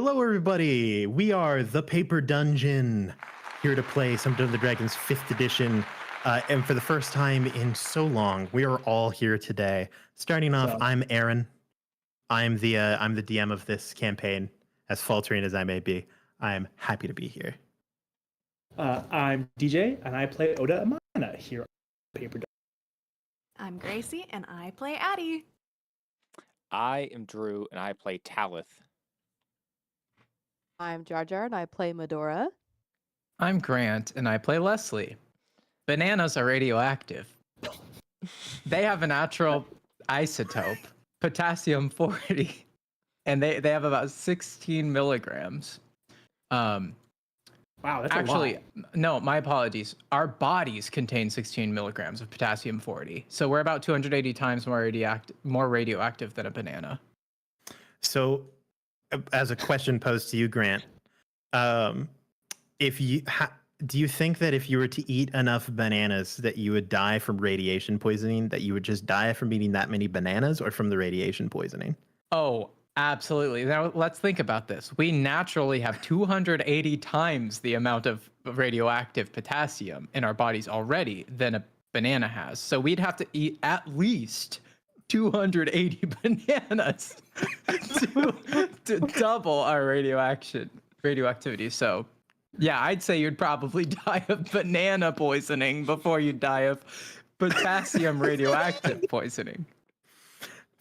Hello, everybody. We are the Paper Dungeon, here to play some Dungeons & Dragons 5th edition. And for the first time in so long, we are all here today. Starting off, I'm Aaron. I'm the DM of this campaign. As faltering as I may be, I am happy to be here. I'm DJ, and I play Oda Amana here on Paper Dungeon. I'm Gracie, and I play Addie. I am Drew, and I play Talith. I'm Jar Jar, and I play Medora. I'm Grant, and I play Leslie. Bananas are radioactive. They have a natural isotope, potassium-40, and they have about 16 milligrams. Wow, that's actually, a lot. No, my apologies. Our bodies contain 16 milligrams of potassium-40, so we're about 280 times more radioactive than a banana. So, as a question posed to you, Grant, do you think that if you were to eat enough bananas that you would die from radiation poisoning, that you would just die from eating that many bananas, or from the radiation poisoning? Oh, absolutely. Now let's think about this. We naturally have 280 times the amount of radioactive potassium in our bodies already than a banana has. So we'd have to eat at least 280 bananas to double our radioactivity. So yeah, I'd say you'd probably die of banana poisoning before you die of potassium radioactive poisoning.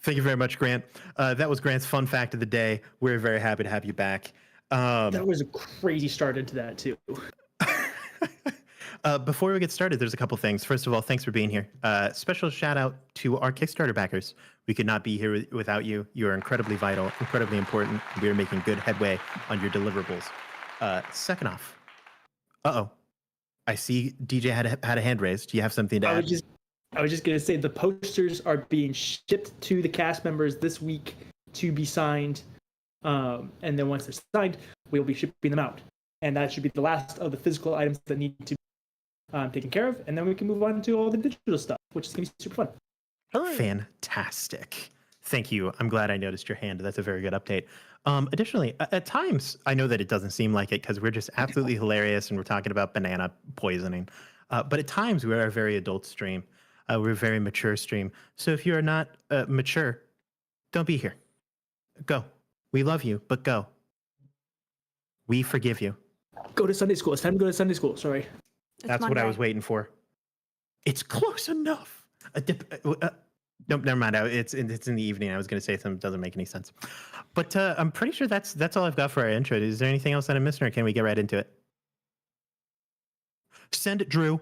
Thank you very much, Grant. That was Grant's fun fact of the day. We're very happy to have you back. That was a crazy start into that, too. Before we get started, there's a couple things. First of all, thanks for being here. Special shout out to our Kickstarter backers. We could not be here without you. You are incredibly vital, incredibly important. We are making good headway on your deliverables. Second off, I see DJ had a hand raised. Do you have something to add? I was just going to say the posters are being shipped to the cast members this week to be signed. And then once they're signed, we'll be shipping them out. And that should be the last of the physical items that need to be taken care of. And then we can move on to all the digital stuff, which is going to be super fun. Fantastic. Thank you. I'm glad I noticed your hand. That's a very good update. Additionally, at times, I know that it doesn't seem like it because we're just absolutely hilarious and we're talking about banana poisoning. But at times, we're a very adult stream. We're a very mature stream. So if you are not mature, don't be here. Go. We love you, but go. We forgive you. Go to Sunday school. It's time to go to Sunday school. Sorry. That's what I was waiting for. It's close enough. No, never mind. It's in the evening. I was going to say something that doesn't make any sense. But I'm pretty sure that's all I've got for our intro. Is there anything else that I'm missing, or can we get right into it? Send it, Drew.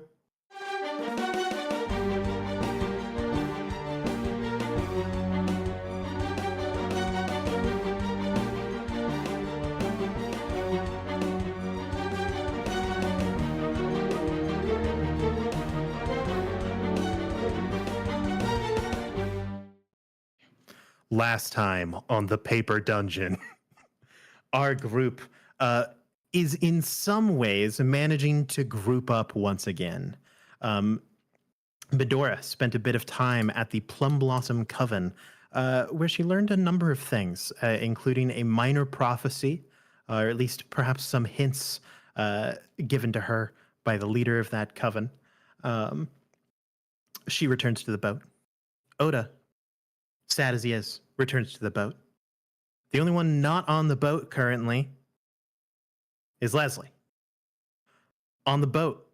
Last time on the Paper Dungeon, our group is in some ways managing to group up once again. Medora spent a bit of time at the Plum Blossom Coven, where she learned a number of things, including a minor prophecy, or at least perhaps some hints given to her by the leader of that coven. She returns to the boat. Oda, sad as he is, returns to the boat. The only one not on the boat currently is Leslie. On the boat,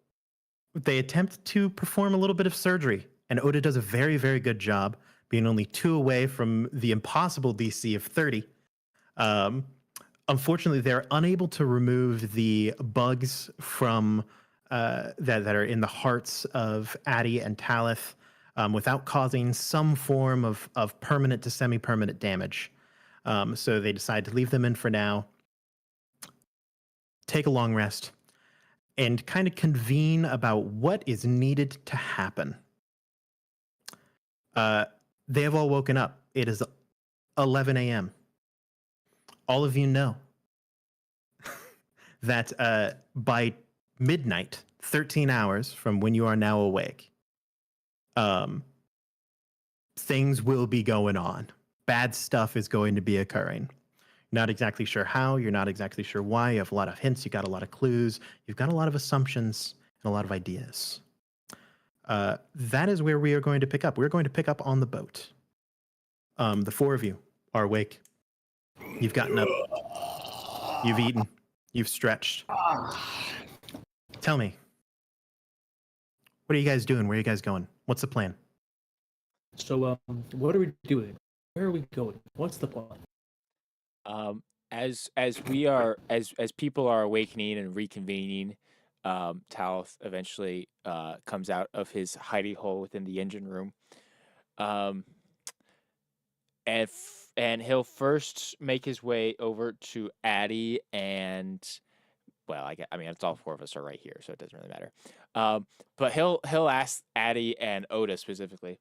they attempt to perform a little bit of surgery, and Oda does a very, very good job, being only 2 away from the impossible DC of 30. Unfortunately, they're unable to remove the bugs from that are in the hearts of Addie and Talith, without causing some form of permanent to semi-permanent damage. So they decide to leave them in for now, take a long rest, and kind of convene about what is needed to happen. They have all woken up. It is 11 a.m. All of you know that by midnight, 13 hours from when you are now awake, things will be going on. Bad stuff is going to be occurring. Not exactly sure how, you're not exactly sure why. You have a lot of hints, you got a lot of clues, you've got a lot of assumptions and a lot of ideas. That is where we are going to pick up. We're going to pick up on the boat. The four of you are awake. You've gotten up. You've eaten. You've stretched. Tell me, what are you guys doing? Where are you guys going? What's the plan? So, what are we doing? Where are we going? What's the plan? As people are awakening and reconvening, Talith eventually comes out of his hidey hole within the engine room. And he'll first make his way over to Addie and, well, I mean, it's all four of us are right here, so it doesn't really matter. But he'll ask Addie and Oda specifically.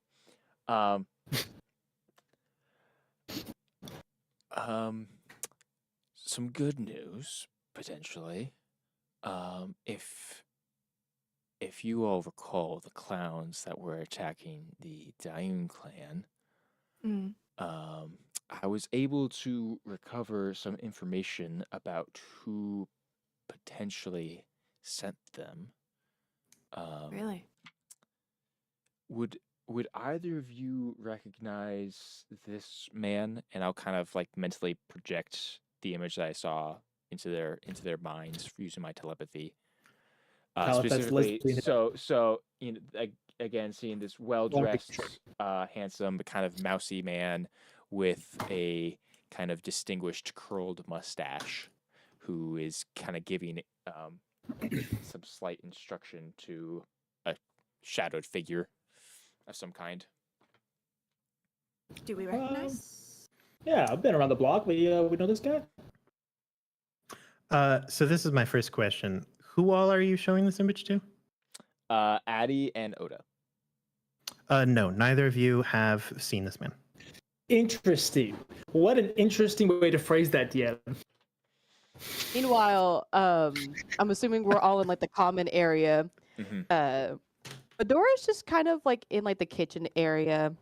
Some good news potentially. If you all recall the clowns that were attacking the Daun clan, Mm. I was able to recover some information about who potentially sent them. Really? Would either of you recognize this man? And I'll kind of like mentally project the image that I saw into their minds using my telepathy. Talith, that's Specifically, Leslie. so you know, again, seeing this well-dressed, handsome, but kind of mousy man with a kind of distinguished curled mustache, who is kind of giving some slight instruction to a shadowed figure of some kind. Do we recognize? Yeah, I've been around the block. We know this guy. So this is my first question. Who all are you showing this image to? Addie and Oda. No, neither of you have seen this man. Interesting. What an interesting way to phrase that, DM. Meanwhile, I'm assuming we're all in like the common area. Mm-hmm. Medora's just kind of like in like the kitchen area,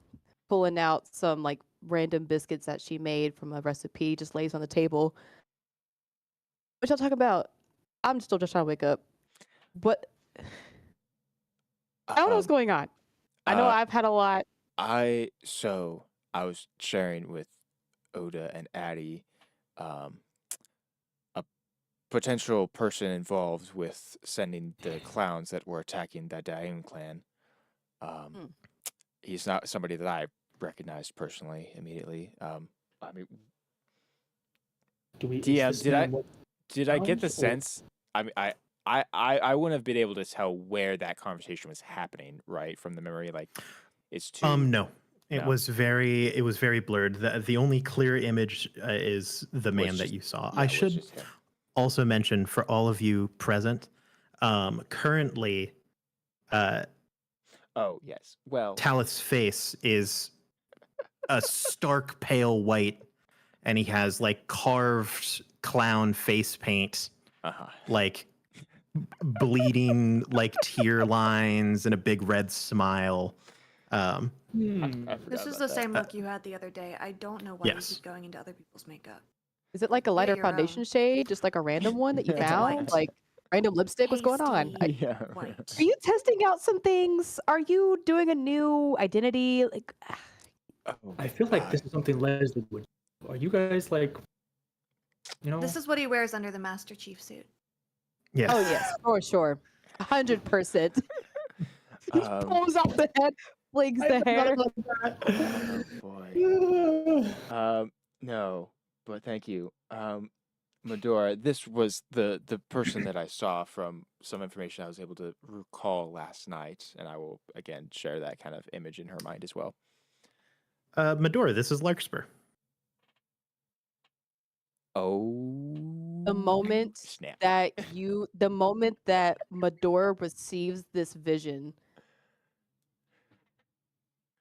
pulling out some like random biscuits that she made from a recipe, just lays on the table. What y'all talking about? I'm still just trying to wake up. What? I don't know what's going on. I know I've had a lot. I was sharing with Oda and Addie, a potential person involved with sending the clowns that were attacking the Daun clan. He's not somebody that I recognized personally immediately. I mean, did I get the sense? I mean, I wouldn't have been able to tell where that conversation was happening, right, from the memory. Like, it's too. No. It No. was very blurred. The only clear image is the man that you saw. Yeah, I it was should just him. also mention for all of you present, currently, Oh yes. Well, Talith's face is a stark pale white, and he has like carved clown face paint, like bleeding like tear lines and a big red smile. I This is forgot the about same that. look you had the other day. I don't know why Yes. you keep going into other people's makeup. Is it like a lighter your foundation own. shade, just like a random one that you It's found? white. Like random lipstick? What's going on? Pasty Yeah. white. Are you testing out some things? Are you doing a new identity? Like, Oh, I feel like this is something Leslie would. Are you guys like, you know? This is what he wears under the Master Chief suit. Yes. oh yes, for sure, 100%. He Um, pulls off the head, flings I the forgot hair. about that. boy. No, but thank you. Medora, this was the person that I saw from some information I was able to recall last night, and I will again share that kind of image in her mind as well. Medora, this is Larkspur. Oh, The moment snap. the moment that Medora receives this vision,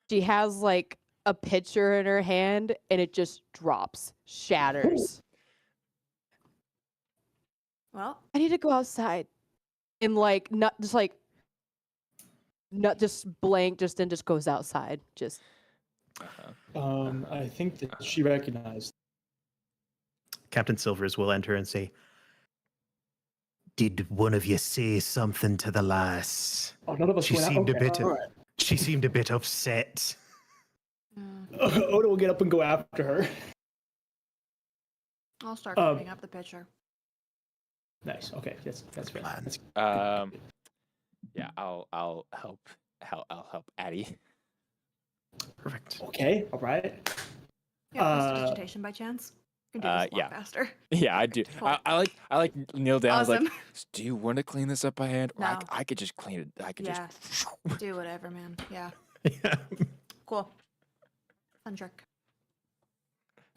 she has like a picture in her hand and it just drops, shatters. Well, I need to go outside and like not just blank, just then just goes outside. Just Uh-huh. I think that she recognized. Captain Silvers will enter and say, "Did one of you say something to the lass? Oh, none of us She went out. seemed a Okay, bit. all right. She seemed a bit upset." Oda will get up and go after her. I'll start Um, cleaning up the pitcher. Nice. Okay, that's fair. Plans. Yeah, I'll help Addie. Perfect. Okay, all right. Yeah, prestidigitation by chance. You can do this a yeah. lot faster. Yeah, I do. Cool. I like kneel down. I was Awesome. like, do you want to clean this up by hand? Or No. I could just clean it. I could Yeah. just. Do whatever, man. Yeah. Yeah. Cool. Fun trick.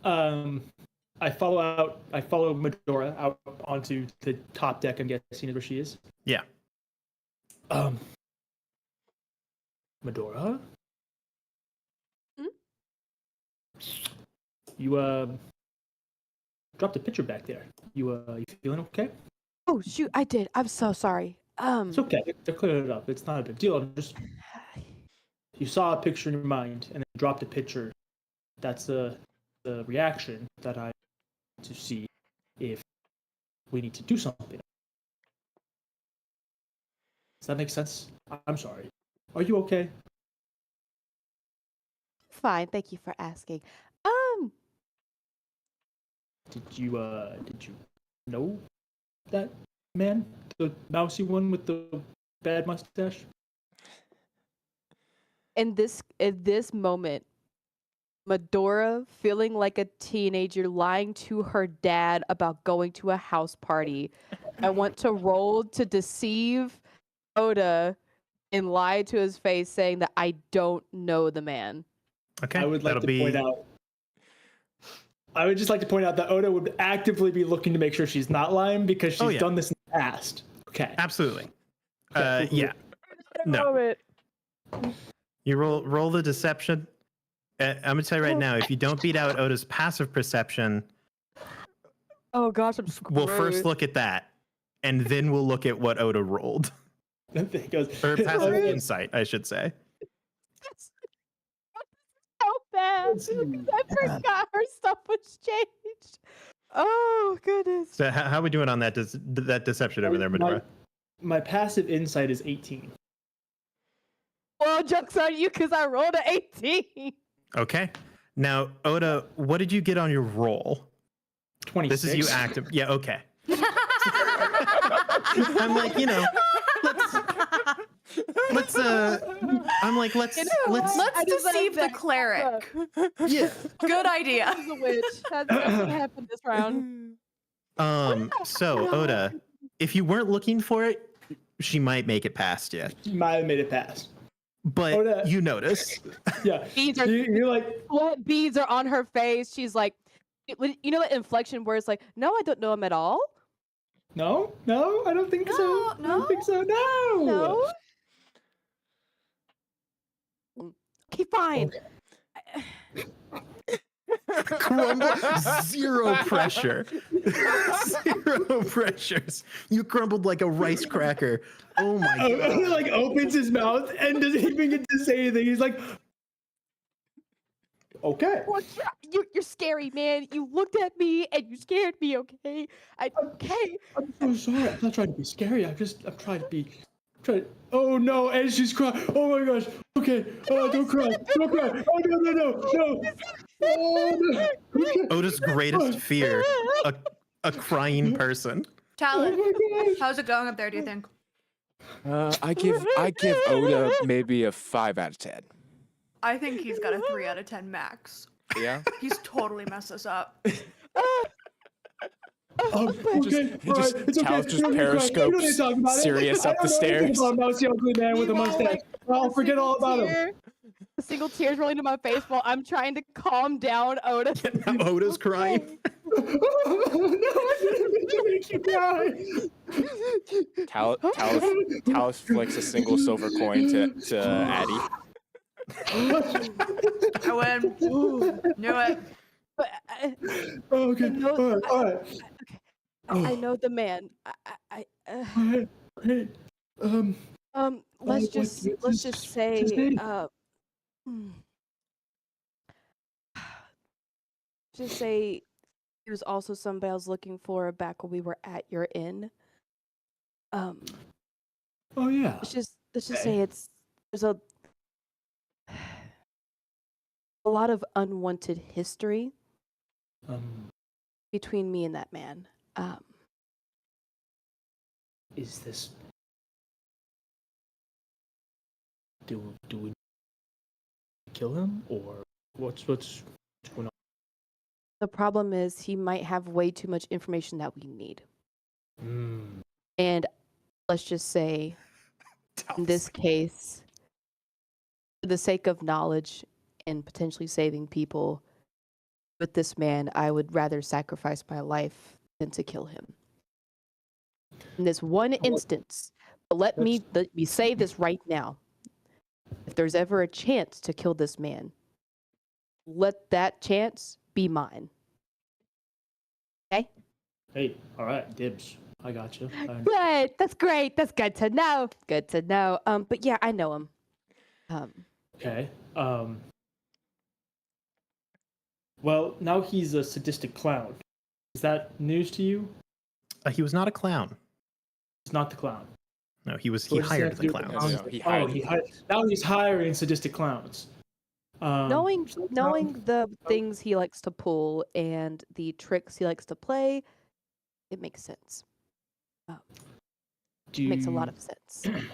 I follow Medora out onto the top deck. I'm guessing is where she is. Yeah. Medora. Hmm? You dropped a pitcher back there. You feeling okay? Oh shoot, I did. I'm so sorry. It's okay. They're clearing it up. It's not a big deal. Just you saw a picture in your mind and then dropped a picture. That's the reaction that I want to see if we need to do something. Does that make sense? I'm sorry. Are you okay? Fine, thank you for asking. Did you know that man, the mousy one with the bad mustache? In this moment, Medora feeling like a teenager lying to her dad about going to a house party. I want to roll to deceive Oda and lie to his face saying that I don't know the man. Okay. I would like that'll to point out. I would just like to point out that Oda would actively be looking to make sure she's not lying because she's Oh, yeah. done this in the past. Okay. Absolutely. Okay, cool. Yeah. No. You roll the deception. I'm gonna tell you right now, if you don't beat out Oda's passive perception, Oh gosh, I'm screwed. we'll first look at that, and then we'll look at what Oda rolled, Then he goes, or passive insight, I should say. so bad because I forgot her stuff was changed. Oh goodness. So how are we doing on that that deception over there, Medora? My passive insight is 18. Well, jokes on you because I rolled an 18. Okay. Now, Oda, what did you get on your roll? 26. This is you active. Yeah. Okay. I'm like, let's I'm like, let's You know what? Let's I deserve deceive the that. cleeric. yeah. Good idea. She's a witch. That's what happened this round. So Oda, if you weren't looking for it, she might make it past you, You might have made it past. but Oda. you notice. Yeah. Beads are You're like, sweat beads are on her face. She's like, you know that inflection where it's like, no, I don't know him at all. no, I don't think so. No, I don't think so. No. No. Okay, fine. Crumble, zero pressure. Zero pressures. You crumbled like a rice cracker. Oh my He god. like opens his mouth and doesn't even get to say anything. He's like, okay. Well, you're scary, man. You looked at me and you scared me. Okay, okay. I'm so sorry. I'm not trying to be scary. I'm trying to be. Oh no! And she's crying. Oh my gosh. Okay. Oh, don't cry. Don't cry. Oh no. Oh no. Oda's greatest fear, a crying person. Talon, Oh my gosh. how's it going up there, do you think? I give Oda maybe a 5 out of 10. I think he's got a 3 out of 10 max. Yeah. He's totally messed us up. Okay. He All just- right. It's okay. Tal's just You don't need to cry. You don't need to talk about it. Sirius I up the don't know anything stairs. about Mousy ugly man with a mustache. I'll forget all about him. A single tears rolling to my face while I'm trying to calm down Oda. Now Oda's crying. No, I didn't mean to make you cry. Talus flicks a single silver coin to Addie. I win. Knew it. But Okay. No, All right. I know the man. All right. Great. Let's what's just his say, name? just say He was also somebody I was looking for back when we were at your inn. Oh yeah. Let's just Okay. say there's a lot of unwanted history between me and that man. Is this? Do we kill him or what's going on? The problem is he might have way too much information that we need. And let's just say, in this case, for the sake of knowledge and potentially saving people, with this man, I would rather sacrifice my life than to kill him. In this one instance, but let me say this right now. If there's ever a chance to kill this man, let that chance be mine. Okay? Hey, all right, dibs. I got you. Good. That's great. That's good to know. Good to know. But yeah, I know him. Okay. Well, now he's a sadistic clown. Is that news to you? He was not a clown. It's not the clown. No, he What does hired that have to the do with clowns. clowns? No, he hired he hired. Now he's hiring sadistic clowns. Knowing so the things he likes to pull and the tricks he likes to play, it makes sense. do It makes a lot you- of sense.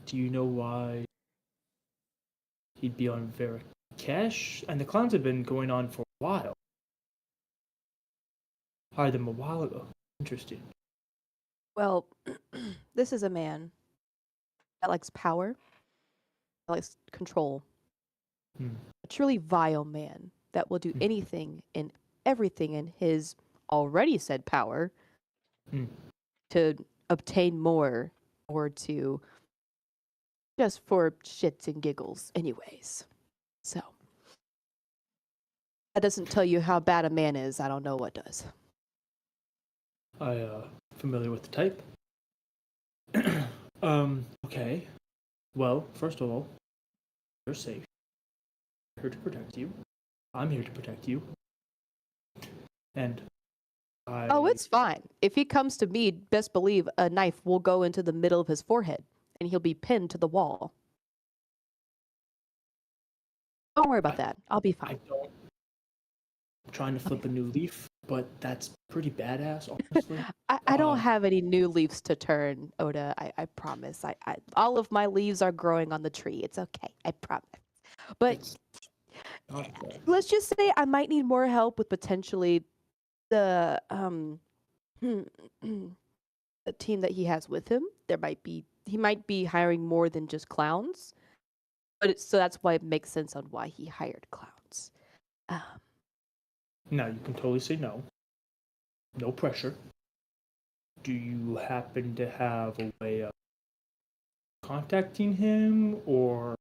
Do you know why he'd be on Verakesh? And the clowns have been going on for a while. Hired them a while ago. Interesting. Well, this is a man that likes power, that likes control. A truly vile man that will do anything and everything in his already said power to obtain more or to just for shits and giggles anyways. So that doesn't tell you how bad a man is. I don't know what does. Familiar with the type. Okay. Well, first of all, you're safe. I'm here to protect you. I'm here to protect you. And Oh, it's fine. If he comes to me, best believe a knife will go into the middle of his forehead and he'll be pinned to the wall. Don't worry about that. I'll be fine. I'm trying to flip a new leaf, but that's pretty badass, honestly. I don't have any new leaves to turn, Oda. I promise. I all of my leaves are growing on the tree. It's okay. I promise. But Not bad. let's just say I might need more help with potentially the the team that he has with him. He might be hiring more than just clowns. But so that's why it makes sense on why he hired clowns. Now, you can totally say no. No pressure. Do you happen to have a way of contacting him or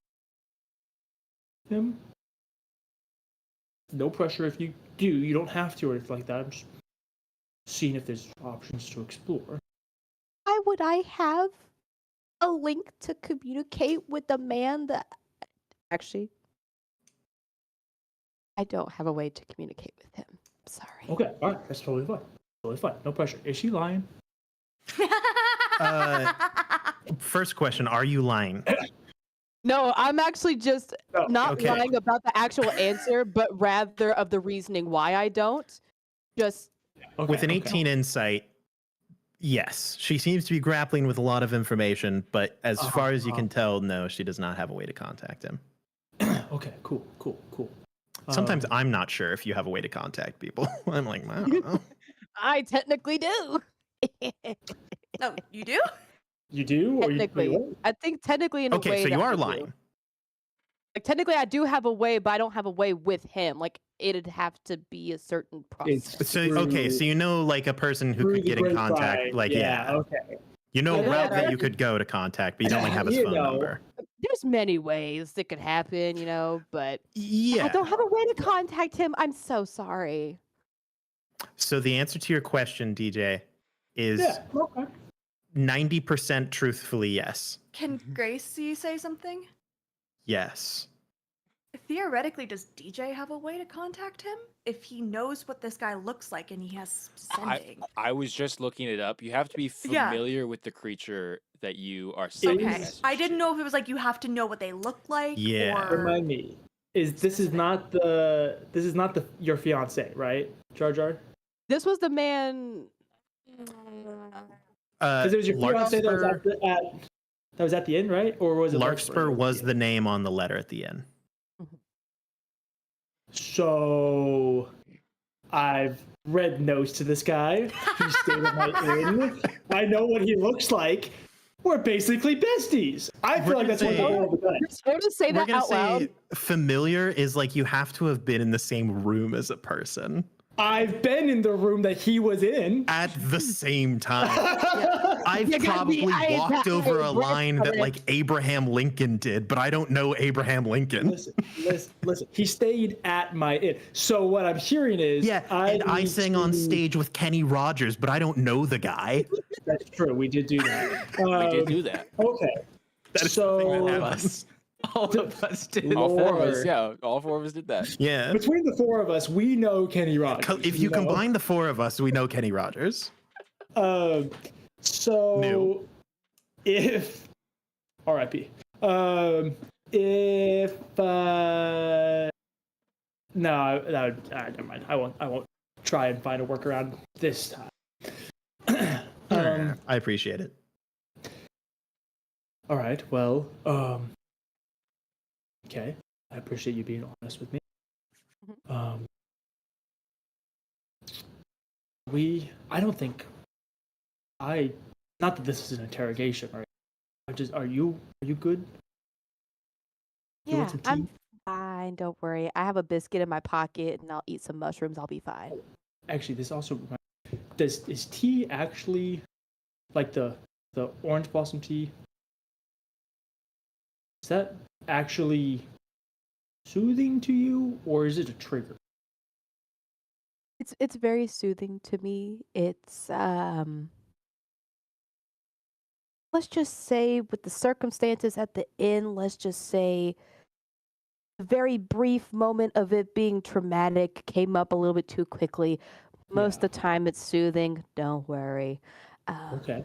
him? No pressure if you do. You don't have to or anything like that. I'm just seeing if there's options to explore. Why would I have a link to communicate with the man that actually I don't have a way to communicate with him. Sorry. Okay, all right. That's totally fine. Totally fine. No pressure. Is she lying? First question: are you lying? No, I'm actually just No. not Okay. lying about the actual answer, but rather of the reasoning why I don't. Just Okay, With an okay. 18 insight, yes, she seems to be grappling with a lot of information, but as far as you can tell, no, she does not have a way to contact him. Okay, cool. Sometimes I'm not sure if you have a way to contact people. I'm like, I don't know. I technically do. No, you do? You do? Or Technically, you I think technically in a way. Okay, so you that are I do. lying. Like technically, I do have a way, but I don't have a way with him. Like it'd have to be a certain process. It's So okay, so you know like a person who through could the get in contact, grapevine. like yeah, Okay. you know a Yeah, route that yeah. you could go to contact, but you don't like have his You phone know. number. There's many ways that could happen, but Yeah. I don't have a way to contact him. I'm so sorry. So the answer to your question, DJ, is Yeah. Okay. 90% truthfully yes. Can Gracie say something? Yes. Theoretically, does DJ have a way to contact him if he knows what this guy looks like and he has sending? I was just looking it up. You have to be Yeah. familiar with the creature that you are sending the Okay, message I didn't to. know if it was like you have to know what they look like. Yeah. Or... Remind me. This is not your fiance, right? Jar Jar? This was the man. Because it was your fiance that was Larkspur, that was at the end, right? Or was it Larkspur was the name on the letter at the end. So I've read notes to this guy. He stayed at my inn. I know what he looks like. We're basically besties. I feel like that's what the world does. Or to say We're that gonna out say loud. familiar is like you have to have been in the same room as a person I've been in the room that he was in. at the same time. I've You got probably the eyes walked that over way, a Brett, line that like Abraham Lincoln did, but I don't know Abraham Lincoln. Listen. He stayed at my inn. So what I'm hearing is, Yeah, and I need sang on to- stage with Kenny Rogers, but I don't know the guy. That's true. We did do that. We did do that. Okay. That is So something that All of happens. us. All of us did. All four of us, Lord. yeah, all four of us did that. Yeah. between the four of us, we know Kenny Rogers. If you know? combine the four of us, we know Kenny Rogers. So New. if R.I.P. If no, never mind. I won't try and find a workaround this time. I appreciate it. All right. Well, okay. I appreciate you being honest with me. I don't think not that this is an interrogation, right? Are you good? You Yeah, want some tea? I'm fine. Don't worry. I have a biscuit in my pocket, and I'll eat some mushrooms. I'll be fine. Actually, this also is tea actually like the orange blossom tea? Is that actually soothing to you, or is it a trigger? It's very soothing to me. It's let's just say with the circumstances at the end, let's just say the very brief moment of it being traumatic came up a little bit too quickly. Most Yeah. of the time it's soothing. Don't worry. Okay.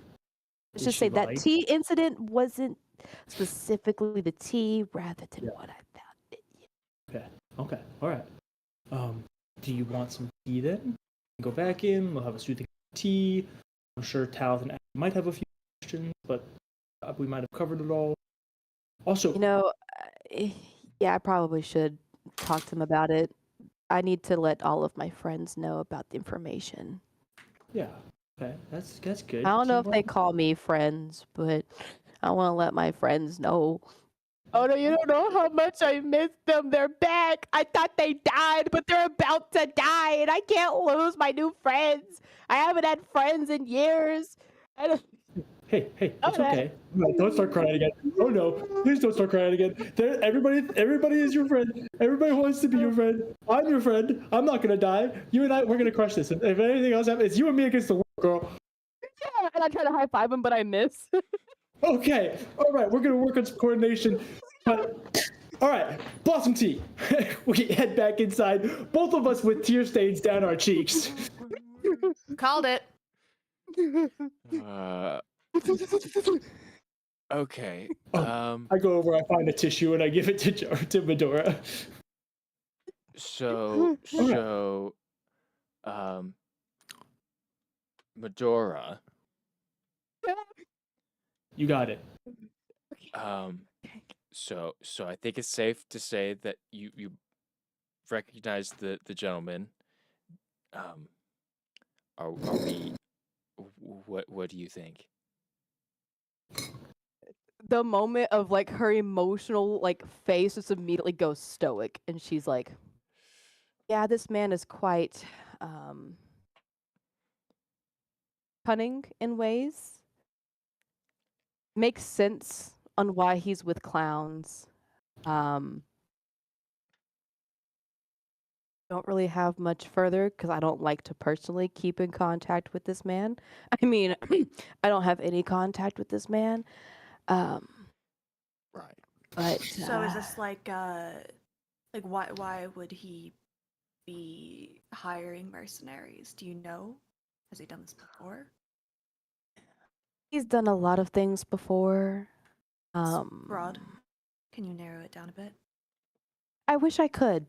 Let's Is just she say that right? tea incident wasn't specifically the tea rather than Yeah. what I found it. Okay. All right. Do you want some tea then? Go back in. We'll have a soothing tea. I'm sure Talith and Adam might have a few questions, but we might have covered it all. Also, You know, yeah, I probably should talk to him about it. I need to let all of my friends know about the information. yeah. Okay, that's good. I don't know if Keep they on- call me friends, but I want to let my friends know. Oh no, you don't know how much I miss them. They're back. I thought they died, but they're about to die, and I can't lose my new friends. I haven't had friends in years. I don't. Hey, it's Okay. okay. No, don't start crying again. Oh no, please don't start crying again. Everybody is your friend. Everybody wants to be your friend. I'm your friend. I'm not gonna die. You and I, we're gonna crush this. If anything else happens, it's you and me against the world, girl. Yeah, and I try to high five him, but I miss. Okay, all right, we're gonna work on some coordination. But all right, Blossom Tea. We head back inside, both of us with tear stains down our cheeks. Called it. Okay. Oh. I go over, I find a tissue, and I give it to Medora. So, Medora, You got it. so I think it's safe to say that you recognize the gentleman. Are we? What do you think? The moment of like her emotional like face just immediately goes stoic, and she's like, "Yeah, this man is quite cunning in ways. Makes sense on why he's with clowns. Don't really have much further because I don't like to personally keep in contact with this man. I mean, I don't have any contact with this man. Right. But So is this like Like, why would he be hiring mercenaries? Do you know? Has he done this before? He's done a lot of things before. It's broad. Can you narrow it down a bit? I wish I could.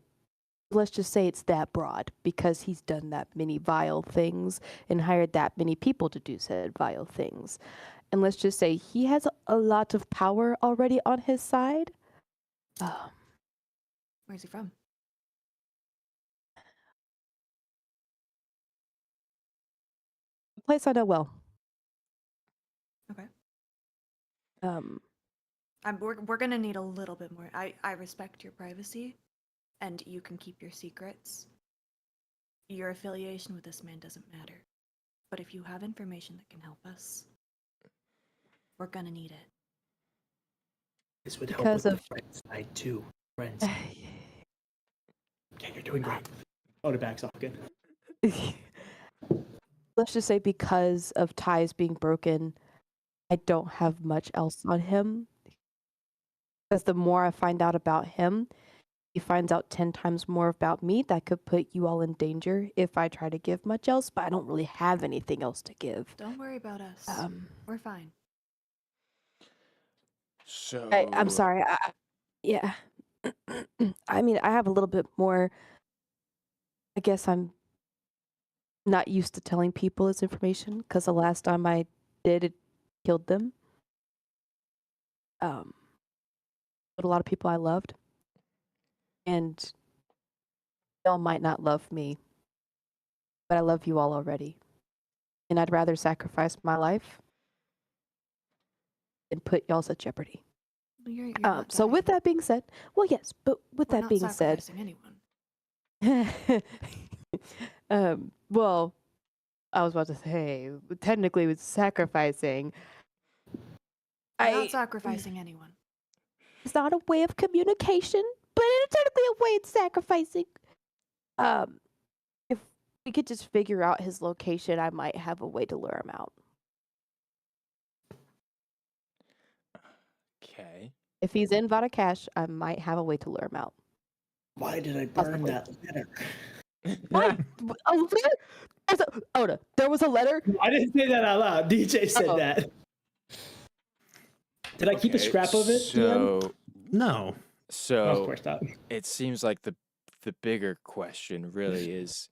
Let's just say it's that broad because he's done that many vile things and hired that many people to do said vile things. And let's just say he has a lot of power already on his side. Where's he from? A place I know well. Okay. We're gonna need a little bit more. I respect your privacy, and you can keep your secrets. Your affiliation with this man doesn't matter. But if you have information that can help us, we're gonna need it. This would help Because with of- the friend side too. Friends. Okay, you're doing great. Oh, the back's off again. Let's just say because of ties being broken, I don't have much else on him. Because the more I find out about him, he finds out 10 times more about me. That could put you all in danger if I try to give much else, but I don't really have anything else to give. Don't worry about us. We're fine. So I'm sorry. Yeah. I mean, I have a little bit more. I guess I'm not used to telling people this information because the last time I did, it killed them. But a lot of people I loved, and y'all might not love me, but I love you all already, and I'd rather sacrifice my life than put y'all's at jeopardy. You're not So with dying. that being said, well, yes, but with We're that not being said, sacrificing anyone. well, I was about to say, technically, with sacrificing, We're not sacrificing anyone. it's not a way of communication, but it's technically a way of sacrificing. If we could just figure out his location, I might have a way to lure him out. okay. If he's in Vada Cash, I might have a way to lure him out. Why did I burn that letter? Why? A letter? Oda, there was a letter? I didn't say that out loud. DJ said Uh-oh. that. Did I keep a Okay, scrap of it? DM? So No. Oh, so of course not. it seems like the bigger question really is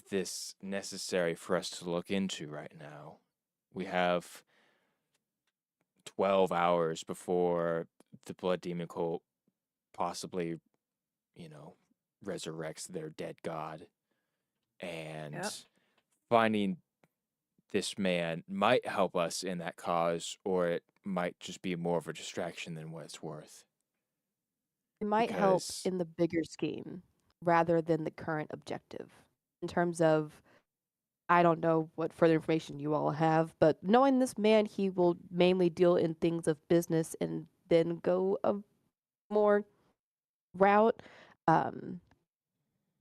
this necessary for us to look into right now? We have 12 hours before the Blood Demon cult possibly, resurrects their dead god. And Yep. finding this man might help us in that cause, or it might just be more of a distraction than what it's worth. It might help Because- in the bigger scheme rather than the current objective. In terms of, I don't know what further information you all have, but knowing this man, he will mainly deal in things of business and then go a more route.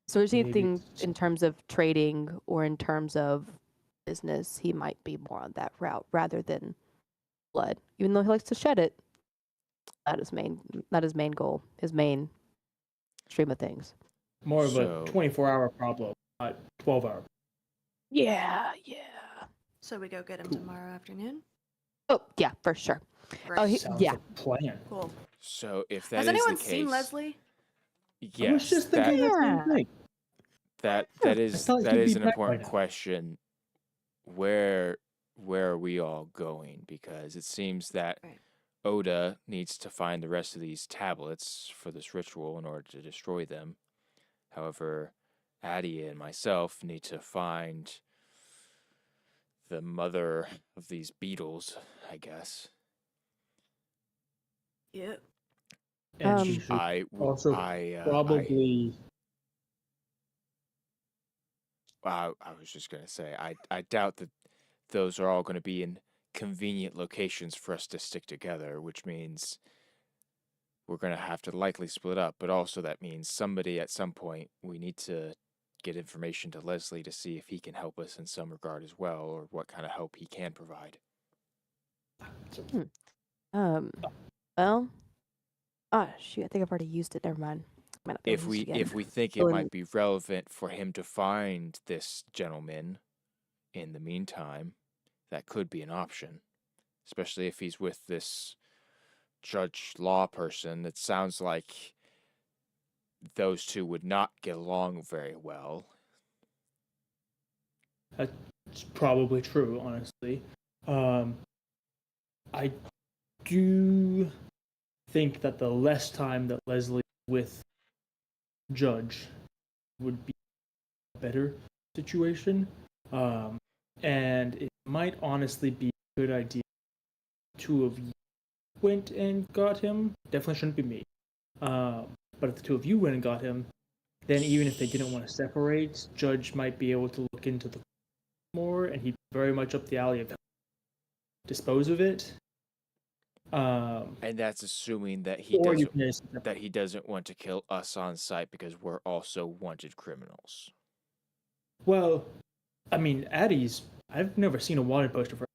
So there's Maybe anything it's- in terms of trading or in terms of business, he might be more on that route rather than blood. Even though he likes to shed it, not his main goal, his main stream of things. More of So- a 24-hour problem, not 12-hour. Yeah. So we go get him Cool. tomorrow afternoon. Oh yeah, for sure. Great. he- Sounds yeah. like a plan. Cool. So if that Has is anyone the case, seen Leslie? I was yes, just thinking the Yeah. same thing. that I is thought that he'd is be an back by important now. question. Where are we all going? Because it seems that Right. Oda needs to find the rest of these tablets for this ritual in order to destroy them. However, Addie and myself need to find the mother of these beetles, I guess. Yep. And Um, you should I also probably. I was just gonna say I doubt that those are all going to be in convenient locations for us to stick together, which means we're going to have to likely split up. But also that means somebody at some point we need to get information to Leslie to see if he can help us in some regard as well, or what kind of help he can provide. Well, Oh shoot, I think I've already used it. Never mind. Might not be able If to we use it again. if we think it Fill in- might be relevant for him to find this gentleman in the meantime, that could be an option. Especially if he's with this judge law person. It sounds like those two would not get along very well. That's probably true, honestly. I do think that the less time that Leslie with Judge would be a better situation. And it might honestly be a good idea if two of you went and got him. Definitely shouldn't be me. But if the two of you went and got him, then even if they didn't want to separate, Judge might be able to look into the more, and he'd be very much up the alley of dispose of it. And that's assuming that he Or you doesn't can that he doesn't want to kill us on sight because we're also wanted criminals. Well, I mean, Addie's. I've never seen a wanted poster for,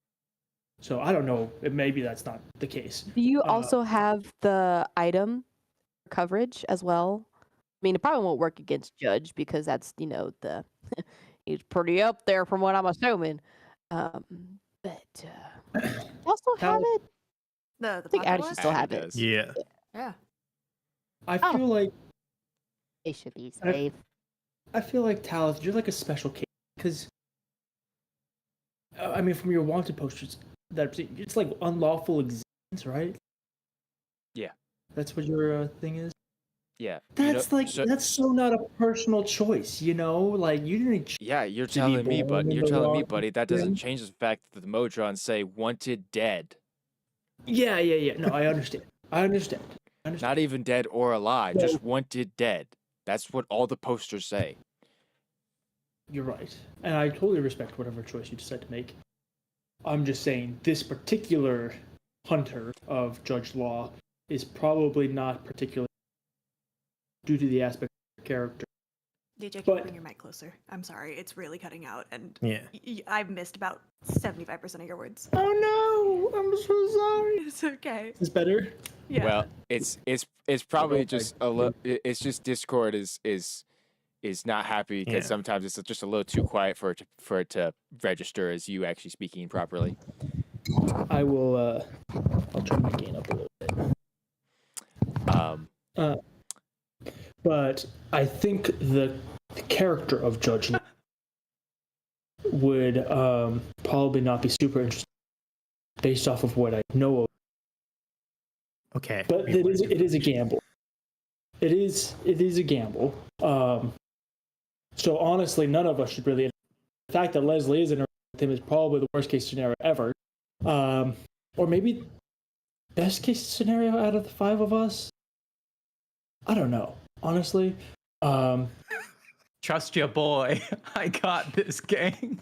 so I don't know. Maybe that's not the case. Do you Uh, also have the item coverage as well? I mean, it probably won't work against Judge because that's the he's pretty up there from what I'm assuming. But you also have it. The I think pocket Addie watch? should still have it. does. Yeah. Yeah. I Oh. feel like It should be I- safe. Talith, you're like a special case because I mean, from your wanted posters, that it's like unlawful existence, right? Yeah. That's what your thing is. Yeah. That's that's so not a personal choice, Like you didn't. Yeah, you're to be telling me, born in you're the telling me, wrong buddy, that doesn't thing. change the fact that the Modrons say wanted dead. Yeah. No, I understand. I understand. Not even dead or alive, No. just wanted dead. That's what all the posters say. You're right, and I totally respect whatever choice you decide to make. I'm just saying this particular hunter of Judge Law is probably not particularly due to the aspect of your character. DJ, can But- you bring your mic closer? I'm sorry, it's really cutting out, and Yeah. I've missed about 75% of your words. Oh no! I'm so sorry. It's okay. Is this better? Yeah. Well, it's probably Okay. just it's just Discord is not happy because Yeah. sometimes it's just a little too quiet for it to register as you actually speaking properly. I will. I'll turn my gain up a little bit. But I think the character of Judge would probably not be super interesting based off of what I know of. Okay. But it is a gamble. It is a gamble. So honestly, none of us should really. The fact that Leslie is in with him is probably the worst case scenario ever, or maybe best case scenario out of the five of us. I don't know, honestly. Trust your boy. I got this, gang.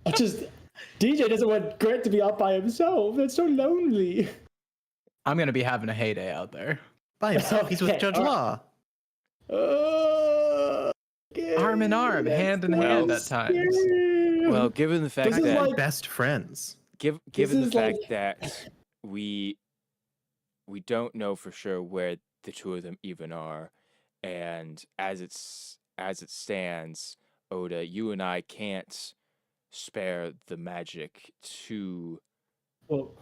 DJ doesn't want Grant to be out by himself. That's so lonely. I'm gonna be having a heyday out there. By himself, he's with Okay, Judge all right. Law. Arm in arm, hand in hand at times. Well, given the fact This is that like- Best friends. given this the is fact like- that we don't know for sure where the two of them even are, and as it stands, Oda, you and I can't spare the magic to Well,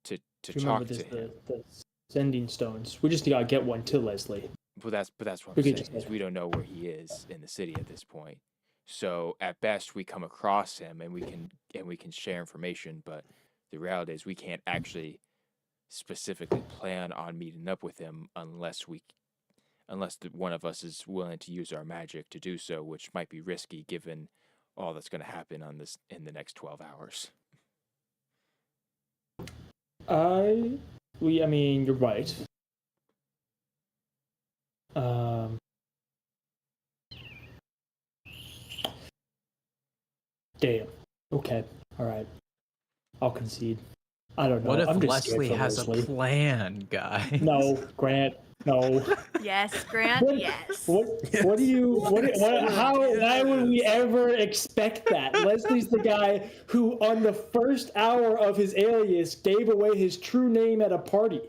to do you remember talk to this, him. the sending stones? We just gotta get one to Leslie. But that's what We I'm could saying just is get- we don't know where he is in the city at this point. So at best we come across him and we can share information, but the reality is we can't actually specifically plan on meeting up with him unless one of us is willing to use our magic to do so, which might be risky given all that's going to happen in the next 12 hours. I mean, you're right. Damn. Okay. All right. I'll concede. I don't know. What if I'm just scared Leslie for has Leslie. a plan, guys? No, Grant. No. Yes, Grant. What- Yes. What do you? How? Why would we ever expect that? Leslie's the guy who, on the first hour of his alias, gave away his true name at a party.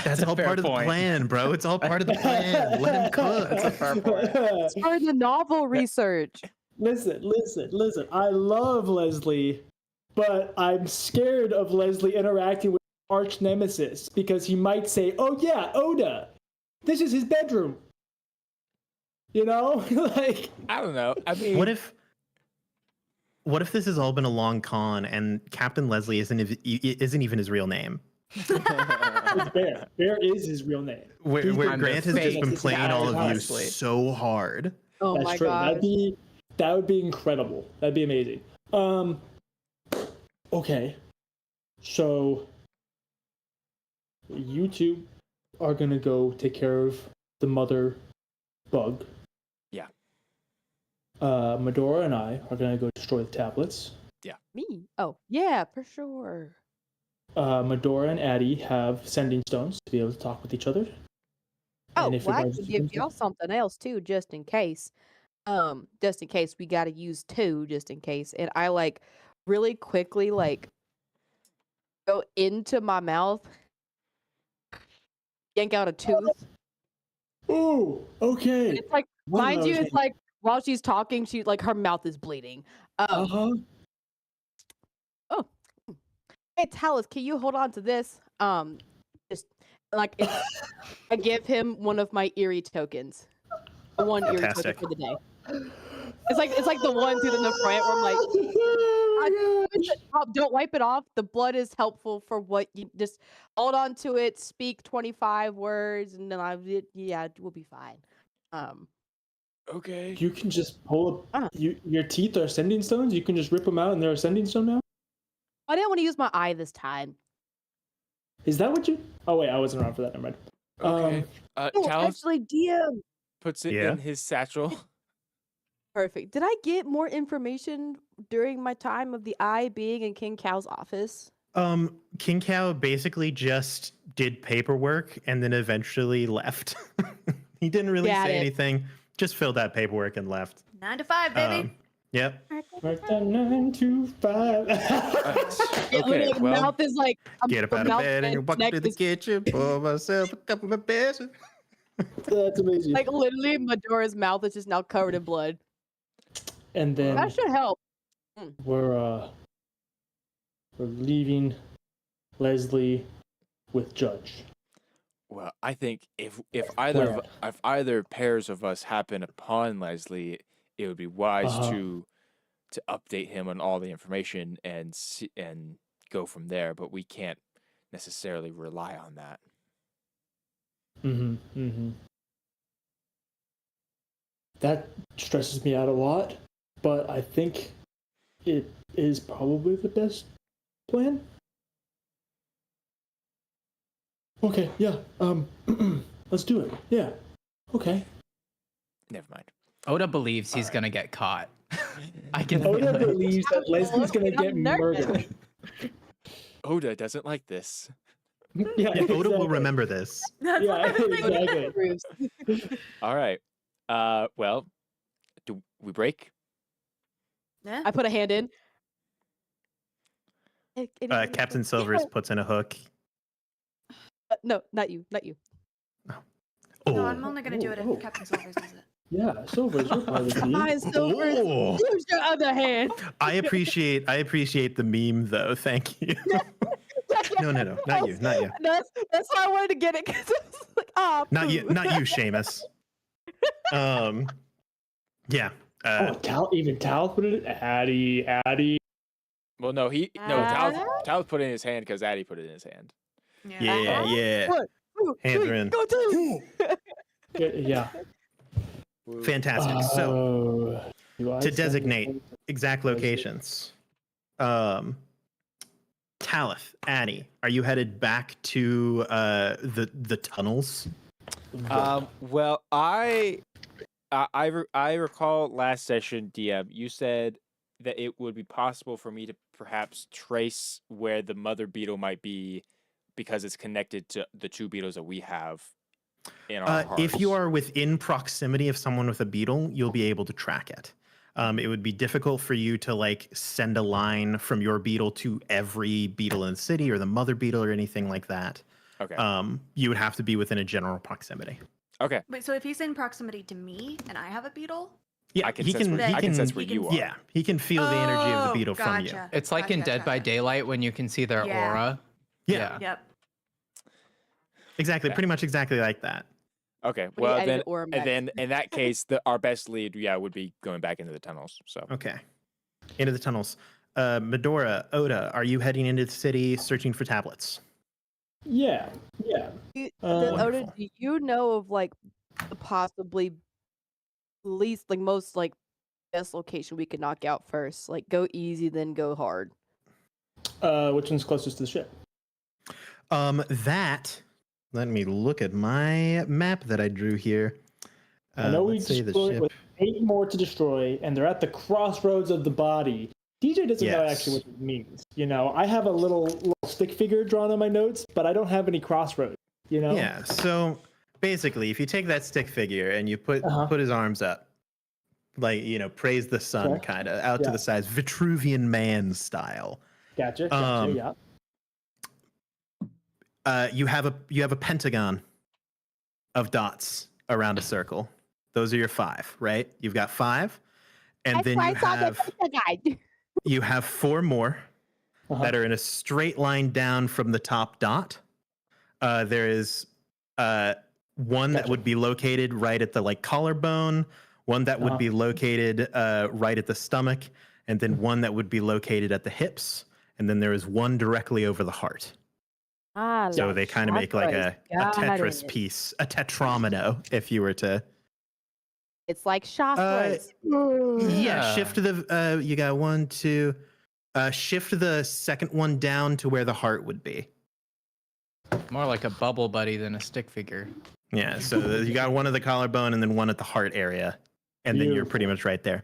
That's a all fair part of the point. plan, bro. It's all part of the plan. Let him cook. That's a fair point. It's for the novel research. Listen. I love Leslie, but I'm scared of Leslie interacting with arch nemesis because he might say, "Oh yeah, Oda, this is his bedroom." You know, like I don't know. I mean, What if this has all been a long con and Captain Leslie isn't even his real name? it's Bear. Bear is his real name. Where He's the- I'm Grant has the just been fake playing all of you Leslie. so hard. Oh That's my true. gosh. That would be incredible. That'd be amazing. Okay. So you two are gonna go take care of the mother bug. Yeah. Medora and I are gonna go destroy the tablets. Me? Oh, yeah, for sure. Medora and Addie have sending stones to be able to talk with each other. Oh, And if well, you I guys can do give something- y'all something else too, just in case. Just in case we got to use two, just in case. And I like really quickly go into my mouth, yank out a tooth. Ooh, okay. And it's like, One of mind you, those it's like while she's talking, she like her mouth is bleeding. Uh-huh. Hey, Talus, can you hold on to this? Just like I give him one of my eerie tokens. The one eerie token Fantastic. for the day. It's like the one through in the front where I'm like, don't wipe it off. The blood is helpful for what you just hold on to it. Speak 25 words, and then we'll be fine. okay. You can just pull Uh. up. Your teeth are sending stones. You can just rip them out, and they're a sending stone now. I didn't want to use my eye this time. Is that what you? Oh wait, I wasn't around for that. Never mind. Okay. Oh, Talus actually, DM. puts it Yeah? in his satchel. Perfect. Did I get more information during my time of the eye being in King Cow's office? King Cow basically just did paperwork and then eventually left. He didn't really Got say it. anything. Just filled out paperwork and left. 9 to 5, baby. Yep. Right down 9 to 5. Okay, Like, well, mouth is like Get up the out of mouth bed and walk neck to the is- kitchen. Pour myself a couple of beers. That's amazing. Like literally, Medora's mouth is just now covered in blood. And then That should help. we're leaving Leslie with Judge. well, I think if either Where? if either pairs of us happen upon Leslie, it would be wise Uh-huh. to update him on all the information and go from there. But we can't necessarily rely on that. Mm-hmm. That stresses me out a lot, but I think it is probably the best plan. Okay, yeah. Let's do it. Yeah. Okay. Never mind. Oda believes he's gonna get caught. I can feel Oda it. believes that Leslie's gonna I'm get nervous. murdered. Oda doesn't like this. Yeah, Yeah, Oda will exactly. remember this. That's Yeah, what I was thinking. exactly. All right. Well, do we break? Yeah. I put a hand in. Captain Silvers puts in a hook. No, not you. Not you. Oh. No, I'm only going to do it Oh. if Captain Silvers does it. Yeah, Silver's your part of the team. Fine, Silvers. Oh. Use your other hand. I appreciate the meme though. Thank you. No, not you. That's why I wanted to get it because it's like, Not you, Seamus. Yeah. Even Tal put it in. Addie. Well, no, Tal put it in his hand because Addie put it in his hand. Yeah. One, two, Hands three, are in. Go two. Yeah. Fantastic. So do I to send designate it? exact locations, Talith, Annie, are you headed back to the tunnels? Well, I recall last session, DM, you said that it would be possible for me to perhaps trace where the mother beetle might be because it's connected to the two beetles that we have in our hearts. If you are within proximity of someone with a beetle, you'll be able to track it. It would be difficult for you to like send a line from your beetle to every beetle in the city or the mother beetle or anything like that. Okay. You would have to be within a general proximity. Okay. Wait, so if he's in proximity to me and I have a beetle? Yeah, I can he sense can. where, He I can. can sense where he you can- are. Yeah, he can feel the energy of the Oh, beetle from you. gotcha. It's like in Gotcha, Dead by gotcha. Daylight when you can see their Yeah. aura. Yeah, Yep. exactly. Yeah. Pretty much exactly like that. Okay. But he Well, added then, aura and max. then in that case, our best lead, would be going back into the tunnels. So Okay. Into the tunnels. Medora, Oda, are you heading into the city searching for tablets? Yeah. Oda, Wonderful. do you know of like the possibly least like most like best location we could knock out first? Like go easy, then go hard. Which one's closest to the ship? Let me look at my map that I drew here. I know we let's say the destroyed ship. with 8 more to destroy, and they're at the crossroads of the body. DJ doesn't know actually what it means. You know, I have a little stick figure drawn on my notes, but I don't have any crossroads. You know? Yeah. So basically, if you take that stick figure and you put his arms up, like praise the sun, Okay. kind of out to Yeah. the sides, Vitruvian Man style. Gotcha. Um, Yeah. You have a pentagon of dots around a circle. Those are your 5, right? You've got 5, and then you have 4 more that are in a straight line down from the top dot. There is one that would be located right at the collarbone, one that would be located right at the stomach, and then one that would be located at the hips, and then there is one directly over the heart. So they kind of make like a Tetris piece, a tetromino, if you were to. It's like chakras. Yeah, shift the. You got 1, 2. Shift the second one down to where the heart would be. More like a bubble buddy than a stick figure. Yeah, so you got one at the collarbone and then one at the heart area, and then you're pretty much right there.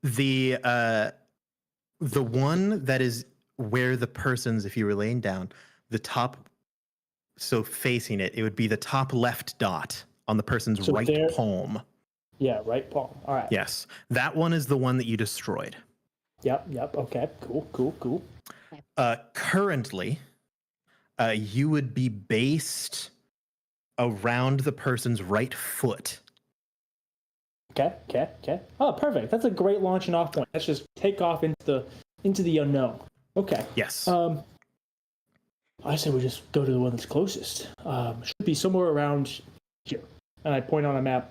The one that is where the person's, if you were laying down, the top, so facing it, it would be the top left dot on the person's So right there- palm. Yeah, right palm. All right. Yes, that one is the one that you destroyed. Yep. Okay. Cool. Currently, you would be based around the person's right foot. Okay. Oh, perfect. That's a great launching off point. Let's just take off into the unknown. Okay. Yes. I say we just go to the one that's closest. Should be somewhere around here. And I point on a map.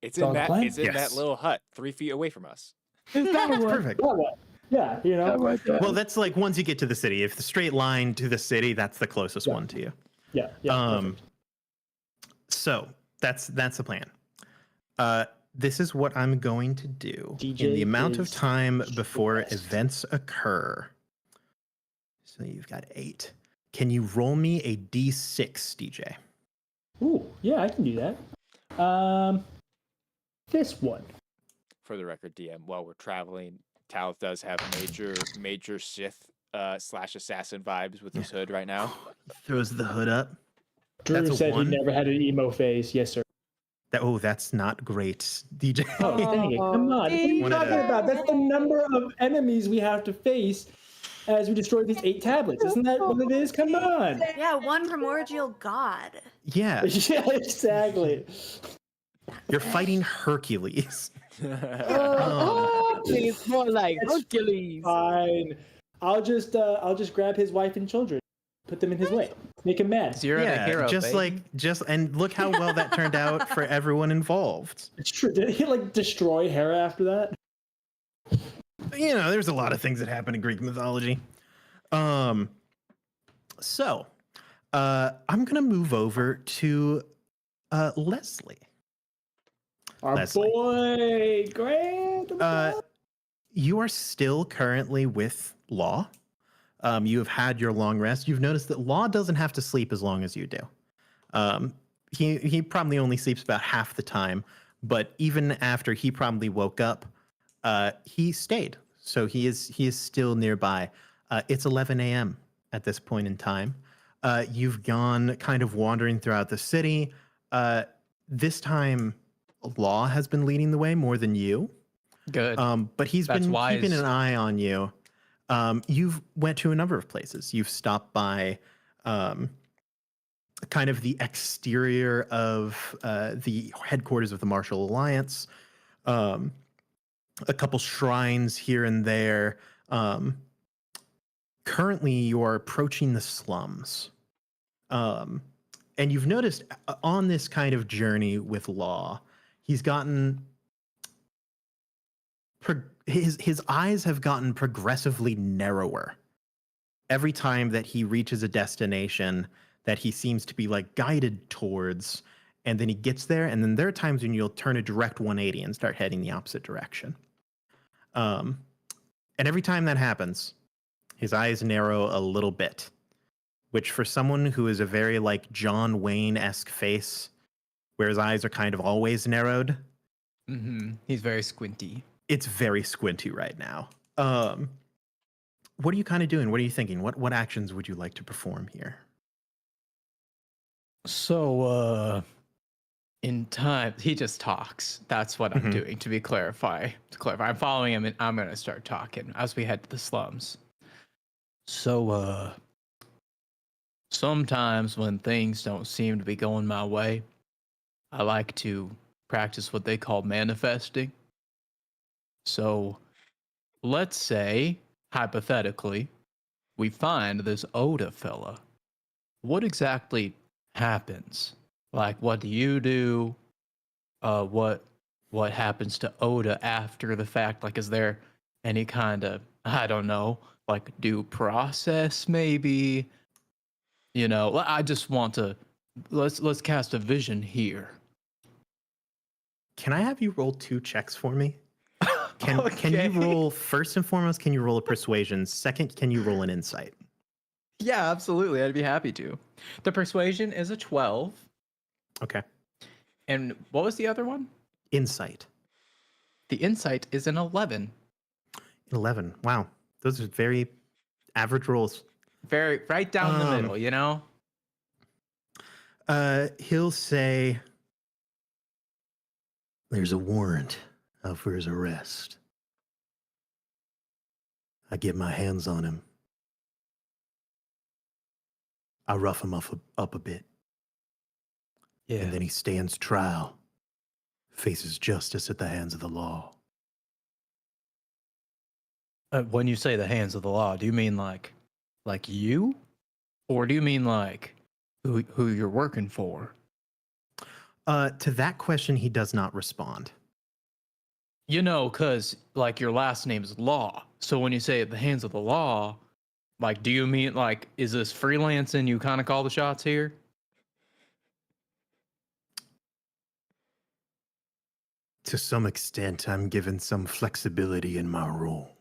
it's on in the that. plan? It's in that Yes. little hut 3 feet away from us. Perfect. That one. Yeah, you know. Well, that's like once you get to the city. If the straight line to the city, that's the closest one to you. Yeah. Um, Perfect. So that's the plan. This is what I'm going to do in DJ the amount of is time before stressed. events occur. So you've got 8. Can you roll me a d6, DJ? Ooh, yeah, I can do that. This one. For the record, DM, while we're traveling, Talith does have major Sith / assassin vibes with his hood right now. Throws the hood up. Drew That's a said 1. he never had an emo phase. Yes, sir. That's not great, DJ. Oh, dang it. Come on. What are you Wanted talking to- about? That's the number of enemies we have to face as we destroy these 8 tablets. Isn't that what it is? Come on. Yeah, one primordial god. Yeah, Yeah, exactly. you're fighting Hercules. It's more like It's Hercules. Fine. I'll just grab his wife and children, put them in his way, make him mad. Zero the hero. babe. And look how well that turned out for everyone involved. It's true. Did he destroy Hera after that? There's a lot of things that happen in Greek mythology. So I'm gonna move over to Leslie. Our Leslie. boy Grant. You are still currently with Law. You have had your long rest. You've noticed that Law doesn't have to sleep as long as you do. He probably only sleeps about half the time, but even after he probably woke up, he stayed. So he is still nearby. It's 11 a.m. at this point in time. You've gone kind of wandering throughout the city. This time, Law has been leading the way more than you. Good. But he's That's been wise. keeping an eye on you. You've went to a number of places. You've stopped by kind of the exterior of the headquarters of the Martial Alliance, a couple shrines here and there. Currently, you're approaching the slums. And you've noticed on this kind of journey with Law, he's gotten his eyes have gotten progressively narrower every time that he reaches a destination that he seems to be like guided towards, and then he gets there, and then there are times when you'll turn a direct 180 and start heading the opposite direction. And every time that happens, his eyes narrow a little bit, which for someone who is a very like John Wayne-esque face, where his eyes are kind of always narrowed, He's very squinty. it's very squinty right now. What are you kind of doing? What are you thinking? What actions would you like to perform here? So, in time, he just talks. That's what I'm Mhm. doing. To clarify, I'm following him, and I'm gonna start talking as we head to the slums. So, sometimes when things don't seem to be going my way, I like to practice what they call manifesting. So, let's say, hypothetically, we find this Oda fella. What exactly happens? Like, what do you do? What happens to Oda after the fact? Like, is there any kind of, I don't know, like due process maybe? You know, I just want to let's cast a vision here. Can I have you roll 2 checks for me? Can you roll, first and foremost, can you roll a persuasion? Second, can you roll an insight? Yeah, absolutely. I'd be happy to. The persuasion is a 12. Okay. And what was the other one? Insight. The insight is an 11. 11. Wow. Those are very average rolls. Very right down the middle, you know? He'll say, "There's a warrant out for his arrest. I get my hands on him. I rough him up a bit. Yeah. And then he stands trial, faces justice at the hands of the law." When you say the hands of the law, do you mean like you? Or do you mean like who you're working for? To that question, he does not respond. You know, because like your last name is Law. So when you say at the hands of the law, like, do you mean like, is this freelancing? You kind of call the shots here? To some extent, I'm given some flexibility in my role.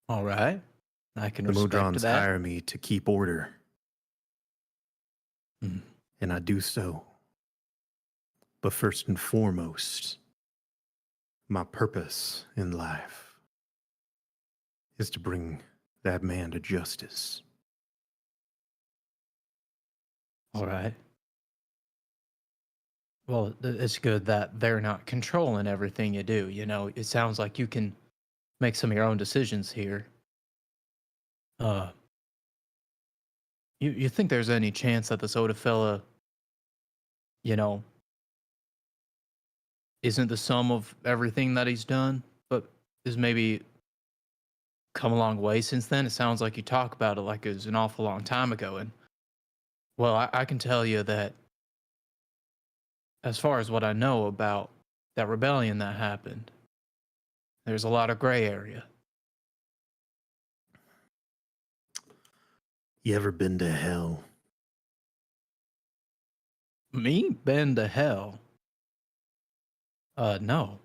All right. I can The respect Modrons that. hire me to keep order, Hmm. and I do so. But first and foremost, my purpose in life is to bring that man to justice. All right. Well, it's good that they're not controlling everything you do. You know, it sounds like you can make some of your own decisions here. You think there's any chance that this Oda fella, you know, isn't the sum of everything that he's done, but is maybe come a long way since then? It sounds like you talk about it like it was an awful long time ago. And, well, I can tell you that as far as what I know about that rebellion that happened, there's a lot of gray area. You ever been to hell? Me? Been to hell? No.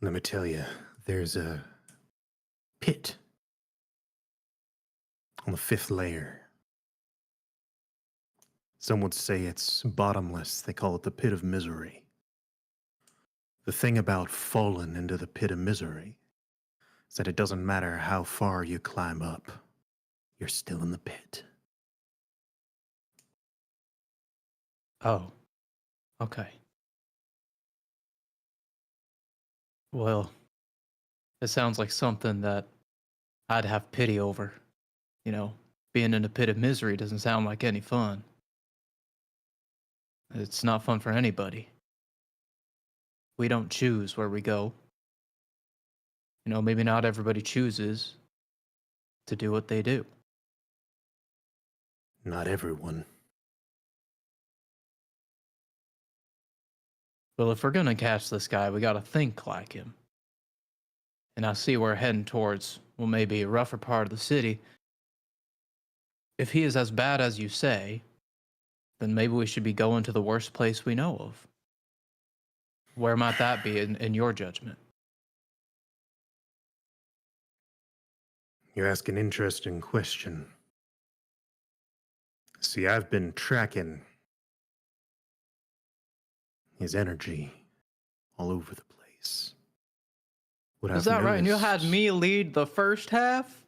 Let me tell you, there's a pit on the 5th layer. Some would say it's bottomless. They call it the pit of misery. The thing about falling into the pit of misery is that it doesn't matter how far you climb up, you're still in the pit. Oh. Okay. Well, It sounds like something that I'd have pity over. You know, being in a pit of misery doesn't sound like any fun. It's not fun for anybody. We don't choose where we go. You know, maybe not everybody chooses to do what they do. Not everyone. Well, if we're gonna catch this guy, we gotta think like him. And I see we're heading towards, well, maybe a rougher part of the city. If he is as bad as you say, then maybe we should be going to the worst place we know of. Where might that be in your judgment? You ask an interesting question. See, I've been tracking his energy all over the place. What Is I've that right? And you had noticed- me lead the first half?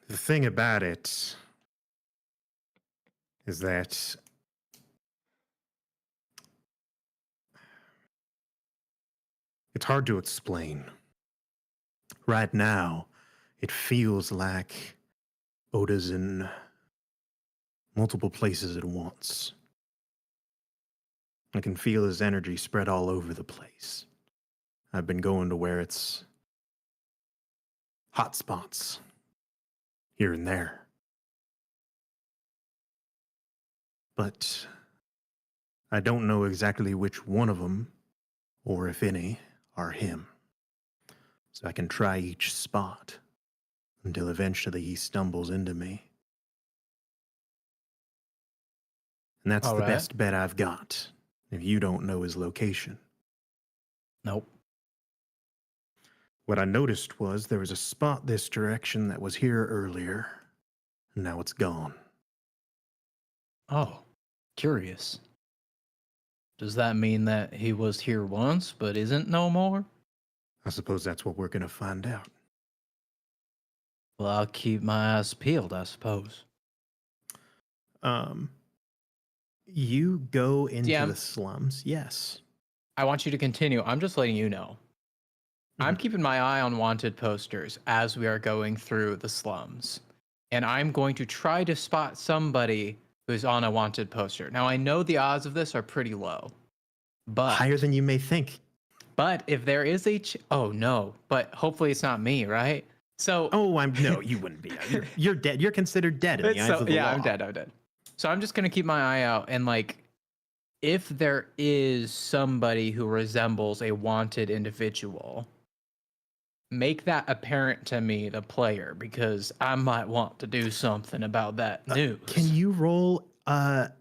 The thing about it is that it's hard to explain. Right now, it feels like Oda's in multiple places at once. I can feel his energy spread all over the place. I've been going to where it's hot spots here and there. But I don't know exactly which one of them, or if any, are him. So I can try each spot until eventually he stumbles into me. And that's All the right. best bet I've got, if you don't know his location. Nope. What I noticed was there was a spot this direction that was here earlier, and now it's gone. Oh, curious. Does that mean that he was here once but isn't no more? I suppose that's what we're going to find out. Well, I'll keep my eyes peeled, I suppose. You go into DM. the slums. Yes. I want you to continue. I'm just letting you know. I'm keeping my eye on wanted posters as we are going through the slums. And I'm going to try to spot somebody who's on a wanted poster. Now, I know the odds of this are pretty low. But Higher than you may think. But if there is a oh no, but hopefully it's not me, right? So Oh, no, you wouldn't be. You're dead. You're considered dead in the eyes of the law. I'm dead. So I'm just gonna keep my eye out, and like, if there is somebody who resembles a wanted individual, make that apparent to me, the player, because I might want to do something about that news. Can you roll either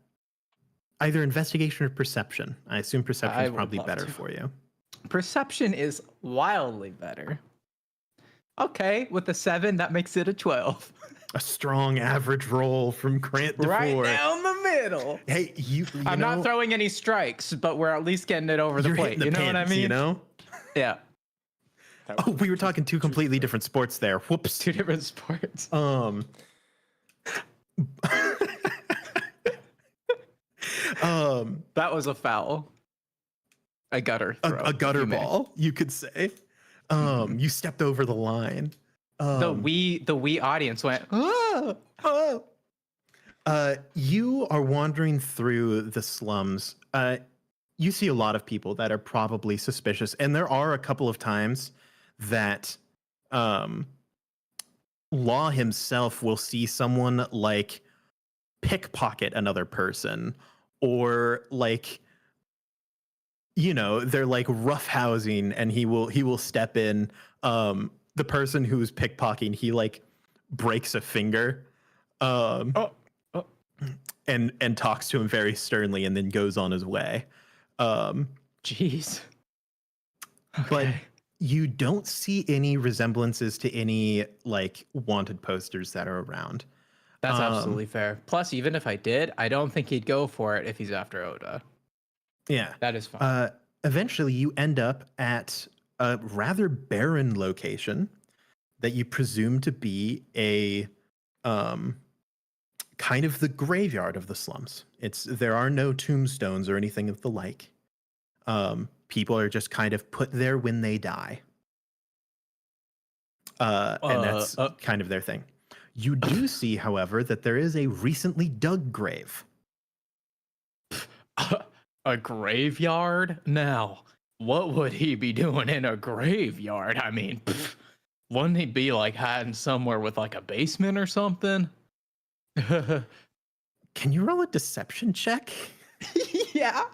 investigation or perception? I assume perception I is would probably love better to. for you. Perception is wildly better. Okay, with a 7, that makes it a 12. A strong average roll from Grant DeFore. Right down the middle. Hey, you I'm know, not throwing any strikes, but we're at least getting it over the you're plate. hitting the You know what I pins, mean? You know? Yeah. Oh, we were talking two completely different sports there. Whoops. Two different sports. That was a foul. A gutter throw. a gutter if you may. ball, you could say. You stepped over the line. The we audience went, "Ah!" You are wandering through the slums. You see a lot of people that are probably suspicious, and there are a couple of times that Law himself will see someone like pickpocket another person, or like, you know, they're like roughhousing, and he will step in. The person who's pickpocketing, he like breaks a finger. And talks to him very sternly, and then goes on his way. Jeez. But Okay. you don't see any resemblances to any like wanted posters that are around. That's absolutely fair. Plus, even if I did, I don't think he'd go for it if he's after Oda. Yeah. That is fine. Eventually, you end up at a rather barren location that you presume to be a kind of the graveyard of the slums. There are no tombstones or anything of the like. people are just kind of put there when they die. And that's kind of their thing. You do see, however, that there is a recently dug grave. A graveyard? Now, what would he be doing in a graveyard? I mean, wouldn't he be like hiding somewhere with like a basement or something? Can you roll a deception check? Yeah.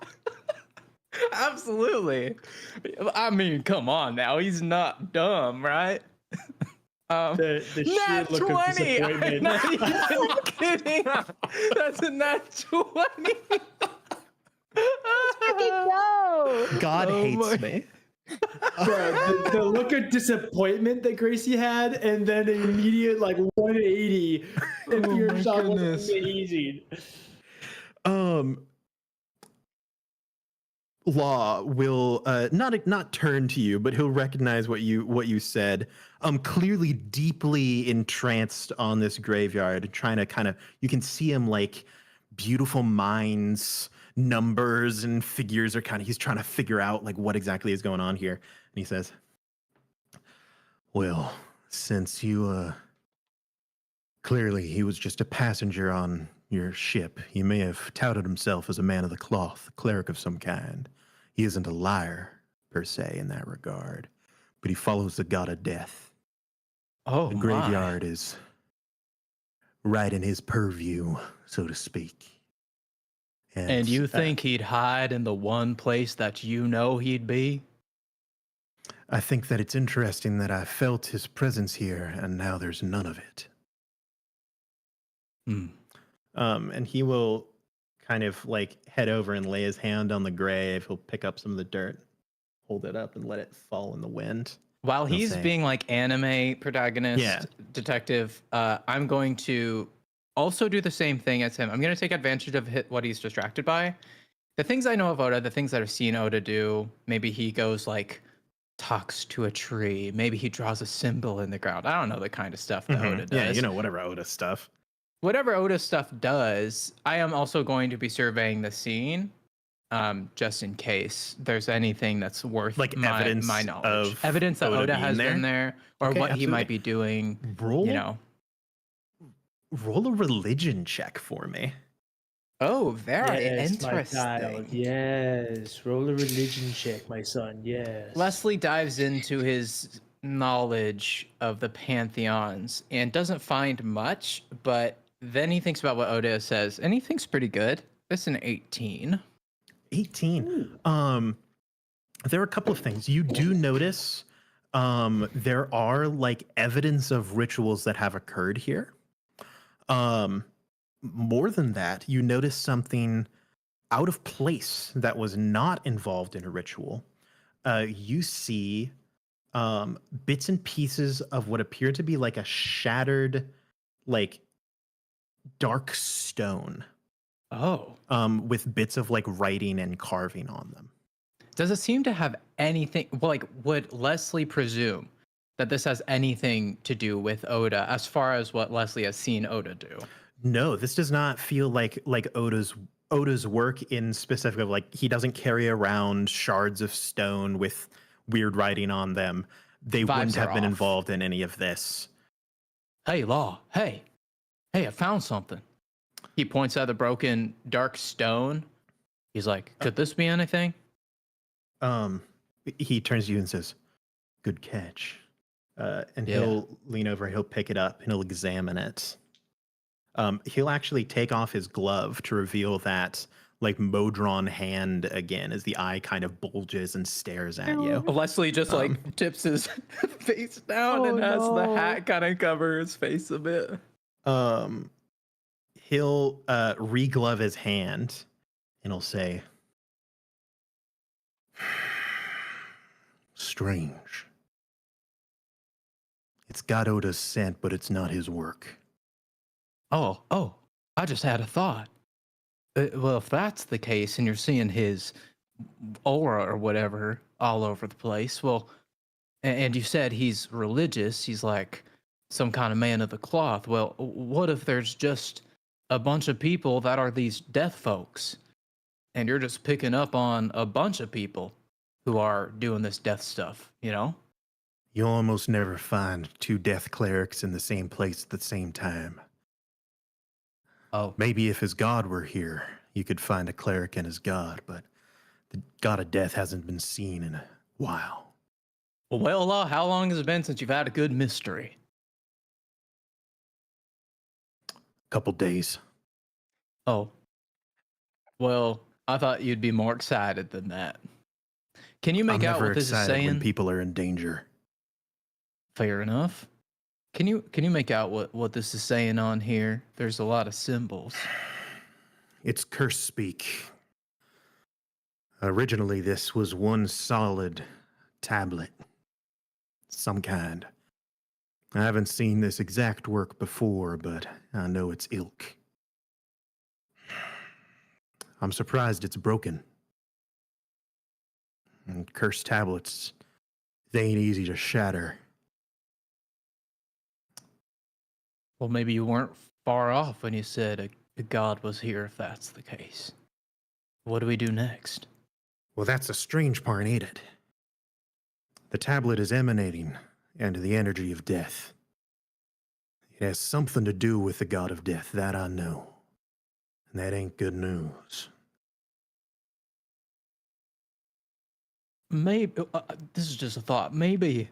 Absolutely. I mean, come on now. He's not dumb, right? The Nat sheer look of 20! I'm disappointment. not even kidding. That's a nat 20. No. God Oh hates my- me. Bro, the look of disappointment that Gracie had, and then an immediate like 180 and Oh pure my shock was goodness. amazing. Law will not turn to you, but he'll recognize what you said. Clearly deeply entranced on this graveyard, trying to kind of, you can see him like beautiful minds, numbers and figures are kind of, he's trying to figure out like what exactly is going on here. And he says, well, since you clearly he was just a passenger on your ship, he may have touted himself as a man of the cloth, a cleric of some kind. He isn't a liar per se in that regard, but he follows the god of death. Oh, The my. graveyard is right in his purview, so to speak. And you uh, think he'd hide in the one place that you know he'd be? I think that it's interesting that I felt his presence here, and now there's none of it. Hmm. And he will kind of like head over and lay his hand on the grave. He'll pick up some of the dirt, hold it up, and let it fall in the wind. While He'll he's say- being like anime protagonist, Yeah. detective, I'm going to also do the same thing as him. I'm going to take advantage of what he's distracted by. The things I know of Oda, the things that I've seen Oda do, maybe he goes like, talks to a tree. Maybe he draws a symbol in the ground. I don't know the kind of stuff that Oda does. Yeah, you know, whatever Oda stuff. Whatever Oda stuff does, I am also going to be surveying the scene, just in case there's anything that's worth Like my evidence knowledge. of Evidence that Oda Oda being has been there? there, or Okay, what he might absolutely. be doing. Roll, You know. roll a religion check for me. Oh, very Yes, my interesting. child. Yes, roll a religion check, my son. Yes. Leslie dives into his knowledge of the pantheons and doesn't find much, but then he thinks about what Oda says, and he thinks pretty good. It's an 18. 18. There are a couple of things you do notice. There are like evidence of rituals that have occurred here. More than that, you notice something out of place that was not involved in a ritual. You see bits and pieces of what appear to be like a shattered, like dark stone, Oh. with bits of like writing and carving on them. Does it seem to have anything, well, like, would Leslie presume that this has anything to do with Oda as far as what Leslie has seen Oda do? No, this does not feel like Oda's work in specific of like he doesn't carry around shards of stone with weird writing on them. They wouldn't Vibes are have been off. involved in any of this. Hey, Law, hey, I found something. He points at the broken dark stone. He's like, could this be anything? He turns to you and says, "Good catch." And Yeah. he'll lean over, he'll pick it up, and he'll examine it. He'll actually take off his glove to reveal that like Modron hand again as the eye kind of bulges and stares at you. Leslie just like tips his face down and has the hat kind of cover his face a bit. He'll re-glove his hand and he'll say, "Strange. It's got Oda's scent, but it's not his work." Oh, I just had a thought. Well, if that's the case and you're seeing his aura or whatever all over the place, well, and you said he's religious, he's like some kind of man of the cloth. Well, what if there's just a bunch of people that are these death folks and you're just picking up on a bunch of people who are doing this death stuff, you know? You almost never find two death clerics in the same place at the same time. Oh, Maybe if his god were here, you could find a cleric and his god, but the god of death hasn't been seen in a while. well, how long has it been since you've had a good mystery? Couple days. Oh, well, I thought you'd be more excited than that. Can you make I'm out never what this is excited when saying? people are in danger. Fair enough. Can you make out what this is saying on here? There's a lot of symbols. It's curse speak. Originally, this was one solid tablet. Some kind. I haven't seen this exact work before, but I know it's ilk. I'm surprised it's broken. And cursed tablets, they ain't easy to shatter. Well, maybe you weren't far off when you said a god was here, if that's the case. What do we do next? Well, that's the strange part, ain't it? The tablet is emanating into the energy of death. It has something to do with the god of death, that I know. And that ain't good news. Maybe this is just a thought. Maybe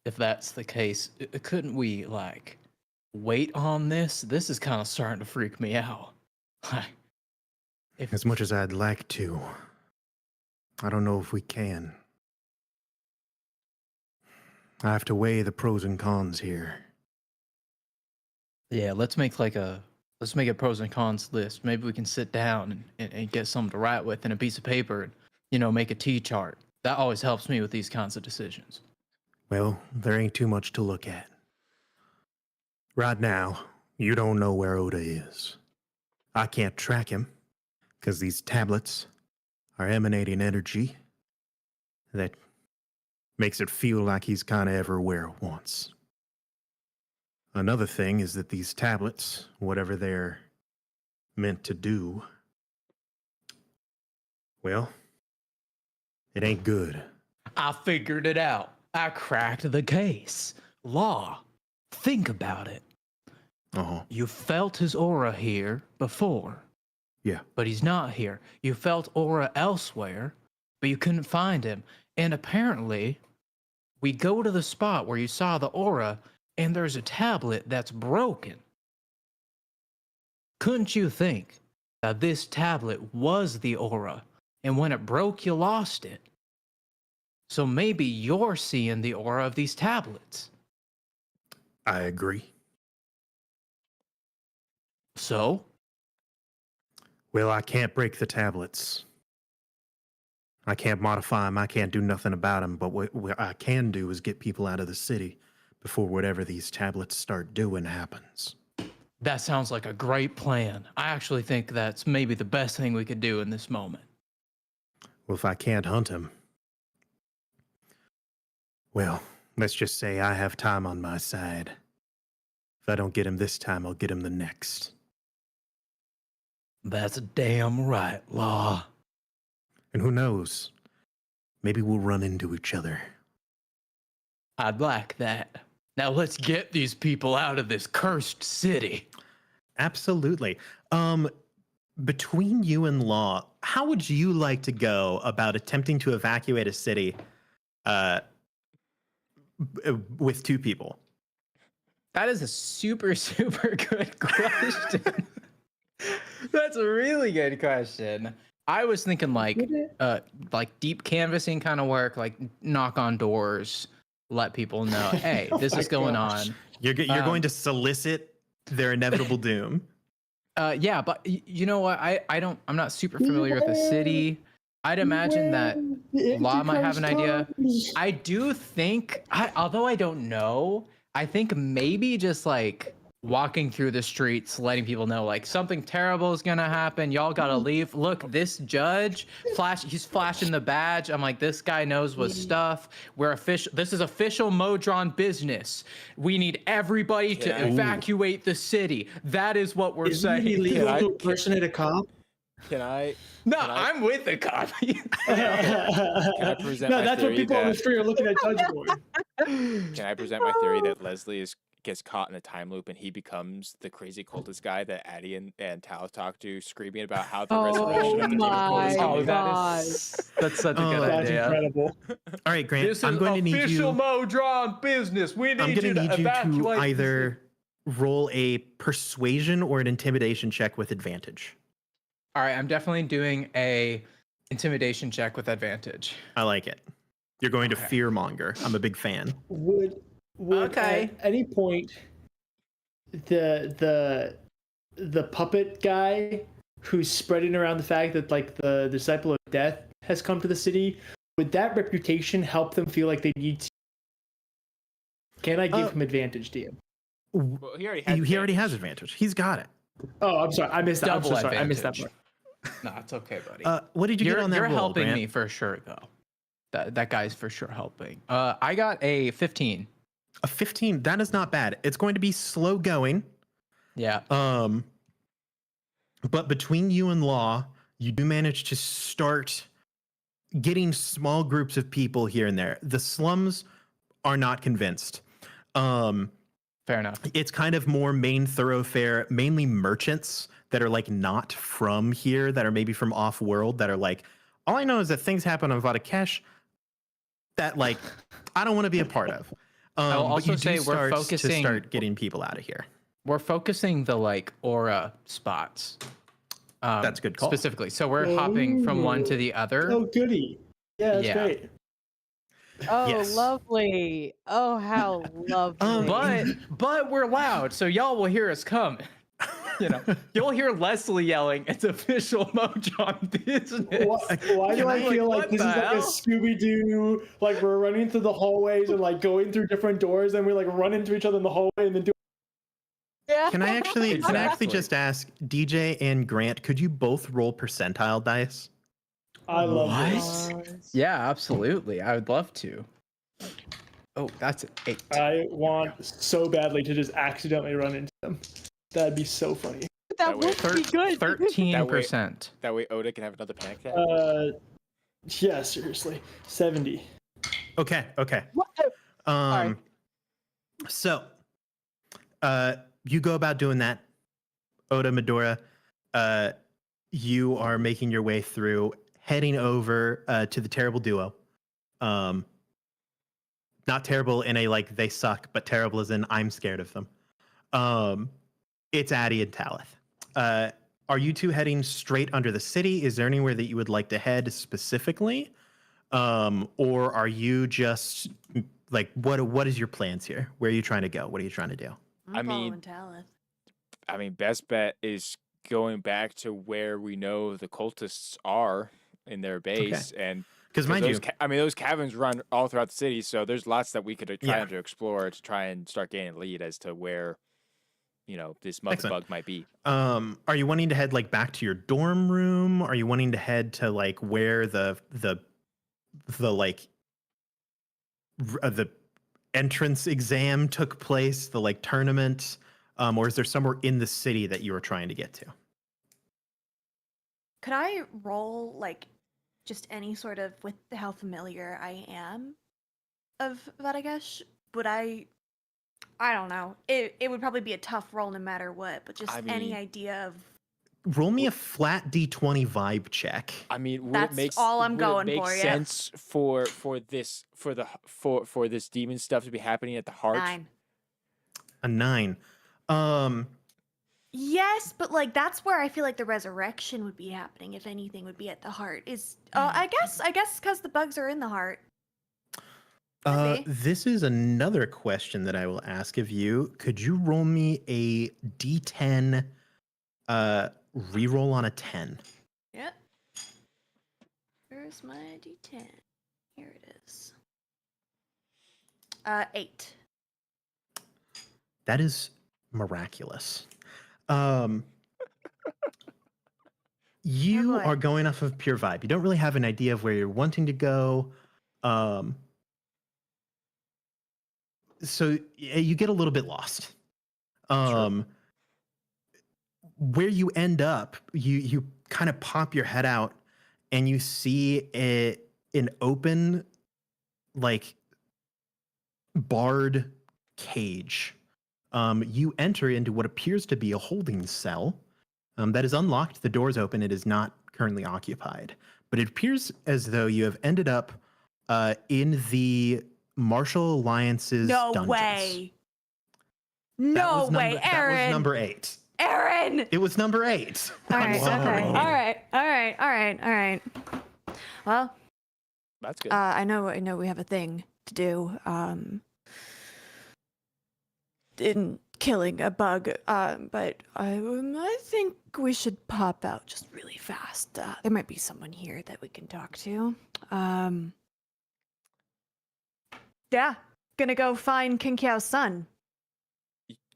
if that's the case, couldn't we like wait on this? This is kind of starting to freak me out. As much as I'd like to, I don't know if we can. I have to weigh the pros and cons here. Yeah, let's make a pros and cons list. Maybe we can sit down and get something to write with and a piece of paper and, you know, make a T-chart. That always helps me with these kinds of decisions. Well, there ain't too much to look at. Right now, you don't know where Oda is. I can't track him, because these tablets are emanating energy that makes it feel like he's kind of everywhere at once. Another thing is that these tablets, whatever they're meant to do, well, it ain't good. I figured it out. I cracked the case. Law. Think about it. Uh-huh. You felt his aura here before. Yeah. But he's not here. You felt aura elsewhere, but you couldn't find him. And apparently, we go to the spot where you saw the aura, and there's a tablet that's broken. Couldn't you think that this tablet was the aura, and when it broke, you lost it? So maybe you're seeing the aura of these tablets. I agree. So? Well, I can't break the tablets. I can't modify them. I can't do nothing about them. But what I can do is get people out of the city before whatever these tablets start doing happens. That sounds like a great plan. I actually think that's maybe the best thing we could do in this moment. Well, if I can't hunt him, well, let's just say I have time on my side. If I don't get him this time, I'll get him the next. That's damn right, Law. And who knows? Maybe we'll run into each other. I'd like that. Now let's get these people out of this cursed city. Absolutely. Between you and Law, how would you like to go about attempting to evacuate a city with two people? That is a super, super good question. That's a really good question. I was thinking like deep canvassing kind of work, like knock on doors, let people know, hey, this is going on. You're going to solicit their inevitable doom. Yeah, but you know what? I'm not super familiar with the city. I'd imagine that Law might have an idea. I do think, although I don't know, I think maybe just like walking through the streets, letting people know like something terrible is gonna happen. Y'all gotta leave. Look, this judge, he's flashing the badge. I'm like, this guy knows what's stuff. We're official. This is official Modron business. We need everybody to evacuate the city. That is what we're saying. Is it illegal to impersonate a cop? Can I? No, Can I- I'm with the copy. I present no, my that's what theory people on the that- street are looking at Judge for. Can I present my theory that Leslie gets caught in a time loop and he becomes the crazy cultist guy that Addie and Tal talk to, screaming about how the resurrection of the demon cult is my coming? God. That's such a good That's idea. incredible. All right, Grant. This I'm is going to need official you. Modron business. We I'm need going you to need you to evacuate the either roll a persuasion or an intimidation check with advantage. All right, I'm definitely doing a intimidation check with advantage. I like it. You're going to Okay. fearmonger. I'm a big fan. Would Okay. at any point the puppet guy who's spreading around the fact that like the disciple of death has come to the city, would that reputation help them feel like they need to? Can I give him advantage, DM? Well, he already has. He already has advantage. He's got it. Oh, I'm sorry. I missed that. I'm Double so sorry. I missed that advantage. part. No, it's okay, buddy. What did you you're get on that you're roll, helping Grant? me for sure, though. That guy's for sure helping. I got a 15. A 15. That is not bad. It's going to be slow going. Yeah. But between you and Law, you do manage to start getting small groups of people here and there. The slums are not convinced. Fair enough. It's kind of more main thoroughfare, mainly merchants that are like not from here, that are maybe from off world, that are like, all I know is that things happen on Vadakesh that like I don't want to be a part of. I'll But also you do say we're start to focusing- start getting people out of here. We're focusing the like aura spots. That's a good call. Specifically. So we're hopping from one to the other. Oh, goody. Yeah, that's Yeah. great. Oh, Yes. lovely. Oh, how lovely. But we're loud, so y'all will hear us coming. You know, you'll hear Leslie yelling, "It's official Modron business." Why do I feel like what this is the like a hell? Scooby Doo? Like we're running through the hallways and like going through different doors, and we like run into each other in the hallway and then do. Yeah. Can I actually Exactly. just ask DJ and Grant, could you both roll percentile dice? I love What? this. Yeah, absolutely. I would love to. Oh, that's an 8. I want so badly to just accidentally run into them. That'd be so funny. That would be good. 13%. That way Oda can have another panic attack. Yeah, seriously, 70. Okay. What? Sorry. So, you go about doing that. Oda, Medora, you are making your way through, heading over to the terrible duo. Not terrible in a like they suck, but terrible as in I'm scared of them. It's Addie and Talith. Are you two heading straight under the city? Is there anywhere that you would like to head specifically? Or are you just like what is your plans here? Where are you trying to go? What are you trying to do? I'm I mean- following Talith. I mean, best bet is going back to where we know the cultists are in their base, and Because mind you, those caverns run all throughout the city, so there's lots that we could try Yeah. to explore to try and start gaining a lead as to where, this mother Excellent. bug might be. are you wanting to head like back to your dorm room? Are you wanting to head to like where the like the entrance exam took place, the like tournament? Or is there somewhere in the city that you were trying to get to? Could I roll like just any sort of with how familiar I am of Vadagesh? Would I don't know. It would probably be a tough roll no matter what, but just I any mean- idea of Roll me a flat D20 vibe check. I mean, would That's it make all I'm would going it make for, yeah. sense for this demon stuff to be happening at the heart? 9. A 9. Yes, but like that's where I feel like the resurrection would be happening. If anything, would be at the heart. Is I guess because the bugs are in the heart. Could be. This is another question that I will ask of you. Could you roll me a D10 reroll on a 10? Yep. Where's my D10? Here it is. 8. That is miraculous. You boy. are going off of pure vibe. You don't really have an idea of where you're wanting to go. So you get a little bit lost. Where you end up, you kind of pop your head out and you see an open, like, barred cage. You enter into what appears to be a holding cell that is unlocked. The door's open. It is not currently occupied, but it appears as though you have ended up in the Martial Alliance's No dungeons. way. That No was way, number, That Aaron. was number 8. Aaron. It was number 8. All right. I'm sorry. Okay. All right. Well, That's good. I know we have a thing to do. In killing a bug. But I think we should pop out just really fast. There might be someone here that we can talk to. Yeah. Gonna go find King Kiao's son.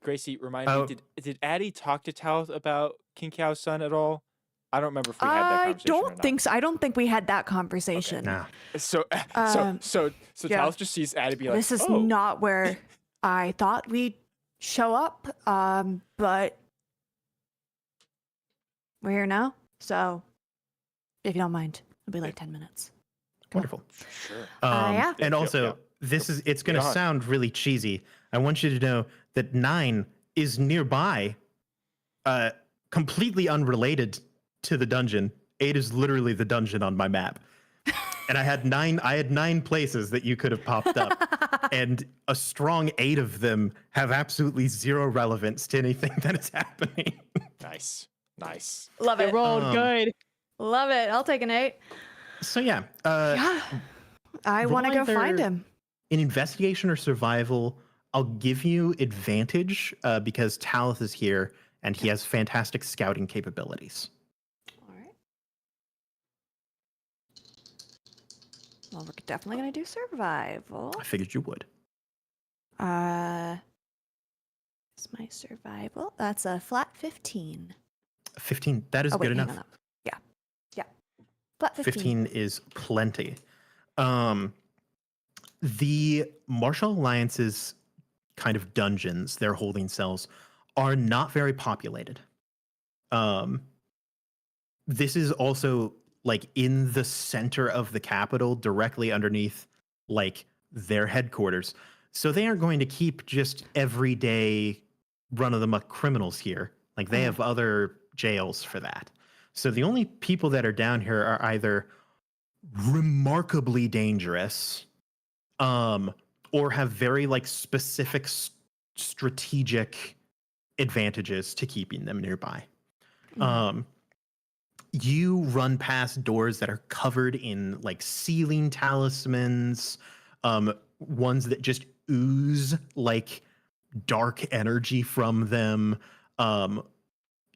Gracie, remind Oh. me, did Addie talk to Talith about King Kiao's son at all? I don't remember if we had that I conversation or don't not. think so. I don't think we had that conversation. Nah. So yeah. Talith just sees Addie be like, This is oh. not where I thought we'd show up. But we're here now. So if you don't mind, it'll be like 10 minutes. Wonderful. Sure. Yeah. And Yep, also, yep. it's going to on. sound really cheesy. I want you to know that 9 is nearby, completely unrelated to the dungeon. 8 is literally the dungeon on my map. And I had 9 places that you could have popped up. And a strong 8 of them have absolutely zero relevance to anything that is happening. Nice. Love it. rolled good. Love it. I'll take an 8. So yeah, Yeah. I want to roll go find either- him. in investigation or survival, I'll give you advantage because Talith is here and he has fantastic scouting capabilities. All right. Well, we're definitely going to do survival. I figured you would. Is my survival? That's a flat 15. 15, that is Oh, wait, good hang enough. on. Yeah. Flat 15. 15 is plenty. The Martial Alliance's kind of dungeons, their holding cells, are not very populated. This is also like in the center of the capital, directly underneath like their headquarters. So they aren't going to keep just everyday run-of-the-muck criminals here. Like they have other jails for that. So the only people that are down here are either remarkably dangerous, or have very like specific strategic advantages to keeping them nearby. You run past doors that are covered in like ceiling talismans, ones that just ooze like dark energy from them.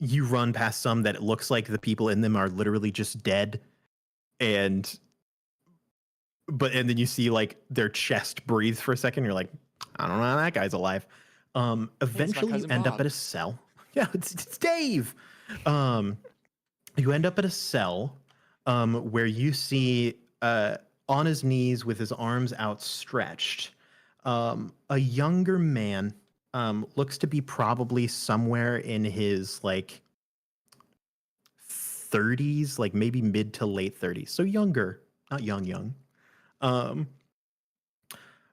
You run past some that it looks like the people in them are literally just dead, and then you see like their chest breathe for a second. You're like, I don't know how that guy's alive. Eventually you cousin end up Bob. at a cell. Yeah, it's Dave. You end up at a cell where you see on his knees with his arms outstretched, a younger man, looks to be probably somewhere in his like 30s, like maybe mid to late 30s. So younger, not young.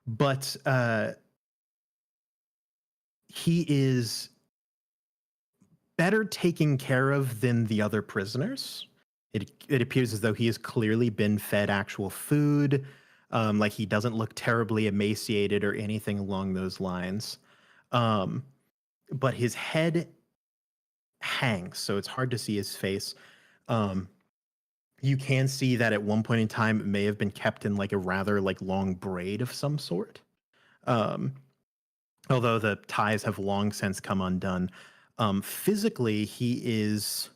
But he is better taken care of than the other prisoners. It appears as though he has clearly been fed actual food. Like he doesn't look terribly emaciated or anything along those lines. But his head hangs, so it's hard to see his face. You can see that at one point in time it may have been kept in like a rather like long braid of some sort. Although the ties have long since come undone. Physically, he is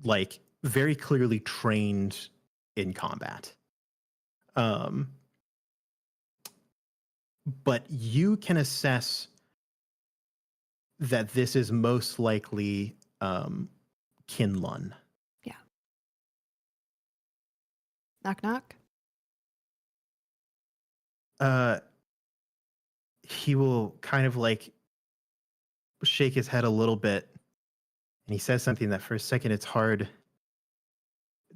like very clearly trained in combat. But you can assess that this is most likely Kinlun. Knock, knock. He will kind of like shake his head a little bit and he says something that for a second it's hard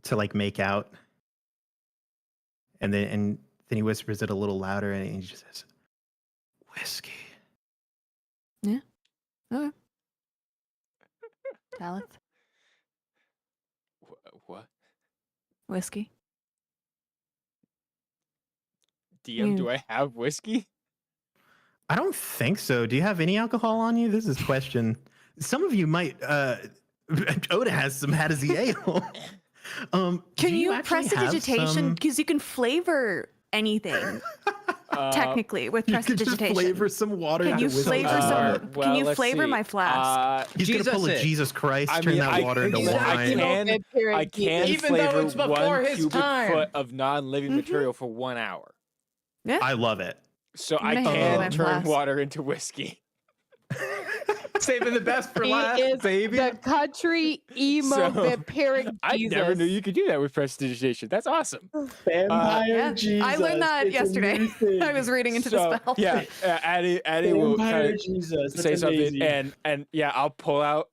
to like make out, and then he whispers it a little louder, and he just says, "Whiskey." Okay. Talith, What? whiskey. DM, do You- I have whiskey? I don't think so. Do you have any alcohol on you? This is a question. Some of you might. Oda has some Hattersley ale. Do Can you actually have prestidigitation? some- Because you can flavor anything technically with You could just prestidigitation. flavor some water. Can into you whiskey. flavor some? well, Can you let's flavor see. my flask? He's gonna pull a Jesus it. Jesus Christ, I turn mean, that I water into can- I wine. can- I can Even though flavor it's before 1 his cubic time. foot of non-living Mhm. material for 1 hour. I love it. So I'm I gonna hand you my can turn flask. water into whiskey. Saving the best for He last, is baby. The country emo So, vampiric I Jesus. never knew you could do that with prestidigitation. That's awesome. Vampire Yeah, Jesus. I learned that it's a yesterday. new thing. I was reading into So, the spell. Yeah, Addie will Vampire kind of Jesus. say That's something, amazing. and yeah, I'll pull out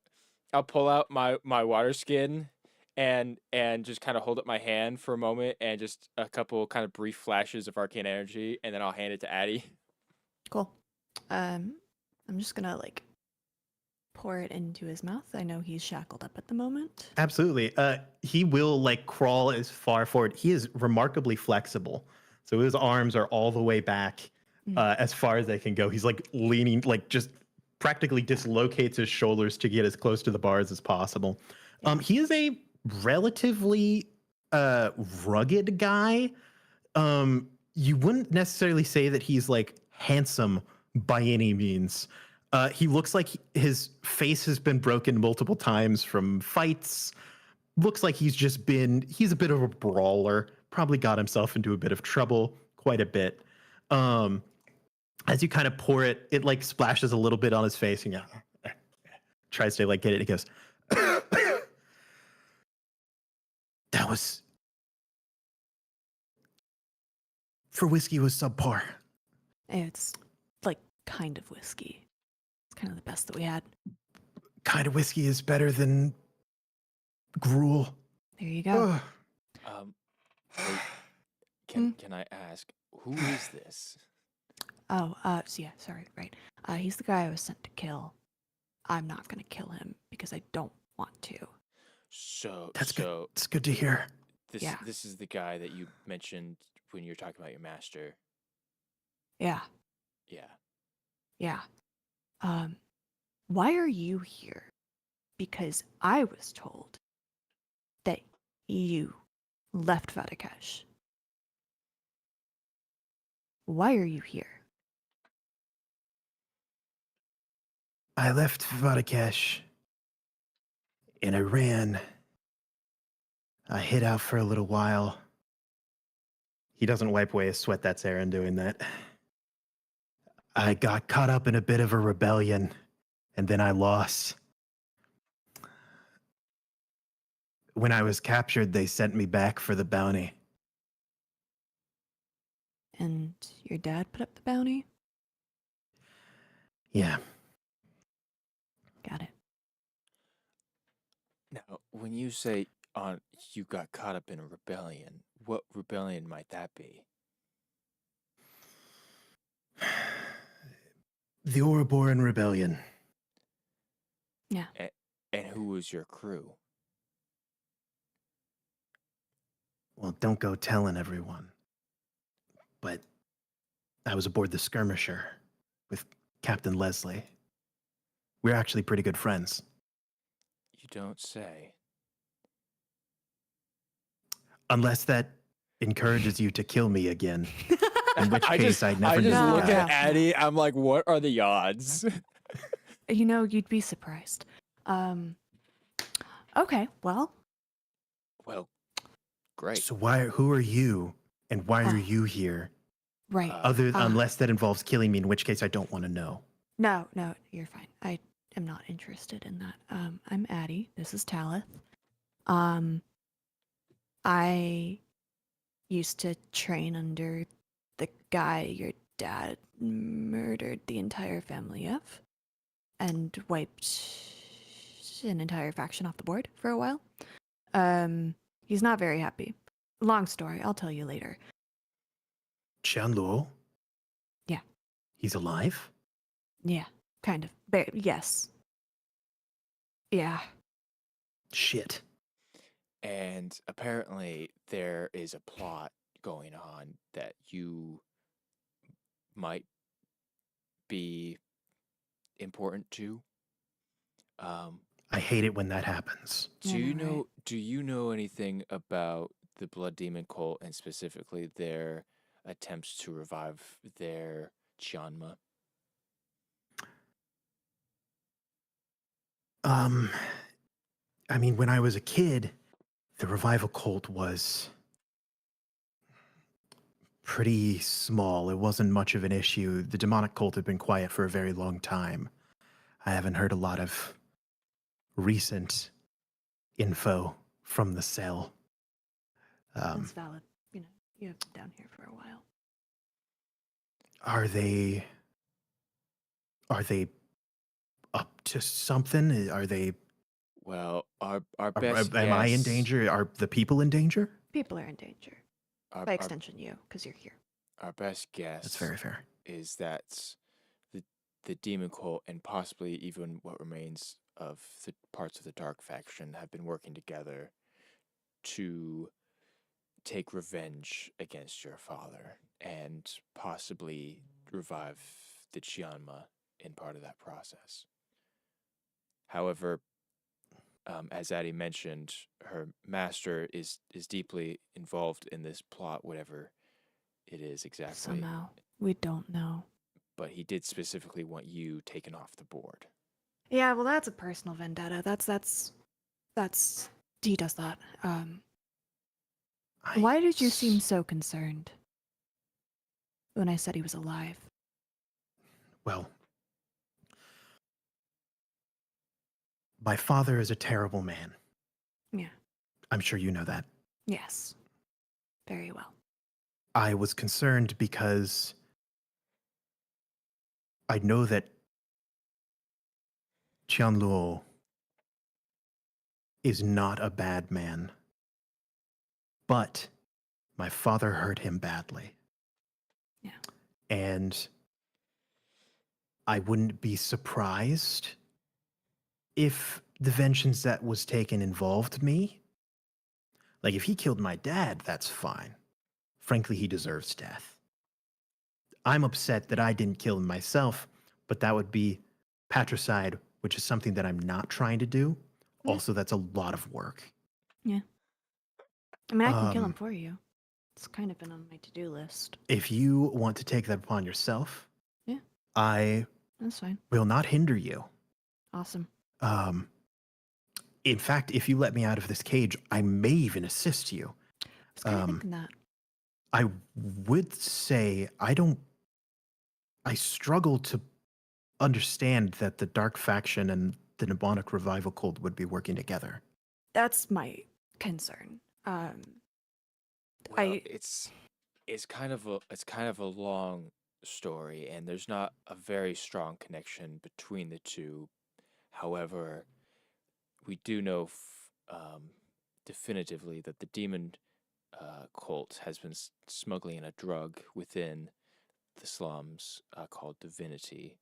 my water skin and just kind of hold up my hand for a moment and just a couple kind of brief flashes of arcane energy, and then I'll hand it to Addie. Cool. I'm just gonna like pour it into his mouth. I know he's shackled up at the moment. Absolutely. He will like crawl as far forward. He is remarkably flexible. So his arms are all the way back as far as they can go. He's like leaning, like just practically dislocates his shoulders to get as close to the bars as possible. He is a relatively rugged guy. You wouldn't necessarily say that he's like handsome by any means. He looks like his face has been broken multiple times from fights. Looks like he's a bit of a brawler. Probably got himself into a bit of trouble quite a bit. As you kind of pour it, it like splashes a little bit on his face, and tries to like get it. He goes, "That was for whiskey was subpar." It's like kind of whiskey. It's kind of the best that we had. Kind of whiskey is better than gruel. There you go. Ugh. Hey, can I ask, who is this? Oh, so yeah, sorry, right. He's the guy I was sent to kill. I'm not gonna kill him because I don't want to. So That's good. so It's good to hear. Yeah. this is the guy that you mentioned when you were talking about your master. Yeah, Yeah. yeah. Why are you here? Because I was told that you left Vadakesh. Why are you here? I left Vadakesh and I ran. I hid out for a little while. He doesn't wipe away his sweat. That's Aaron doing that. I got caught up in a bit of a rebellion, and then I lost. When I was captured, they sent me back for the bounty. And your dad put up the bounty? Yeah. Got it. Now, when you say you got caught up in a rebellion, what rebellion might that be? The Ouroboran Rebellion. And who was your crew? Well, don't go telling everyone. But I was aboard the Skirmisher with Captain Leslie. We're actually pretty good friends. You don't say. Unless that encourages you to kill me again. In which case, I'd never I just know look that. at Addie. I'm like, what are the odds? You know, you'd be surprised. Okay, well, Well, great. So who are you and why are you here? right. Unless that involves killing me, in which case I don't want to know. No, you're fine. I am not interested in that. I'm Addie. This is Talith. I used to train under the guy your dad murdered the entire family of and wiped an entire faction off the board for a while. He's not very happy. Long story, I'll tell you later. Qianluo? Yeah. He's alive? Yeah, kind of. Yes. Yeah. Shit. And apparently there is a plot going on that you might be important to. I hate it when that happens. I know, right? Do you know anything about the Blood Demon cult and specifically their attempts to revive their Qianma? I mean, when I was a kid, the revival cult was pretty small. It wasn't much of an issue. The demonic cult had been quiet for a very long time. I haven't heard a lot of recent info from the cell. That's valid. You know, you have been down here for a while. Are they up to something? Are they? Well, our Am best I in guess- danger? Are the people in danger? People are in danger. Our, By our- extension, you, because you're here. our best guess That's very fair. is that the demon cult and possibly even what remains of the parts of the dark faction have been working together to take revenge against your father and possibly revive the Qianma in part of that process. However, as Addie mentioned, her master is deeply involved in this plot, whatever it is exactly. Somehow. We don't know. But he did specifically want you taken off the board. Yeah, well, that's a personal vendetta. He does that. Why did you seem so concerned when I said he was alive? Well, my father is a terrible man. Yeah. I'm sure you know that. Yes. Very well. I was concerned because I know that Qianluo is not a bad man, but my father hurt him badly. Yeah. And I wouldn't be surprised if the vengeance that was taken involved me. Like, if he killed my dad, that's fine. Frankly, he deserves death. I'm upset that I didn't kill him myself, but that would be patricide, which is something that I'm not trying to do. Yeah. Also, that's a lot of work. I mean, I can kill him Um, for you. It's kind of been on my to-do list. If you want to take that upon yourself, Yeah. I That's fine. will not hinder you. Awesome. In fact, if you let me out of this cage, I may even assist you. I was kind of Um, thinking that. I would say I struggle to understand that the Dark Faction and the Demonic Revival Cult would be working together. That's my concern. Well, it's kind of a long story, and there's not a very strong connection between the two. However, we do know definitively that the demon cult has been smuggling in a drug within the slums called Divinity,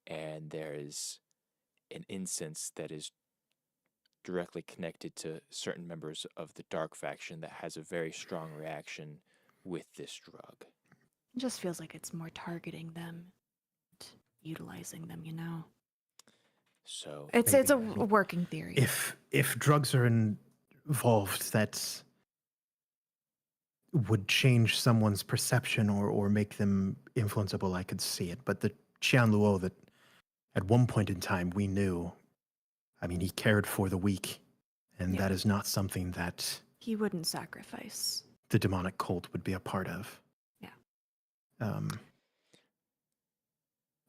and there is an incense that is directly connected to certain members of the Dark Faction that has a very strong reaction with this drug. It just feels like it's more targeting them, utilizing them, you know. So It's a Maybe. working theory. If drugs are involved, that would change someone's perception or make them influenceable, I could see it. But the Qianluo that at one point in time we knew, I mean, he cared for the weak, and Yeah. that is not something that He wouldn't sacrifice. the demonic cult would be a part of. Yeah.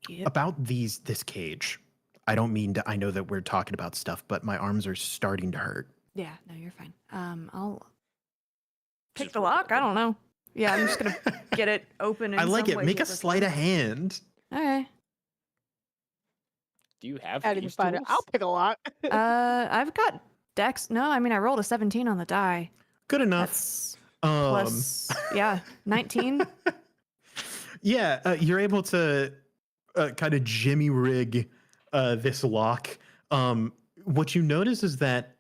Yep. About this cage, I don't mean to, I know that we're talking about stuff, but my arms are starting to hurt. Yeah, no, you're fine. I'll pick Just the work lock. on I it. don't know. Yeah, I'm just gonna get it open. In I like some it. way, Make a shape, or sleight of form. hand. Okay. Do you have Adding the thieves' fighter. tools? I'll pick a lot. I've got Dex. No, I mean I rolled a 17 on the die. Good enough. That's Um, plus 19. Yeah, you're able to kind of jimmy rig this lock. What you notice is that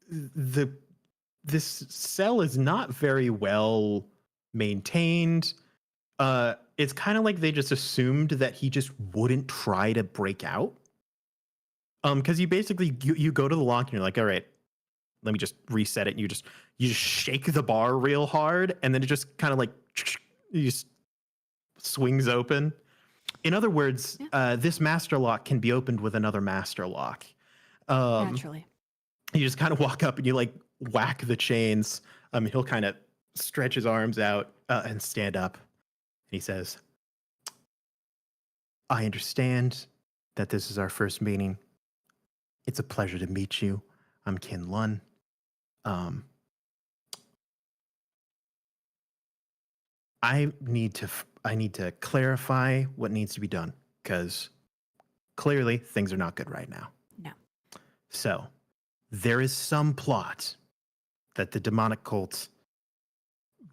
this cell is not very well maintained. It's kind of like they just assumed that he just wouldn't try to break out. Because you basically you go to the lock and you're like, all right, let me just reset it. And you just shake the bar real hard, and then it just kind of like you just swings open. In other words, this master lock can be opened with another master lock. Naturally. You just kind of walk up and you like whack the chains. He'll kind of stretch his arms out and stand up. And he says, I understand that this is our first meeting. It's a pleasure to meet you. I'm Kin Lun. I need to clarify what needs to be done, because clearly things are not good right now. No. So there is some plot that the demonic cult,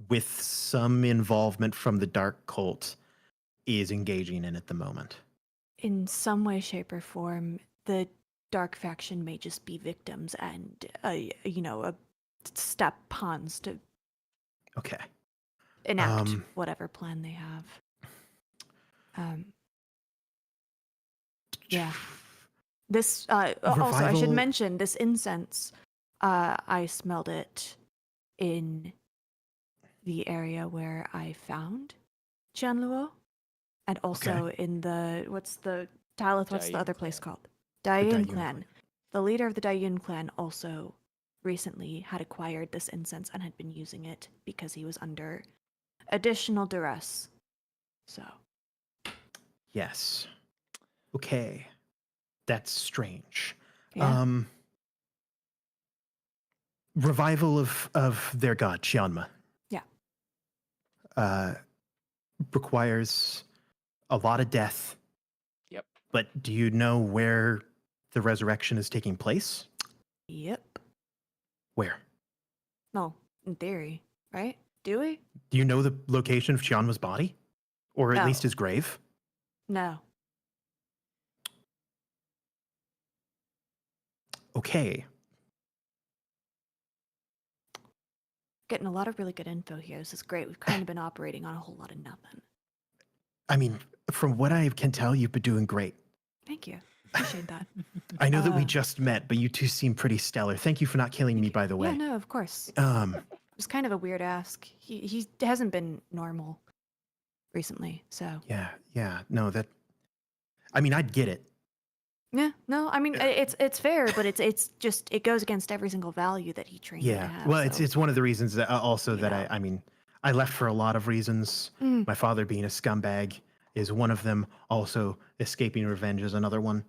with some involvement from the dark cult, is engaging in at the moment. In some way, shape, or form, the dark faction may just be victims and, a step pawns to Okay. enact whatever plan they have. Yeah. This, also, I should Revival- mention this incense. I smelled it in the area where I found Qianluo, and also in the, what's the Talith, what's the Dayun other place clan. called? Dayun Dayun clan. The leader of the Dayun clan also recently had acquired this incense and had been using it because he was under additional duress. So, Yes. Okay. That's strange. yeah. Revival of their god, Qianma. Yeah. Requires a lot of death. Yep. But do you know where the resurrection is taking place? Yep. Where? No, in theory, right? Do we? Do you know the location of Qianma's body? Or at No. least his grave? No. Okay. Getting a lot of really good info here. This is great. We've kind of been operating on a whole lot of nothing. I mean, from what I can tell, you've been doing great. Thank you. Appreciate that. I know that we Uh, just met, but you two seem pretty stellar. Thank you for not killing me, by the way. Yeah, no, of course. Um, It's kind of a weird ask. He hasn't been normal recently, so yeah, no, that. I mean, I'd get it. yeah, no, I mean it's fair, but it's just it goes against every single value that he trained me to Yeah, have. well, so. it's one of the reasons that also that Yeah. I mean, I left for a lot of reasons. Mm. My father being a scumbag is one of them. Also, escaping revenge is another one.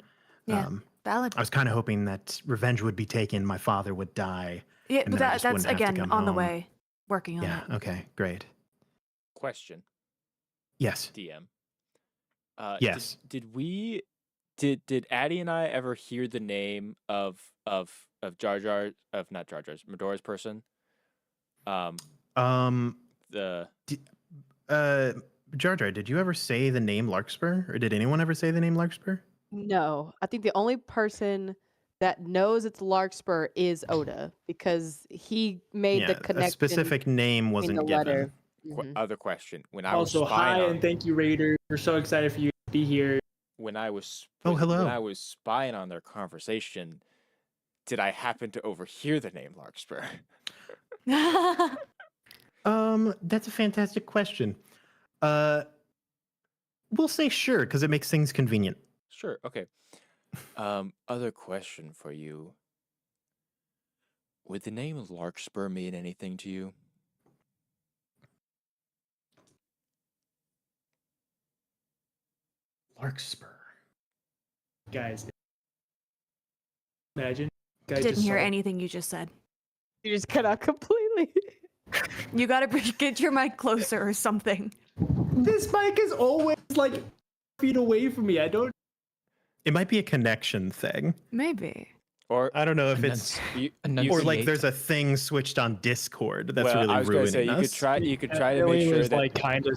Yeah. Valid. I was kind of hoping that revenge would be taken, my father would die. Yeah, and but then I that's just wouldn't have to again come on the home. way, working on Yeah. it. Okay. Great. Question, Yes. DM. Yes. Did Addie and I ever hear the name of Jar Jar, of not Jar Jar's, Medora's person? The Jar Jar, did you ever say the name Larkspur, or did anyone ever say the name Larkspur? No, I think the only person that knows it's Larkspur is Oda because he made the Yeah, connection. a specific name between wasn't the given. letter. qu- Mhm. other question. When I Also, was hi spying on, and thank you, Raider. We're so excited for you to be here. when I was Oh, when hello. I was spying on their conversation, did I happen to overhear the name Larkspur? That's a fantastic question. We'll say sure because it makes things convenient. Sure. Okay. Other question for you. Would the name Larkspur mean anything to you? Larkspur. Guys, imagine. Guys Didn't just hear saw- anything you just said. You just cut out completely. You gotta get your mic closer or something. This mic is always like feet away from me. I don't. It might be a connection thing. Maybe. Or I don't know if it's you, or like Enunciate. there's a thing switched on Discord that's well, I really was gonna say ruining you us. could try. You could try to Billy make sure was that, like kind of.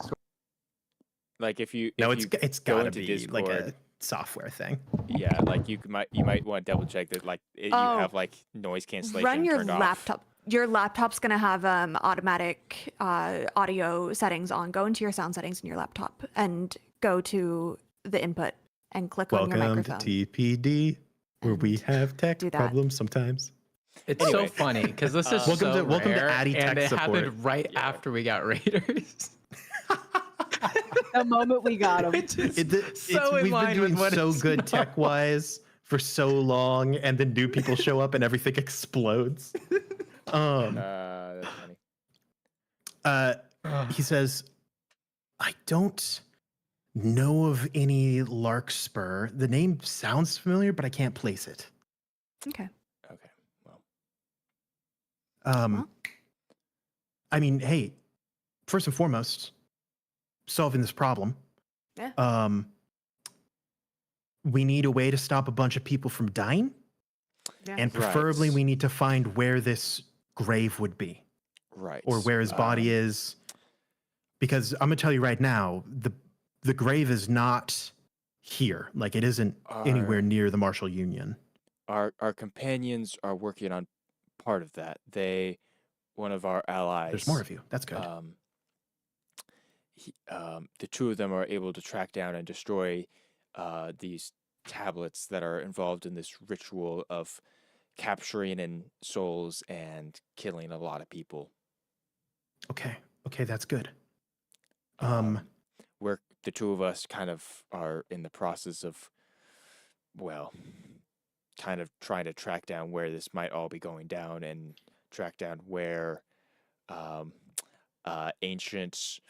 like, if you No, if it's you it's go got to into be like a Discord, software thing. yeah, like you might want to double check that, like you Oh. have like noise cancellation Run your turned off. laptop. Your laptop's gonna have automatic audio settings on. Go into your sound settings in your laptop and go to the input and click on your Welcome to microphone. TPD, where we and have tech do that. problems sometimes. It's Anyway. so funny because this is Welcome so to- welcome to rare, Addy and tech it support. happened right Yeah. after we got Raiders. The moment we got him. Which is We've been line with doing what so it's good not. tech wise for so long, and then new people show up and everything explodes. That's funny. He says, I don't know of any Larkspur. The name sounds familiar, but I can't place it. Okay. Okay. Well, Well. I mean, hey, first and foremost, solving this problem. Yeah. We need a way to stop a bunch of people from dying, Yeah. and preferably Right. we need to find where this grave would be. right. Or where his body is, because I'm gonna tell you right now, the grave is not here. Like it isn't anywhere Our- near the Marshall Union. Our companions are working on part of that. One of our allies. There's more of you. That's good. The two of them are able to track down and destroy these tablets that are involved in this ritual of capturing in souls and killing a lot of people. Okay, that's good. Where the two of us kind of are in the process of, well, kind of trying to track down where this might all be going down and track down where ancient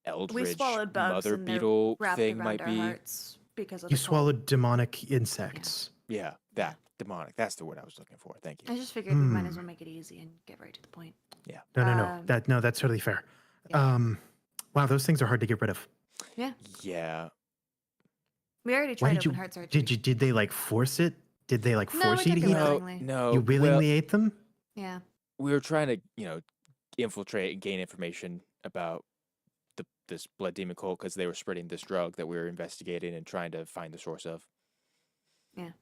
eldritch We swallowed bugs mother and they're beetle wrapped thing around might our be. hearts because of You the cold. swallowed demonic insects. Yeah, that demonic. That's the word I was looking for. Thank you. I just figured we might as well make it easy and get right to the point. No. Um, That's totally fair. yeah. Wow, those things are hard to get rid of. Yeah. We already Why tried did you? open heart surgery. Did they like force it? Did they like No, force we you to took it eat willingly. them? willingly. No. You well, willingly ate them? Yeah. we were trying to, infiltrate and gain information about this blood demon cult because they were spreading this drug that we were investigating and trying to find the source of.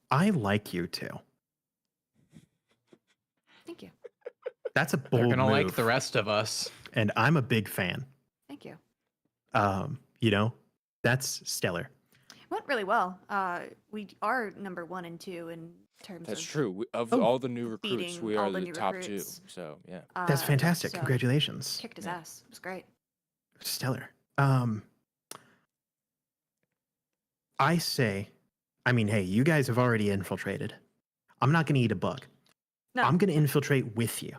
I like you two. Thank you. That's a bold They're gonna like move, the rest of us. and I'm a big fan. Thank you. That's stellar. Went really well. We are number 1 and 2 in terms That's of true. Of Oh. all the new recruits, beating we all are the the new top recruits. 2. So, yeah. That's fantastic. so Congratulations. Kicked his Yeah. ass. It was great. Stellar. I say, I mean, hey, you guys have already infiltrated. I'm not going to eat a bug. No. I'm going to infiltrate with you.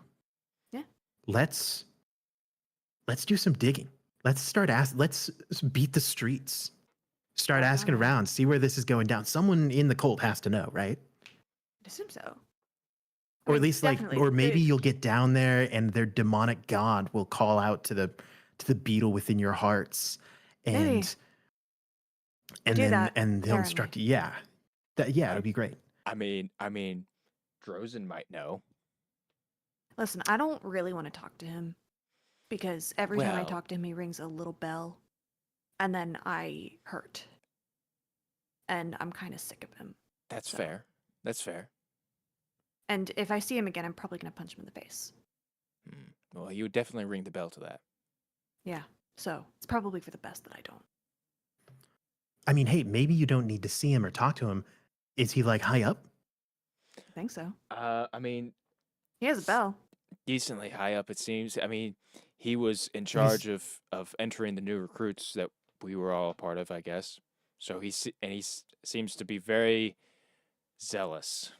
Yeah. Let's do some digging. Let's beat the streets. Start asking Alright. around, see where this is going down. Someone in the cult has to know, right? I assume so. I Or mean, at least definitely. or maybe They- you'll get down there and their demonic god will call out to the beetle within your hearts, Maybe. and Do then that, and they'll Jeremy. instruct you. Yeah, it'd be great. I mean, Drozen might know. Listen, I don't really want to talk to him because every time I Well- talk to him, he rings a little bell, and then I hurt, and I'm kind of sick of him. That's So- fair. That's fair. And if I see him again, I'm probably gonna punch him in the face. Well, he would definitely ring the bell to that. Yeah, so it's probably for the best that I don't. I mean, hey, maybe you don't need to see him or talk to him. Is he like high up? I think so. I mean, He has a bell. decently high up, it seems. I mean, he was in charge of entering the new recruits that we were all a part of, I guess. So he seems to be very zealous.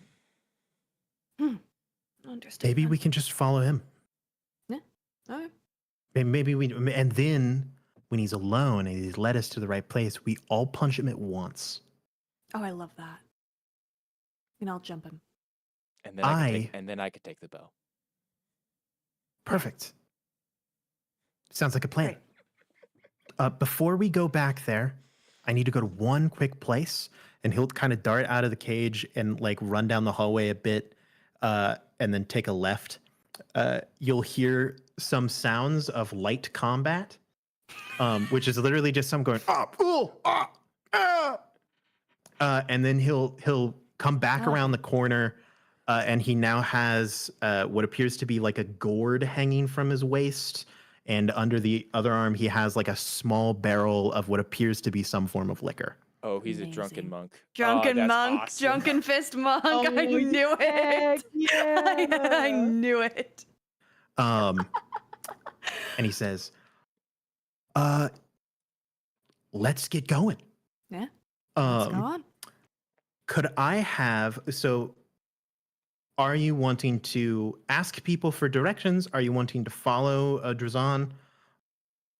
Understood. Maybe we can just follow him. Okay. Maybe we, and then when he's alone and he's led us to the right place, we all punch him at once. Oh, I love that. And I'll jump him. And then I could take the bell. Perfect. Sounds like a plan. Great. Before we go back there, I need to go to one quick place. And he'll kind of dart out of the cage and like run down the hallway a bit and then take a left. You'll hear some sounds of light combat, which is literally just some going, and then he'll come back around the corner, and he now has what appears to be like a gourd hanging from his waist, and under the other arm he has like a small barrel of what appears to be some form of liquor. Oh, he's a drunken Amazing. monk. Drunken that's monk, awesome. drunken fist monk. Oh, I knew heck it. yeah. I knew it. And he says, let's get going. Yeah. Let's go Um, on. could I have, so are you wanting to ask people for directions? Are you wanting to follow Drazan?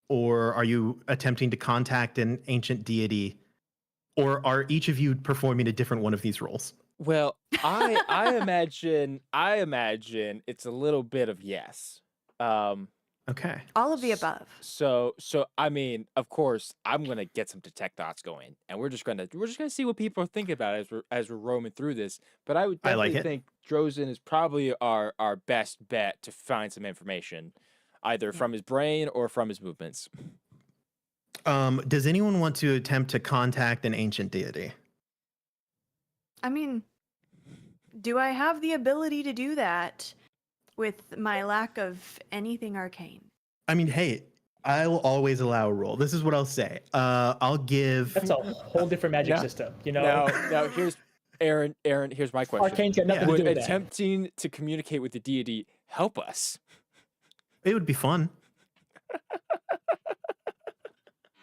Or are you attempting to contact an ancient deity? Or are each of you performing a different one of these roles? Well, I imagine it's a little bit of yes. Okay. All of the above. So I mean, of course, I'm gonna get some detect thoughts going, and we're just gonna see what people are thinking about as we're roaming through this. But I would I like definitely it. think Drozen is probably our best bet to find some information, either from his brain or from his movements. Does anyone want to attempt to contact an ancient deity? I mean, do I have the ability to do that with my lack of anything arcane? I mean, hey, I'll always allow a roll. This is what I'll say. I'll give. That's a whole different magic Yeah. system, you know. Now here's Aaron. Here's my question: Arcane's got nothing to would do with that. attempting to communicate with the deity help us? It would be fun.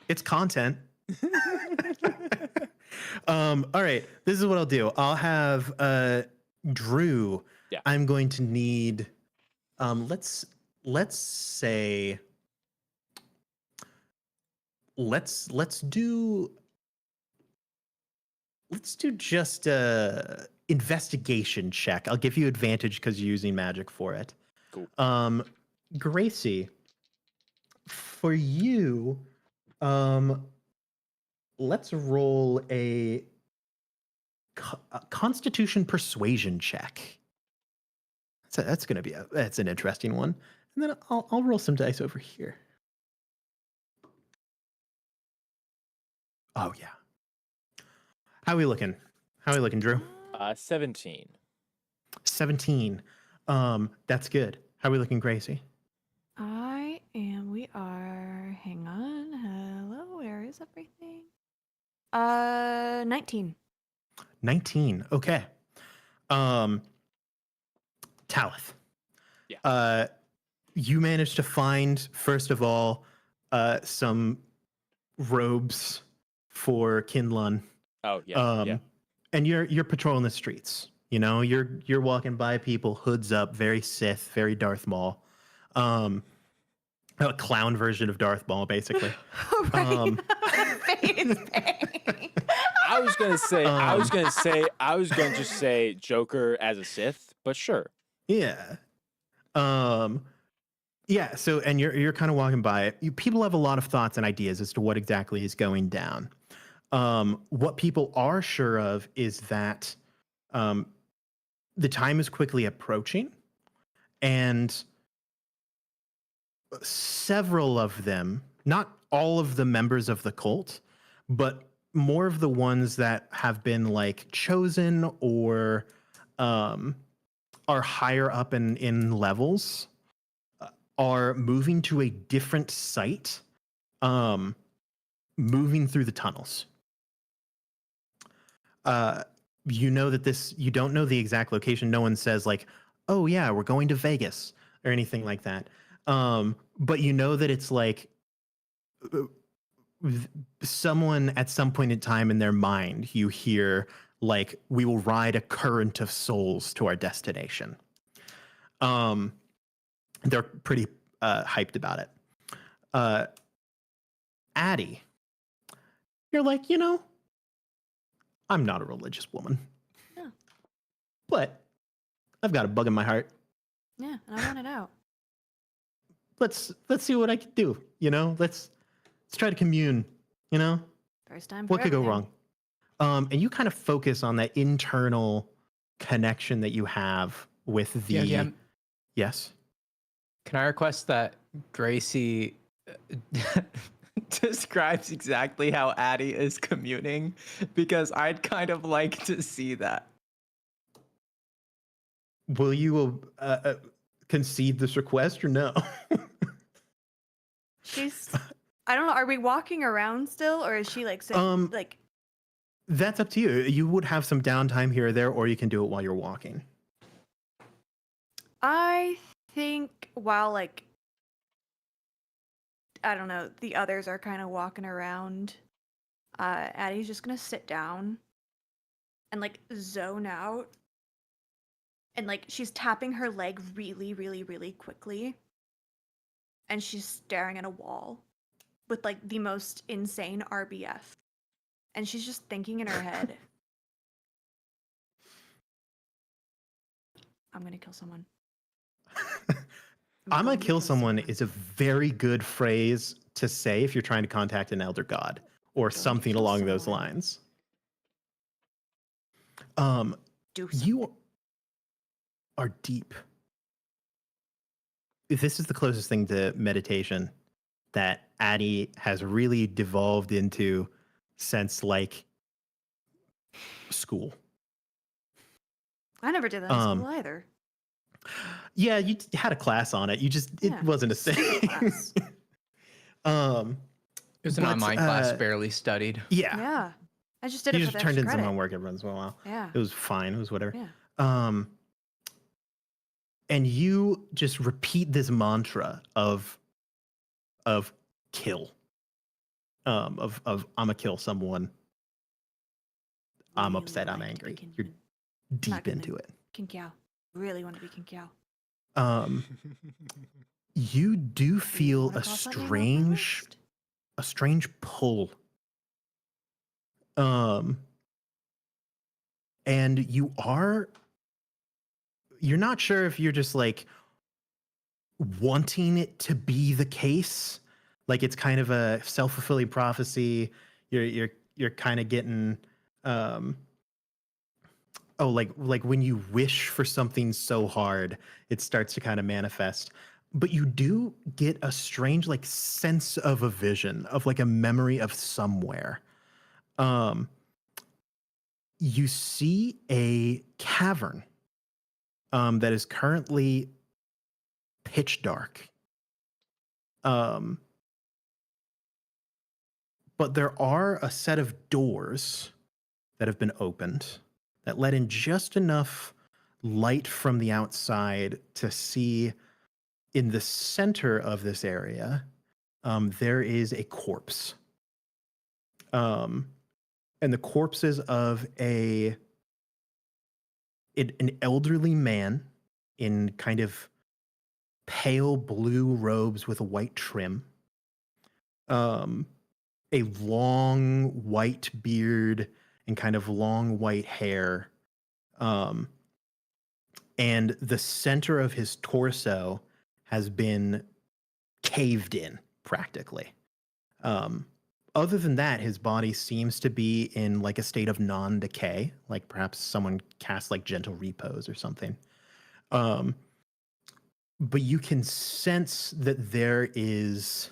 It's content. All right. This is what I'll do. I'll have Drew. Yeah. I'm going to need let's say let's do just a investigation check. I'll give you advantage because you're using magic for it. Cool. Gracie, for you, let's roll a Constitution persuasion check. That's going to be that's an interesting one. And then I'll roll some dice over here. Oh yeah. How are we looking? Drew? 17. 17. That's good. How are we looking, Gracie? We are, hang on. Hello, where is everything? 19. 19. Okay. Talith. Yeah. You managed to find, first of all, some robes for Kinlan. Oh yeah. Yeah. And you're patrolling the streets. You know, you're walking by people, hoods up, very Sith, very Darth Maul. A clown version of Darth Maul, basically. Right. Face paint. I was gonna just say Joker as a Sith, but sure. Yeah. Yeah, so and you're kind of walking by it. People have a lot of thoughts and ideas as to what exactly is going down. What people are sure of is that the time is quickly approaching, and several of them, not all of the members of the cult, but more of the ones that have been like chosen or are higher up in levels, are moving to a different site, moving through the tunnels. You know that you don't know the exact location. No one says like, oh yeah, we're going to Vegas or anything like that. But you know that it's like someone at some point in time in their mind, you hear like, we will ride a current of souls to our destination. They're pretty hyped about it. Addie, you're like, you know, I'm not a religious woman. No. But I've got a bug in my heart. Yeah, and I want it out. Let's see what I can do, you know? Let's try to commune, you know? First time. For What could go everything. wrong? And you kind of focus on that internal connection that you have with the. Yeah. Yes. Can I request that Gracie describes exactly how Addie is communing? Because I'd kind of like to see that. Will you concede this request or no? She's. I don't know. Are we walking around still, or is she like sitting? Like. That's up to you. You would have some downtime here or there, or you can do it while you're walking. I think while like. I don't know. The others are kind of walking around. Addie's just gonna sit down. And like zone out. And like she's tapping her leg really, really, really quickly. And she's staring at a wall with like the most insane RBF. And she's just thinking in her head, I'm gonna kill someone. I'm gonna going to kill someone is a very good phrase to say if you're trying to contact an elder god or to something kill along those someone. lines. Do something. You are deep. This is the closest thing to meditation that Addie has really devolved into since like school. I never did that in Um, school either. Yeah, you had a class on it. It Yeah, wasn't a stupid thing. class. It was an But, online class, barely studied. Yeah. Yeah. I just did You it just for the turned extra in some credit. homework every once in a while. Yeah. It was fine. It was whatever. Yeah. And you just repeat this mantra of kill. Of I'm gonna kill someone. I'm Really upset. I'm like to be angry. Kin- You're deep not gonna- into it. Kin Kiao. Really want to be Kin Kiao. You do feel wanna a cross that name off my strange list? pull. And you're not sure if you're just like wanting it to be the case, like it's kind of a self-fulfilling prophecy. You're kind of getting like when you wish for something so hard, it starts to kind of manifest. But you do get a strange like sense of a vision of like a memory of somewhere. You see a cavern that is currently pitch dark. But there are a set of doors that have been opened that let in just enough light from the outside to see in the center of this area, there is a corpse. And the corpses of an elderly man in kind of pale blue robes with a white trim, a long white beard and kind of long white hair, and the center of his torso has been caved in practically. Other than that, his body seems to be in like a state of non-decay, like perhaps someone cast like gentle repose or something. But you can sense that there is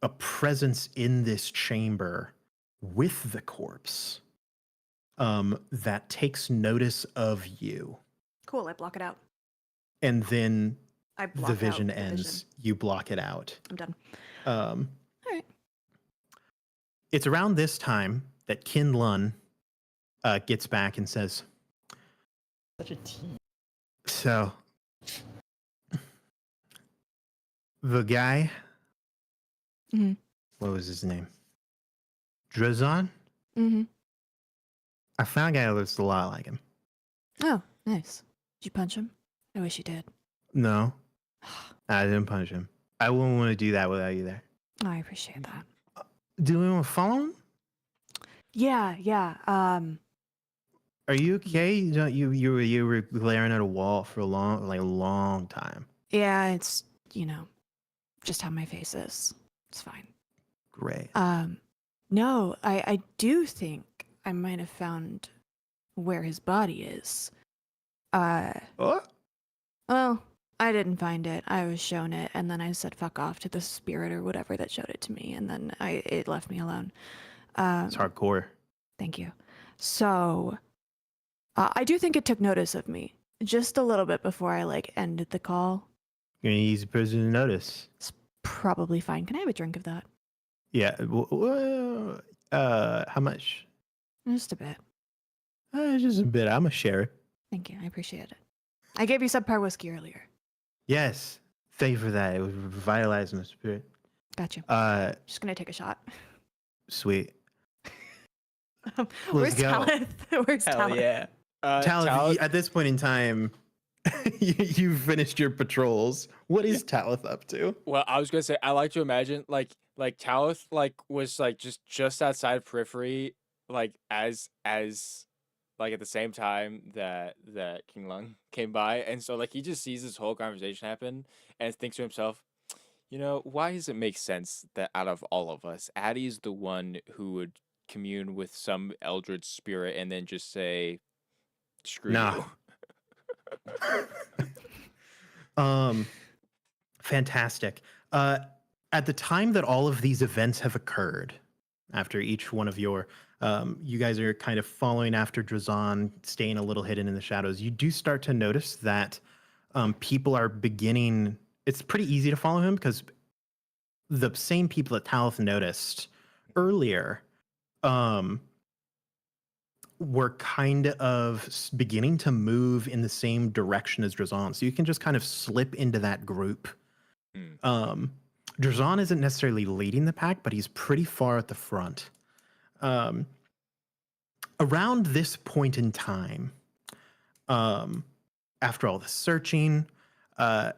a presence in this chamber with the corpse that takes notice of you. Cool. I block it out. And then I block the vision out ends. You block it out. I'm done. All right. It's around this time that Kin Lun gets back and says, Such a team. so the guy, Mhm. what was his name? Drazon? Mm-hmm. I found a guy that looks a lot like him. Oh, nice. Did you punch him? I wish you did. No, I didn't punch him. I wouldn't want to do that without you there. I appreciate that. Do we want to follow him? Yeah, yeah. Are you okay? You were glaring at a wall for a long time. Yeah, it's, just how my face is. It's fine. Great. No, I do think I might have found where his body is. Oh, Well, I didn't find it. I was shown it, and then I said fuck off to the spirit or whatever that showed it to me, and then it left me alone. it's hardcore. Thank you. So, I do think it took notice of me just a little bit before I like ended the call. You're an easy person to notice. It's probably fine. Can I have a drink of that? Yeah. How much? Just a bit. Just a bit. I'm a share. Thank you. I appreciate it. I gave you subpar whiskey earlier. Yes. Thank you for that. It would revitalize my spirit. Got you. Just gonna take a shot. Sweet. Where's go. Talith? Where's Hell Talith? yeah. Talith, at this point in time, you've finished your patrols. What is Talith up to? Well, I was gonna say I like to imagine like Talith was like just outside periphery, like as like at the same time that King Lung came by, and so like he just sees this whole conversation happen and thinks to himself, you know, why does it make sense that out of all of us, Addie's the one who would commune with some eldritch spirit and then just say, screw Nah. you. Fantastic. At the time that all of these events have occurred, after each one of your, you guys are kind of following after Drazan, staying a little hidden in the shadows. You do start to notice that people are beginning. It's pretty easy to follow him because the same people that Talith noticed earlier were kind of beginning to move in the same direction as Drazan. So you can just kind of slip into that group. Drazan isn't necessarily leading the pack, but he's pretty far at the front. Around this point in time, after all the searching, oh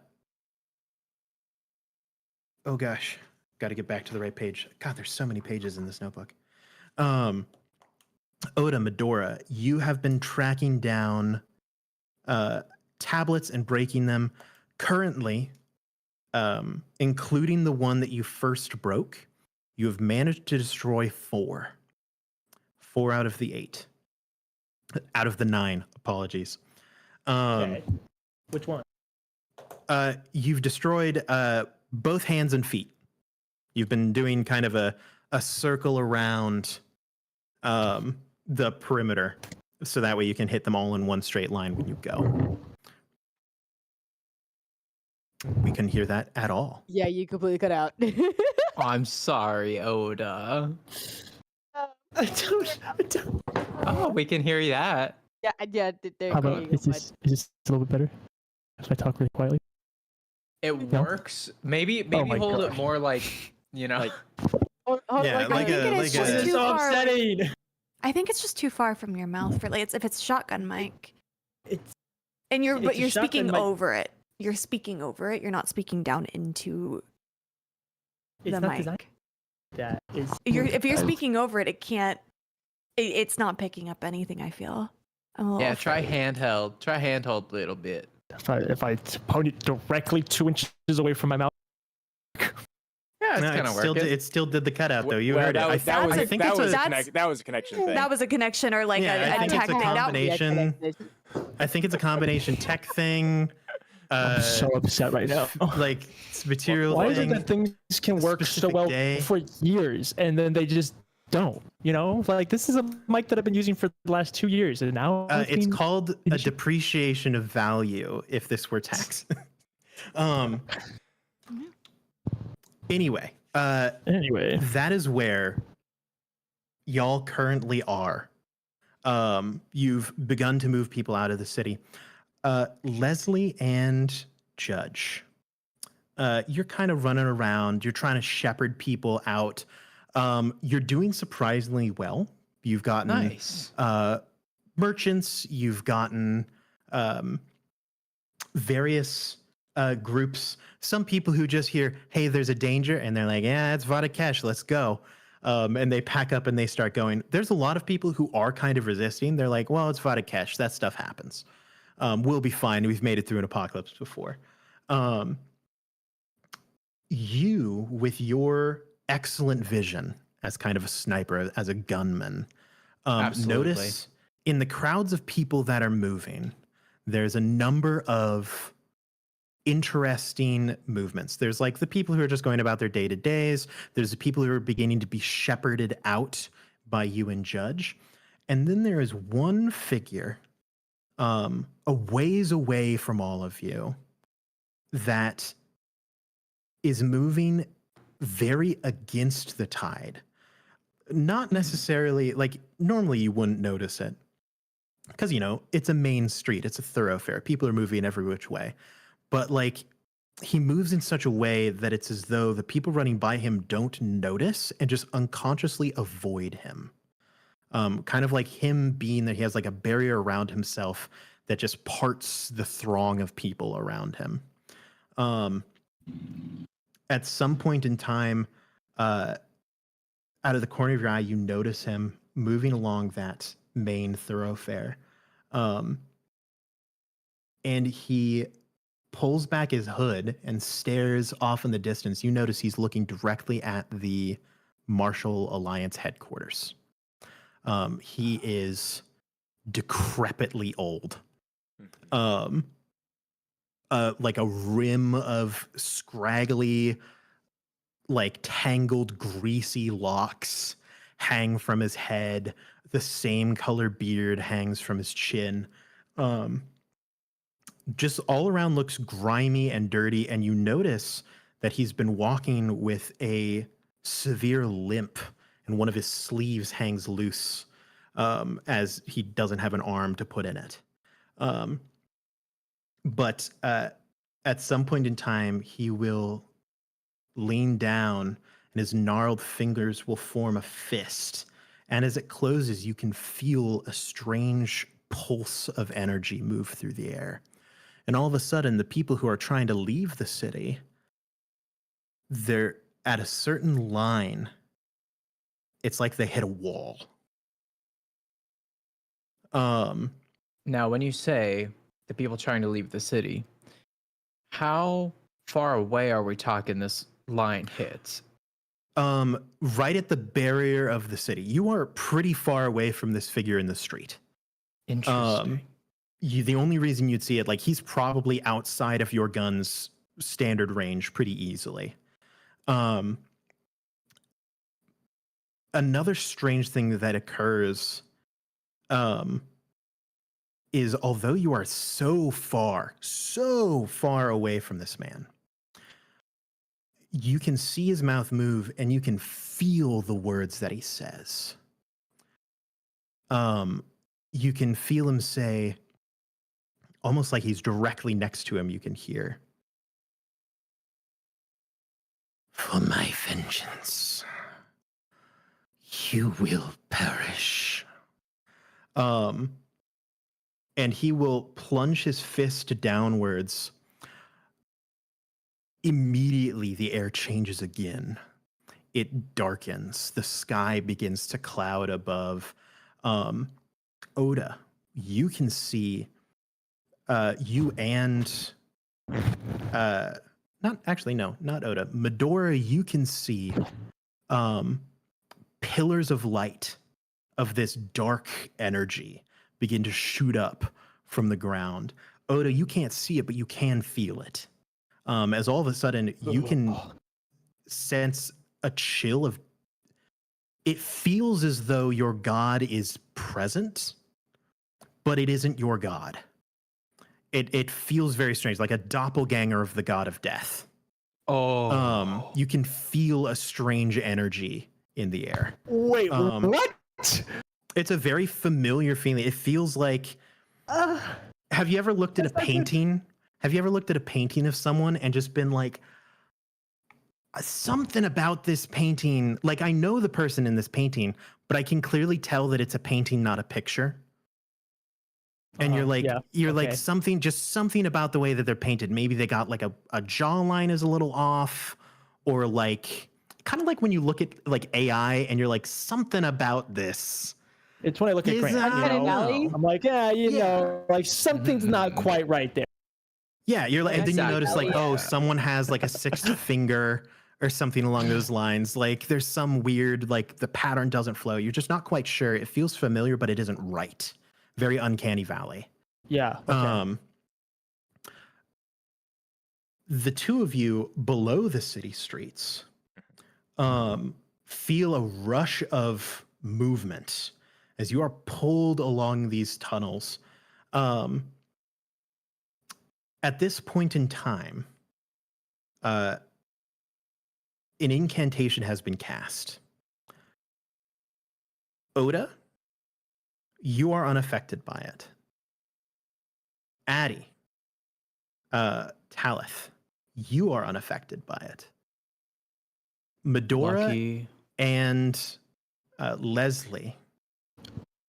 gosh, got to get back to the right page. God, there's so many pages in this notebook. Oda, Medora, you have been tracking down tablets and breaking them. Currently, including the one that you first broke, you have managed to destroy 4. 4 out of the 8. Out of the 9, apologies. Okay. Which one? You've destroyed both hands and feet. You've been doing kind of a circle around the perimeter, so that way you can hit them all in one straight line when you go. We couldn't hear that at all. Yeah, you completely cut out. Oh, I'm sorry, Oda. I don't. Oh, we can hear that. yeah, there How there about you go, is this a little bit better if I talk really quietly? It No? works. Maybe my hold it God. more like, you know, Like- bud. Yeah, I like think a- it is like just a- This is too so far. upsetting. I think it's just too far from your mouth for if it's shotgun mic, It's and It's but a you're shotgun speaking mic. over it. You're speaking over it. You're not speaking down into it's the not mic. designed that is. If you're speaking over it, it can't. It's not picking up anything. I feel. I'm a little yeah, try afraid. handheld. Try handheld a little bit. If I point it directly 2 inches away from my mouth. Yeah, it's No, kind of working. it still did the cutout though. You Well, heard it. that was that was I think that it's was a, a that's- that was a connection thing. That was a connection or like Yeah, a I think it's a tech hangout. combination. I think it's a combination tech thing. I'm so upset right now. Like material Why is it thing. that things can work so specific well day. for years and then they just don't? You know, like this is a mic that I've been using for the last 2 years, and now It's being- called a Did you- depreciation of value if this were tax. Anyway, Anyway. that is where y'all currently are. You've begun to move people out of the city. Leslie and Judge, you're kind of running around. You're trying to shepherd people out. You're doing surprisingly well. You've gotten Nice. merchants. You've gotten various groups. Some people who just hear, "Hey, there's a danger," and they're like, "Yeah, it's Vadakesh. Let's go." And they pack up and they start going. There's a lot of people who are kind of resisting. They're like, "Well, it's Vadakesh. That stuff happens. We'll be fine. We've made it through an apocalypse before." You, with your excellent vision as kind of a sniper, as a gunman. Absolutely. Notice in the crowds of people that are moving, there's a number of interesting movements. There's like the people who are just going about their day-to-days. There's the people who are beginning to be shepherded out by you and Judge. And then there is one figure a ways away from all of you that is moving very against the tide. Not necessarily, like, normally you wouldn't notice it because, you know, it's a main street, it's a thoroughfare, people are moving every which way. But like, he moves in such a way that it's as though the people running by him don't notice and just unconsciously avoid him. Kind of like him being that he has like a barrier around himself that just parts the throng of people around him. At some point in time, out of the corner of your eye, you notice him moving along that main thoroughfare. And he pulls back his hood and stares off in the distance. You notice he's looking directly at the Marshall Alliance headquarters. He is decrepitly old. Like a rim of scraggly, like tangled, greasy locks hang from his head. The same color beard hangs from his chin. Just all around looks grimy and dirty, and you notice that he's been walking with a severe limp, and one of his sleeves hangs loose, as he doesn't have an arm to put in it. But at some point in time, he will lean down, and his gnarled fingers will form a fist. And as it closes, you can feel a strange pulse of energy move through the air. And all of a sudden, the people who are trying to leave the city, they're at a certain line. It's like they hit a wall. Now, when you say the people trying to leave the city, how far away are we talking this line hits? Right at the barrier of the city. You are pretty far away from this figure in the street. Interesting. The only reason you'd see it, like, he's probably outside of your gun's standard range pretty easily. Another strange thing that occurs is although you are so far away from this man, you can see his mouth move and you can feel the words that he says. You can feel him say, almost like he's directly next to him, you can hear, "For my vengeance, you will perish." And he will plunge his fist downwards. Immediately, the air changes again. It darkens. The sky begins to cloud above. Oda, you can see you and not Oda. Medora, you can see pillars of light of this dark energy begin to shoot up from the ground. Oda, you can't see it, but you can feel it. As all of a sudden you can sense a chill of, it feels as though your god is present, but it isn't your god. It feels very strange, like a doppelganger of the god of death. Oh. You can feel a strange energy in the air. Wait, what? It's a very familiar feeling. It feels like, have you ever looked at a painting? Have you ever looked at a painting of someone and just been like, something about this painting, like, I know the person in this painting, but I can clearly tell that it's a painting, not a picture. And you're like, something about the way that they're painted. Maybe they got like a jawline is a little off, or like, kind of like when you look at like AI and you're like, something about this. It's when I look at Grant. I'm like, know, like something's not quite right there. Yeah, you're like, and then you notice like, oh, someone has like a sixth finger or something along those lines. Like there's some weird, like the pattern doesn't flow. You're just not quite sure. It feels familiar, but it isn't right. Very uncanny valley. Yeah. Okay. The two of you below the city streets feel a rush of movement as you are pulled along these tunnels. At this point in time, an incantation has been cast. Oda, you are unaffected by it. Addie, Talith, you are unaffected by it. Medora Lucky. and Leslie.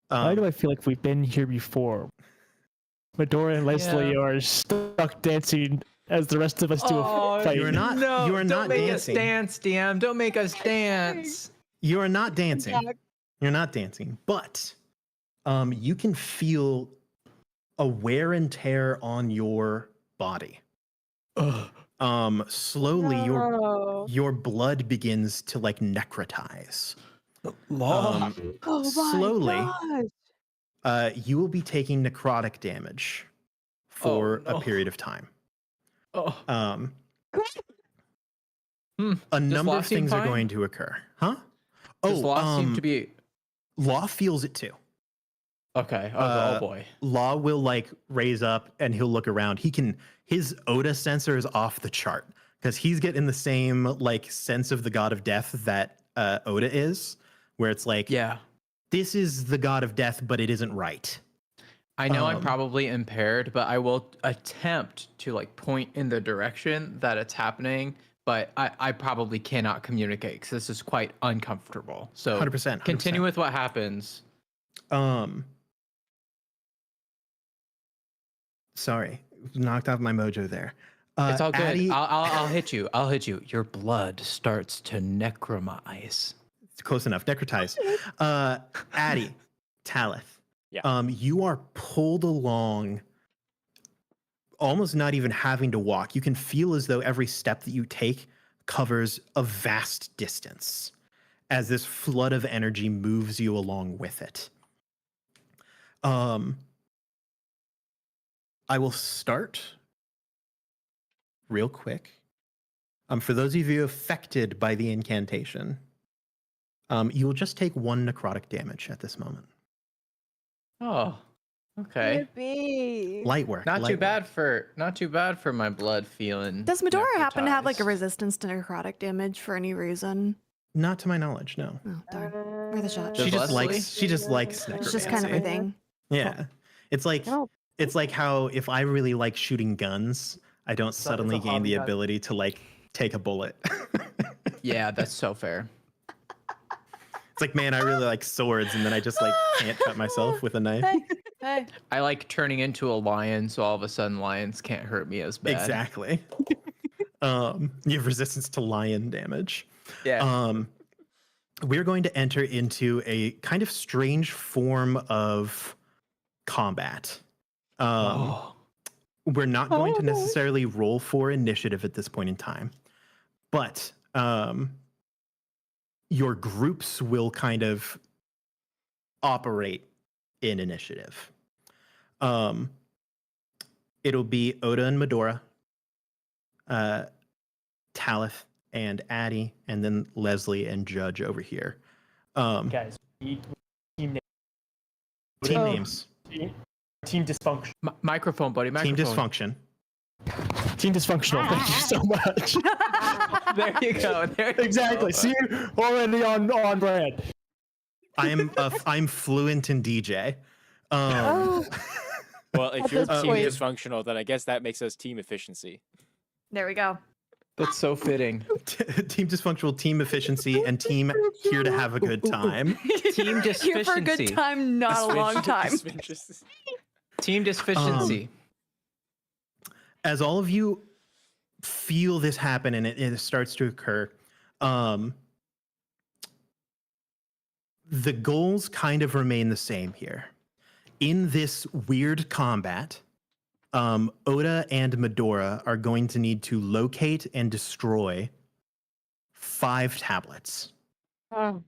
Why do I feel like we've been here before? Medora and Leslie Yeah. are stuck dancing as the rest of us do Oh, a fight. you are not. No, you are don't not make dancing. us dance, DM. Don't make us dance. You are not dancing. You're not dancing, but you can feel a wear and tear on your body. Slowly, your blood begins to like necrotize. Oh my Slowly, gosh. you will be taking necrotic damage for Oh, no. a period of time. Oh, A number Law of seem things are fine? going to occur. Huh? does Law seem to be Law feels it too. okay? Oh, Uh, oh boy. Law will like raise up and he'll look around. His Oda sensor is off the chart because he's getting the same like sense of the god of death that Oda is, where it's like, Yeah, this is the god of death, but it isn't right. I know I'm um, probably impaired, but I will attempt to like point in the direction that it's happening. But I probably cannot communicate because this is quite uncomfortable. So 100%. continue with what happens. Sorry, knocked off my mojo there. It's all good. Addie, I'll hit you. I'll hit you. Your blood starts to necromize. it's close enough. Necrotize. Addie, Talith. Yeah. You are pulled along, almost not even having to walk. You can feel as though every step that you take covers a vast distance as this flood of energy moves you along with it. I will start real quick. For those of you affected by the incantation, you will just take 1 necrotic damage at this moment. Oh, okay. Yippee. Light work. Not light too work. bad for my blood feeling. Does Medora happen to have like a necrotized. resistance to necrotic damage for any reason? Not to my knowledge, no. Oh, darn. Worth a shot. Does She just Leslie? likes It's just kind of necromancy. a thing. Yeah. It's like No. it's like how if I really like shooting guns, I don't So it's a suddenly gain hobby the gun. ability to like take a bullet. Yeah, that's so fair. It's like, man, I really like swords, and then I just like can't cut myself with a knife. Hey. I like turning into a lion, so all of a sudden lions can't hurt me as bad. Exactly. You have resistance to lion damage. Yeah. We're going to enter into a kind of strange form of combat. Oh. We're not going to Oh, no. necessarily roll for initiative at this point in time, but your groups will kind of operate in initiative. It'll be Oda and Medora, Talith and Addie, and then Leslie and Judge over here. Guys, we need team name. Team Oh. names. Team dysfunction. Microphone, buddy. Microphone. Team dysfunction. Team dysfunctional. Thank you so much. There you go. There you Exactly. go. See, already on brand. I'm fluent in DJ. Oh. Well, if At you're this team point- dysfunctional, then I guess that makes us team efficiency. There we go. That's so fitting. Team dysfunctional, team efficiency, and team here to have a good time. Team Here for a good deficiency. time, not a long time. Team deficiency. As all of you feel this happen and it starts to occur, the goals kind of remain the same here. In this weird combat, Oda and Medora are going to need to locate and destroy 5 tablets. Oh.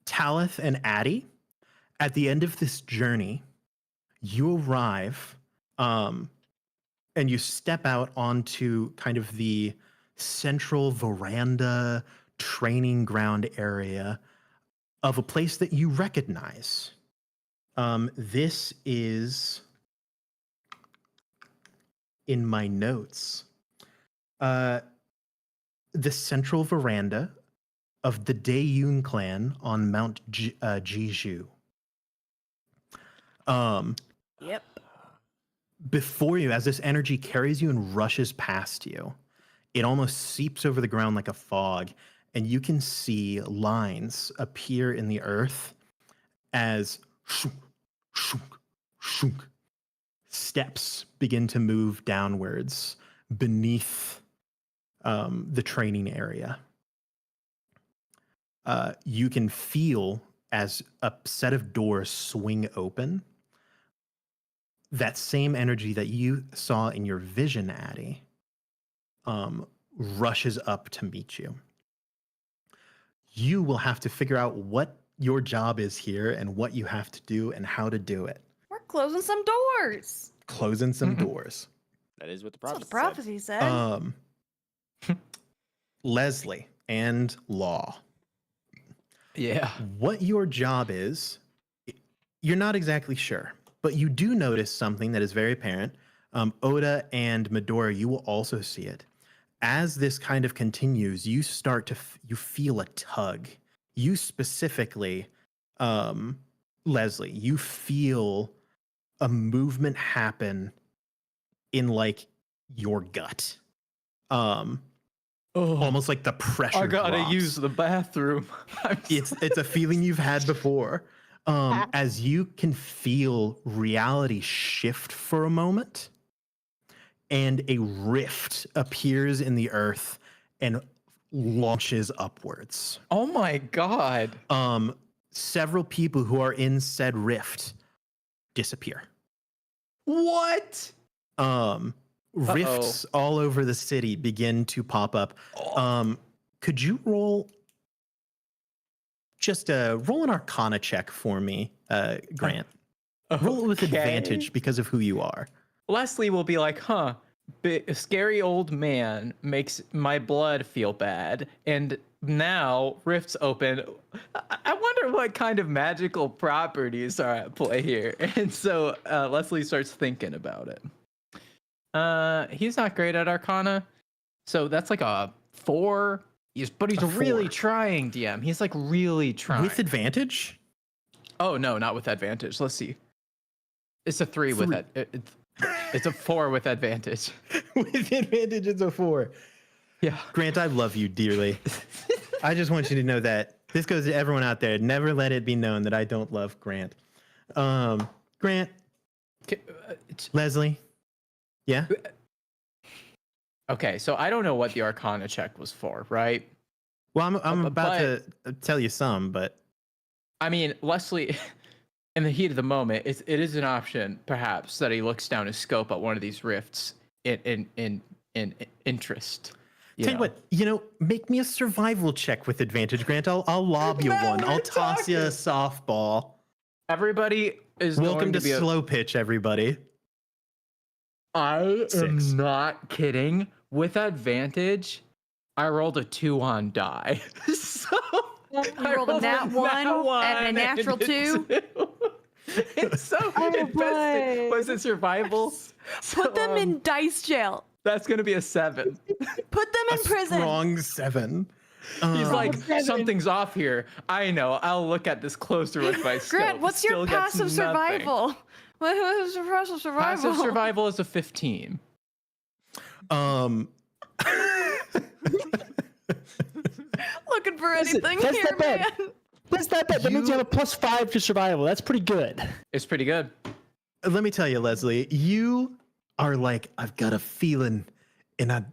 Talith and Addie, at the end of this journey, you arrive and you step out onto kind of the central veranda training ground area of a place that you recognize. This is in my notes. The central veranda of the Daeyun clan on Mount Jeju. Yep. Before you, as this energy carries you and rushes past you, it almost seeps over the ground like a fog, and you can see lines appear in the earth as shunk, shunk, shunk, steps begin to move downwards beneath the training area. You can feel as a set of doors swing open, that same energy that you saw in your vision, Addie, rushes up to meet you. You will have to figure out what your job is here and what you have to do and how to do it. We're closing some doors. Closing some doors. That is what the That's what prophecy the said. prophecy said. Leslie and Law. Yeah. What your job is, you're not exactly sure, but you do notice something that is very apparent. Oda and Medora, you will also see it. As this kind of continues, you start to you feel a tug. You specifically, Leslie, you feel a movement happen in like your gut. Almost like the pressure. I gotta drops. use the bathroom. It's a feeling you've had before. As you can feel reality shift for a moment, and a rift appears in the earth and launches upwards. Oh my god. Several people who are in said rift disappear. What? Rifts all over the city begin to pop up. Could you roll roll an Arcana check for me, Grant? Roll it with advantage because of who you are. Leslie will be like, a scary old man makes my blood feel bad, and now rifts open. I wonder what kind of magical properties are at play here. And so Leslie starts thinking about it. He's not great at Arcana, so that's like a 4. But he's really 4. trying, DM. He's like really trying. With advantage? Oh no, not with advantage. Let's see. It's a 3 with that. It's a 4 with advantage. With advantage, it's a 4. Yeah. Grant, I love you dearly. I just want you to know that. This goes to everyone out there. Never let it be known that I don't love Grant. Grant, Leslie, yeah? Okay, so I don't know what the Arcana check was for, right? Well, I'm about to tell you some, but I mean, Leslie, in the heat of the moment, it is an option, perhaps, that he looks down his scope at one of these rifts in interest. tell you what, make me a survival check with advantage, Grant. I'll lob you Now one. we're I'll toss you a talking. softball. Everybody is Welcome going to be slow pitch, everybody. I 6. am not kidding. With advantage, I rolled a 2 on die. So You rolled a nat 1 and a natural 2. And so was it survival? Put them in dice jail. That's gonna be a 7. Put them in prison. Strong 7. He's like, something's off here. I know. I'll look at this closer with my scope. Grant, what's your Still gets passive nothing. survival? What's your passive survival? Passive survival is a 15. Looking for Listen, anything that's here, not bad. man. That's not bad. That means you have a +5 to survival. That's pretty good. It's pretty good. Let me tell you, Leslie, you are like, I've got a feeling, and I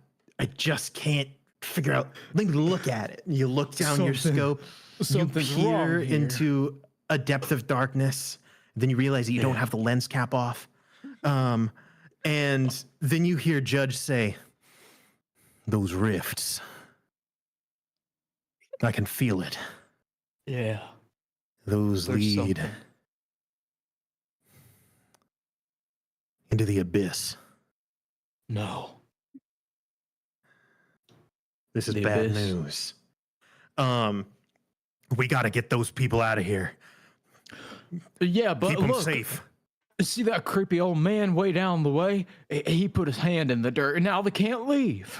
just can't figure out. Let me look at it. You look down your scope, you something's peer wrong here. into a depth of darkness. Then you realize that you don't have the lens cap off. And then you hear Judge say, Those rifts. I can feel it. Yeah. Those There's lead something. into the abyss. No. This is The bad abyss. news. We got to get those people out of here. Yeah, but Keep them look, safe. see that creepy old man way down the way? He put his hand in the dirt, and now they can't leave.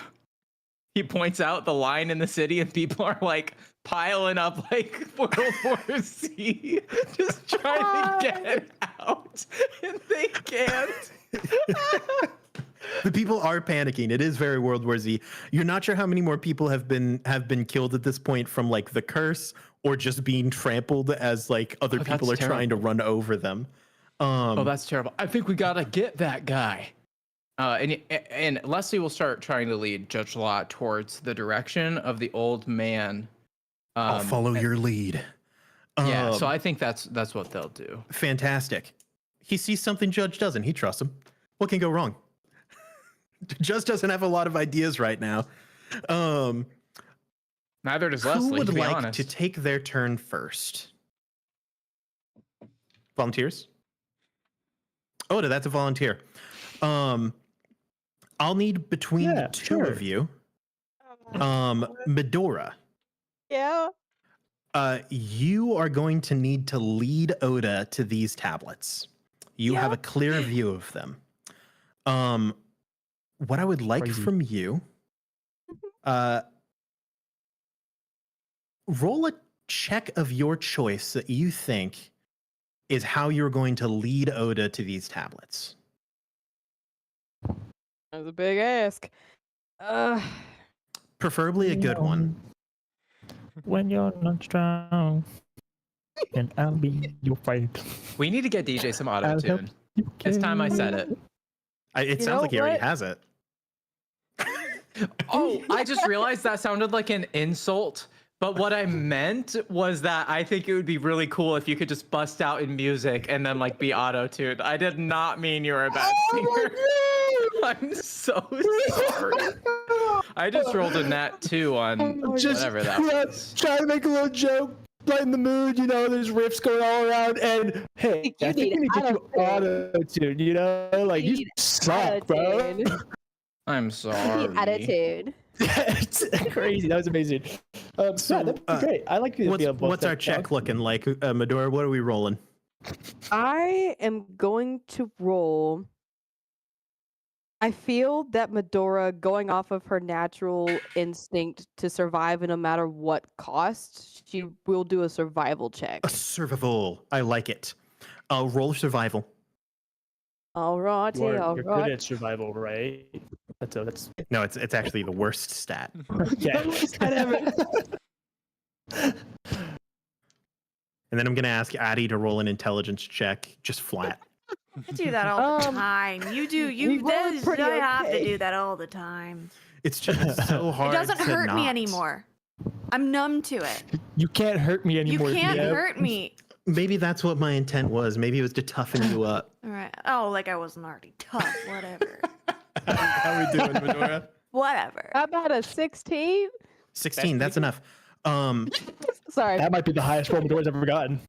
He points out the line in the city, and people are like piling up like World War Z, just trying to get out, and they can't. The people are panicking. It is very World War Z. You're not sure how many more people have been killed at this point from like the curse or just being trampled as like other Oh, people are that's trying to run over them. Oh, that's terrible. I think we gotta get that guy. And Leslie will start trying to lead Judge Lot towards the direction of the old man. I'll follow your lead. Yeah, so Um, I think that's what they'll do. Fantastic. He sees something Judge doesn't. He trusts him. What can go wrong? Judge doesn't have a lot of ideas right now. Neither does Who Leslie, would to be like honest. to take their turn first? Volunteers? Oda, that's a volunteer. I'll need between the Yeah, two of sure. you. Medora, Yeah. you are going to need to lead Oda to these tablets. You have Yeah. a clear view of them. What I would like Crazy. from you, roll a check of your choice that you think is how you're going to lead Oda to these tablets. That was a big ask. Preferably a good one. When you're not strong, and I'll be your fight. We need to get DJ some auto I'll help tune. you It's time I said carry- it. It You sounds know like he already what? has it. Oh, I just realized that sounded like an insult. But what I meant was that I think it would be really cool if you could just bust out in music and then like be auto-tuned. I did not mean you were a bad singer. I'm so sorry. I just rolled a nat 2 on whatever that was. Trying to make a little joke, lighten the mood. You know, there's riffs going all around, and hey, You I think we need need to get you auto tune. You know, like you need suck, bro. Attitude. I'm sorry. Attitude. It's crazy. That was amazing. So, that'd be great. I like the idea of both What's our that check songs. looking like, Medora? What are we rolling? I am going to roll. I feel that Medora, going off of her natural instinct to survive no matter what cost, she will do a survival check. A survival. I like it. Roll survival. Alrighty, You're good alright. at survival, right? That's No, it's actually the worst stat. yeah. And then I'm gonna ask Addie to roll an intelligence check, just flat. I do that all the Um, time. You do. we You rolled this, pretty I have to okay. do that all the time. It's just so hard. It doesn't to hurt me not. anymore. I'm numb to it. You can't hurt me You anymore. can't Deb. hurt me. Maybe that's what my intent was. Maybe it was to toughen you up. All right. Oh, like I wasn't already tough. Whatever. How we doing, Medora? Whatever. How about a 16? 16. That's enough. Sorry. That might be the highest roll Medora's ever gotten.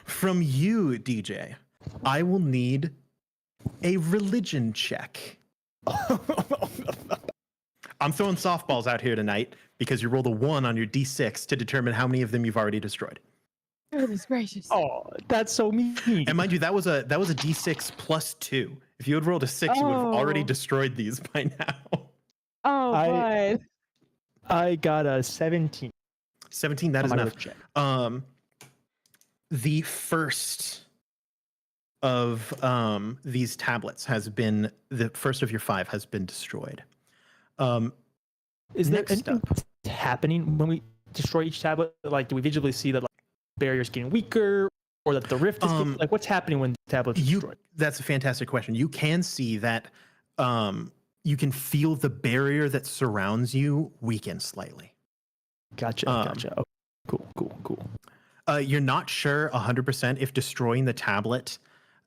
From you, DJ, I will need a religion check. I'm throwing softballs out here tonight because you rolled a 1 on your d6 to determine how many of them you've already destroyed. Goodness gracious. Oh, that's so mean. And mind you, that was a d6 plus 2. If you had rolled a 6, you would have already Oh. destroyed these by now. Oh, I- bud. I got a 17. 17, that is on my enough. religion check. The first of these tablets has been, the first of your 5 has been destroyed. Is there next anything up. happening when we destroy each tablet? Like, do we visually see that like, barrier's getting weaker, or that the rift is getting, like, what's happening when the tablet's destroyed? That's a fantastic question. You can see that you can feel the barrier that surrounds you weaken slightly. Gotcha. Gotcha. Okay. Cool. You're not sure 100% if destroying the tablet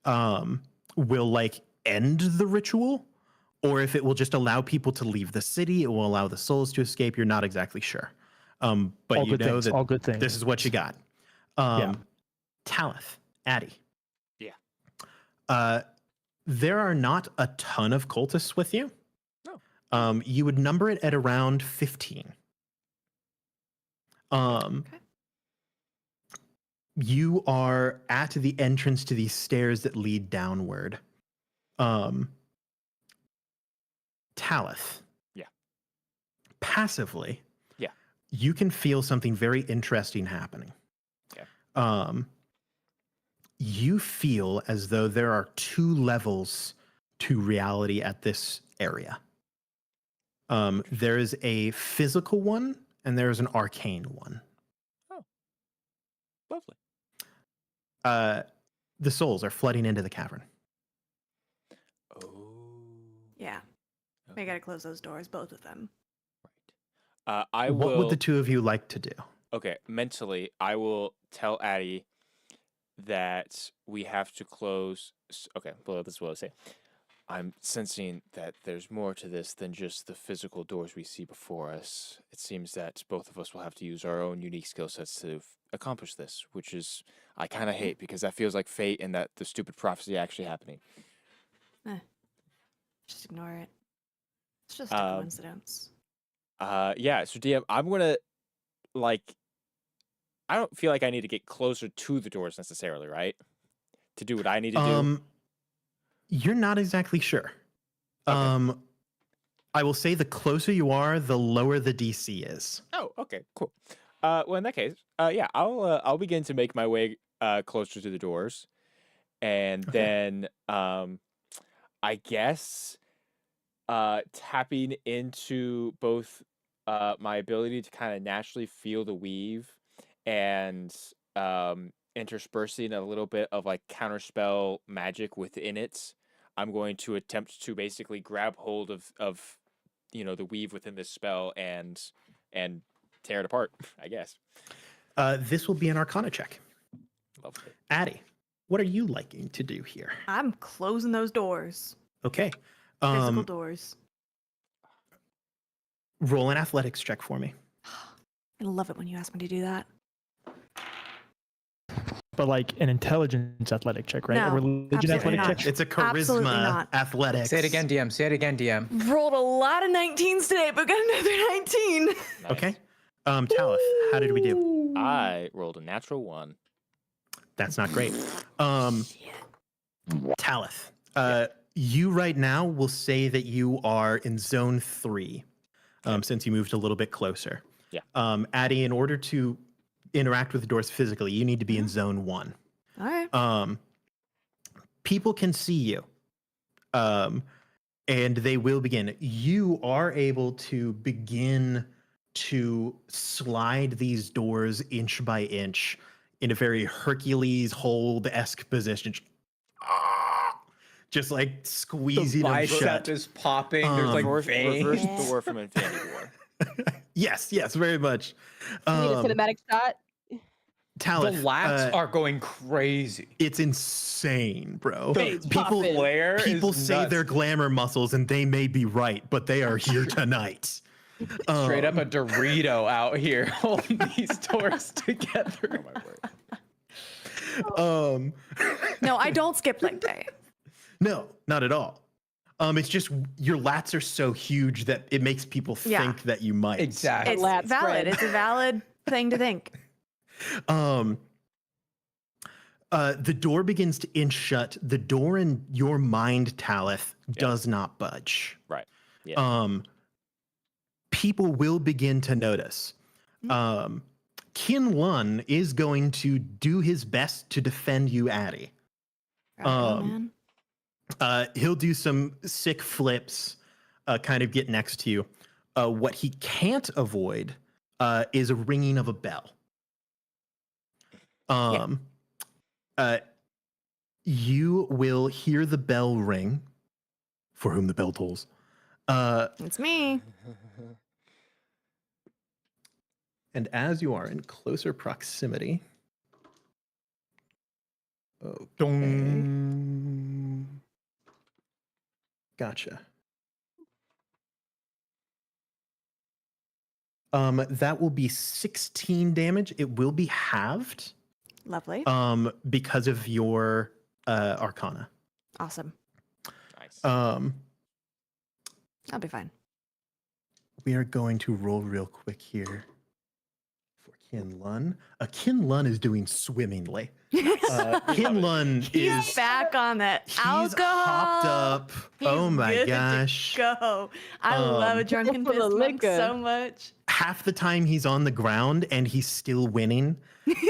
will like end the ritual, or if it will just allow people to leave the city, it will allow the souls to escape. You're not exactly sure. But All you good know things. that All good things. this is what you got. Yeah. Talith, Addie. Yeah. There are not a ton of cultists with you. No. You would number it at around 15. Okay. You are at the entrance to these stairs that lead downward. Talith. Yeah. Passively. Yeah. You can feel something very interesting happening. Okay. You feel as though there are 2 levels to reality at this area. There is a physical one and there is an arcane one. Lovely. The souls are flooding into the cavern. Oh. Yeah. I gotta close those doors, both of them. Right. I What will. would the 2 of you like to do? Okay, mentally, I will tell Addie that we have to close. Okay, well, this is what I say. I'm sensing that there's more to this than just the physical doors we see before us. It seems that both of us will have to use our own unique skill sets to accomplish this, which is I kind of hate because that feels like fate and that the stupid prophecy actually happening. Just ignore it. It's just a coincidence. Yeah. So DM, I'm gonna like. I don't feel like I need to get closer to the doors necessarily, right? To do what I need to do. You're not exactly sure. Okay. I will say the closer you are, the lower the DC is. Oh, okay, cool. Well, in that case, yeah, I'll begin to make my way closer to the doors, and then I guess tapping into both my ability to kind of naturally feel the weave and interspersing a little bit of like counterspell magic within it. I'm going to attempt to basically grab hold of the weave within this spell and tear it apart, I guess. This will be an Arcana check. Lovely. Addie, what are you liking to do here? I'm closing those doors. Okay. Physical doors. Roll an athletics check for me. I love it when you ask me to do that. But like an intelligence athletic check, right? No, A religion absolutely athletic not. check. It's a Absolutely charisma not. athletics. Say it again, DM. Say it again, DM. Rolled a lot of 19s today, but got another 19. Nice. Okay. Talith, how did we do? I rolled a natural 1. That's not great. Talith, you right now will say that you are in zone 3, since you moved a little bit closer. Yeah. Addie, in order to interact with the doors physically, you need to be in zone 1. All right. People can see you, and they will begin. You are able to begin to slide these doors inch by inch in a very Hercules hold-esque position. Just like squeezing them Bicep shut. is popping. There's like Reverse veins. door from Infinity War. Yes, very much. You need a cinematic shot. Talith, The lats are going crazy. it's insane, bro. Veins People popping. Flare people is say nuts. they're glamour muscles, and they may be right, but they are here tonight. Straight up a Dorito out here holding these doors together. Oh my word. No, I don't skip leg day. No, not at all. It's just your lats are so huge that it makes people Yeah. think that you might. Exactly. It's Lat valid. spread. It's a valid thing to think. The door begins to inch shut. The door in your mind, Talith, does not budge. Right. Yeah. People will begin to notice. Kin Lun is going to do his best to defend you, Addie. Man. He'll do some sick flips, kind of get next to you. What he can't avoid is a ringing of a bell. You will hear the bell ring, for whom the bell tolls. It's me. And as you are in closer proximity, okay. Gotcha. That will be 16 damage. It will be halved Lovely. because of your Arcana. Awesome. Nice. Um, I'll be fine. we are going to roll real quick here for Kinlun. Kin Lun is doing swimmingly. Kinlun He's is back on that he's alcohol. hopped up. Oh He's my good to gosh. Go. I love a drunken for the fist monk liquor. so much. Half the time he's on the ground and he's still winning.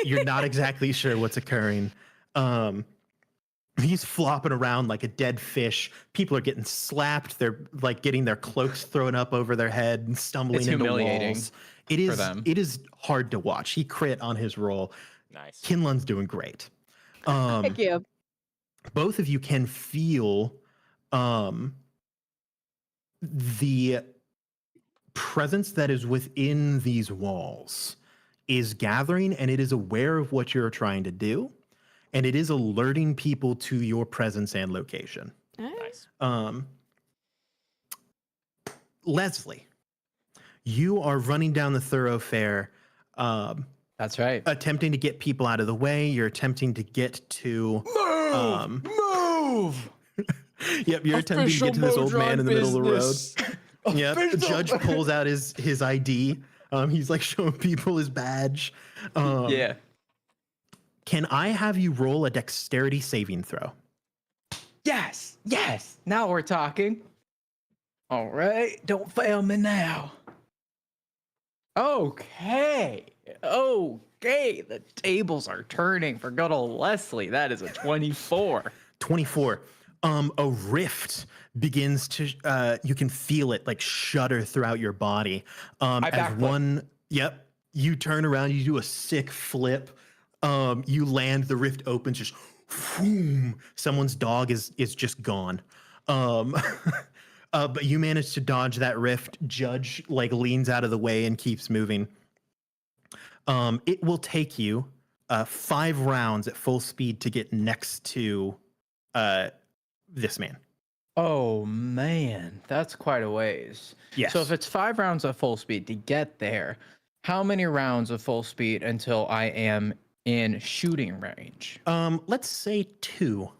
You're not exactly sure what's occurring. He's flopping around like a dead fish. People are getting slapped. They're like getting their cloaks thrown up over their head and stumbling It's into humiliating walls. It is them. it is hard to watch. He crit on his roll. Nice. Kinlun's doing great. Thank you. Both of you can feel the presence that is within these walls is gathering, and it is aware of what you're trying to do, and it is alerting people to your presence and location. Nice. Leslie, you are running down the thoroughfare, That's right. attempting to get people out of the way. You're attempting to get to Move! Yep, you're attempting to get to this old man in the middle of the road. Yep, the judge pulls out his ID. He's like showing people his badge. Yeah. Can I have you roll a dexterity saving throw? Yes. Yes. Now we're talking. All right. Don't fail me now. Okay. Okay. The tables are turning for good old Leslie. That is a 24. 24. A rift begins to you can feel it like shudder throughout your body. I As backflip. one, yep, you turn around, you do a sick flip. You land, the rift opens, just boom. Someone's dog is just gone. But you manage to dodge that rift. Judge like leans out of the way and keeps moving. It will take you 5 rounds at full speed to get next to this man. Oh man, that's quite a ways. Yes. So if it's 5 rounds at full speed to get there, how many rounds of full speed until I am in shooting range? Let's say 2.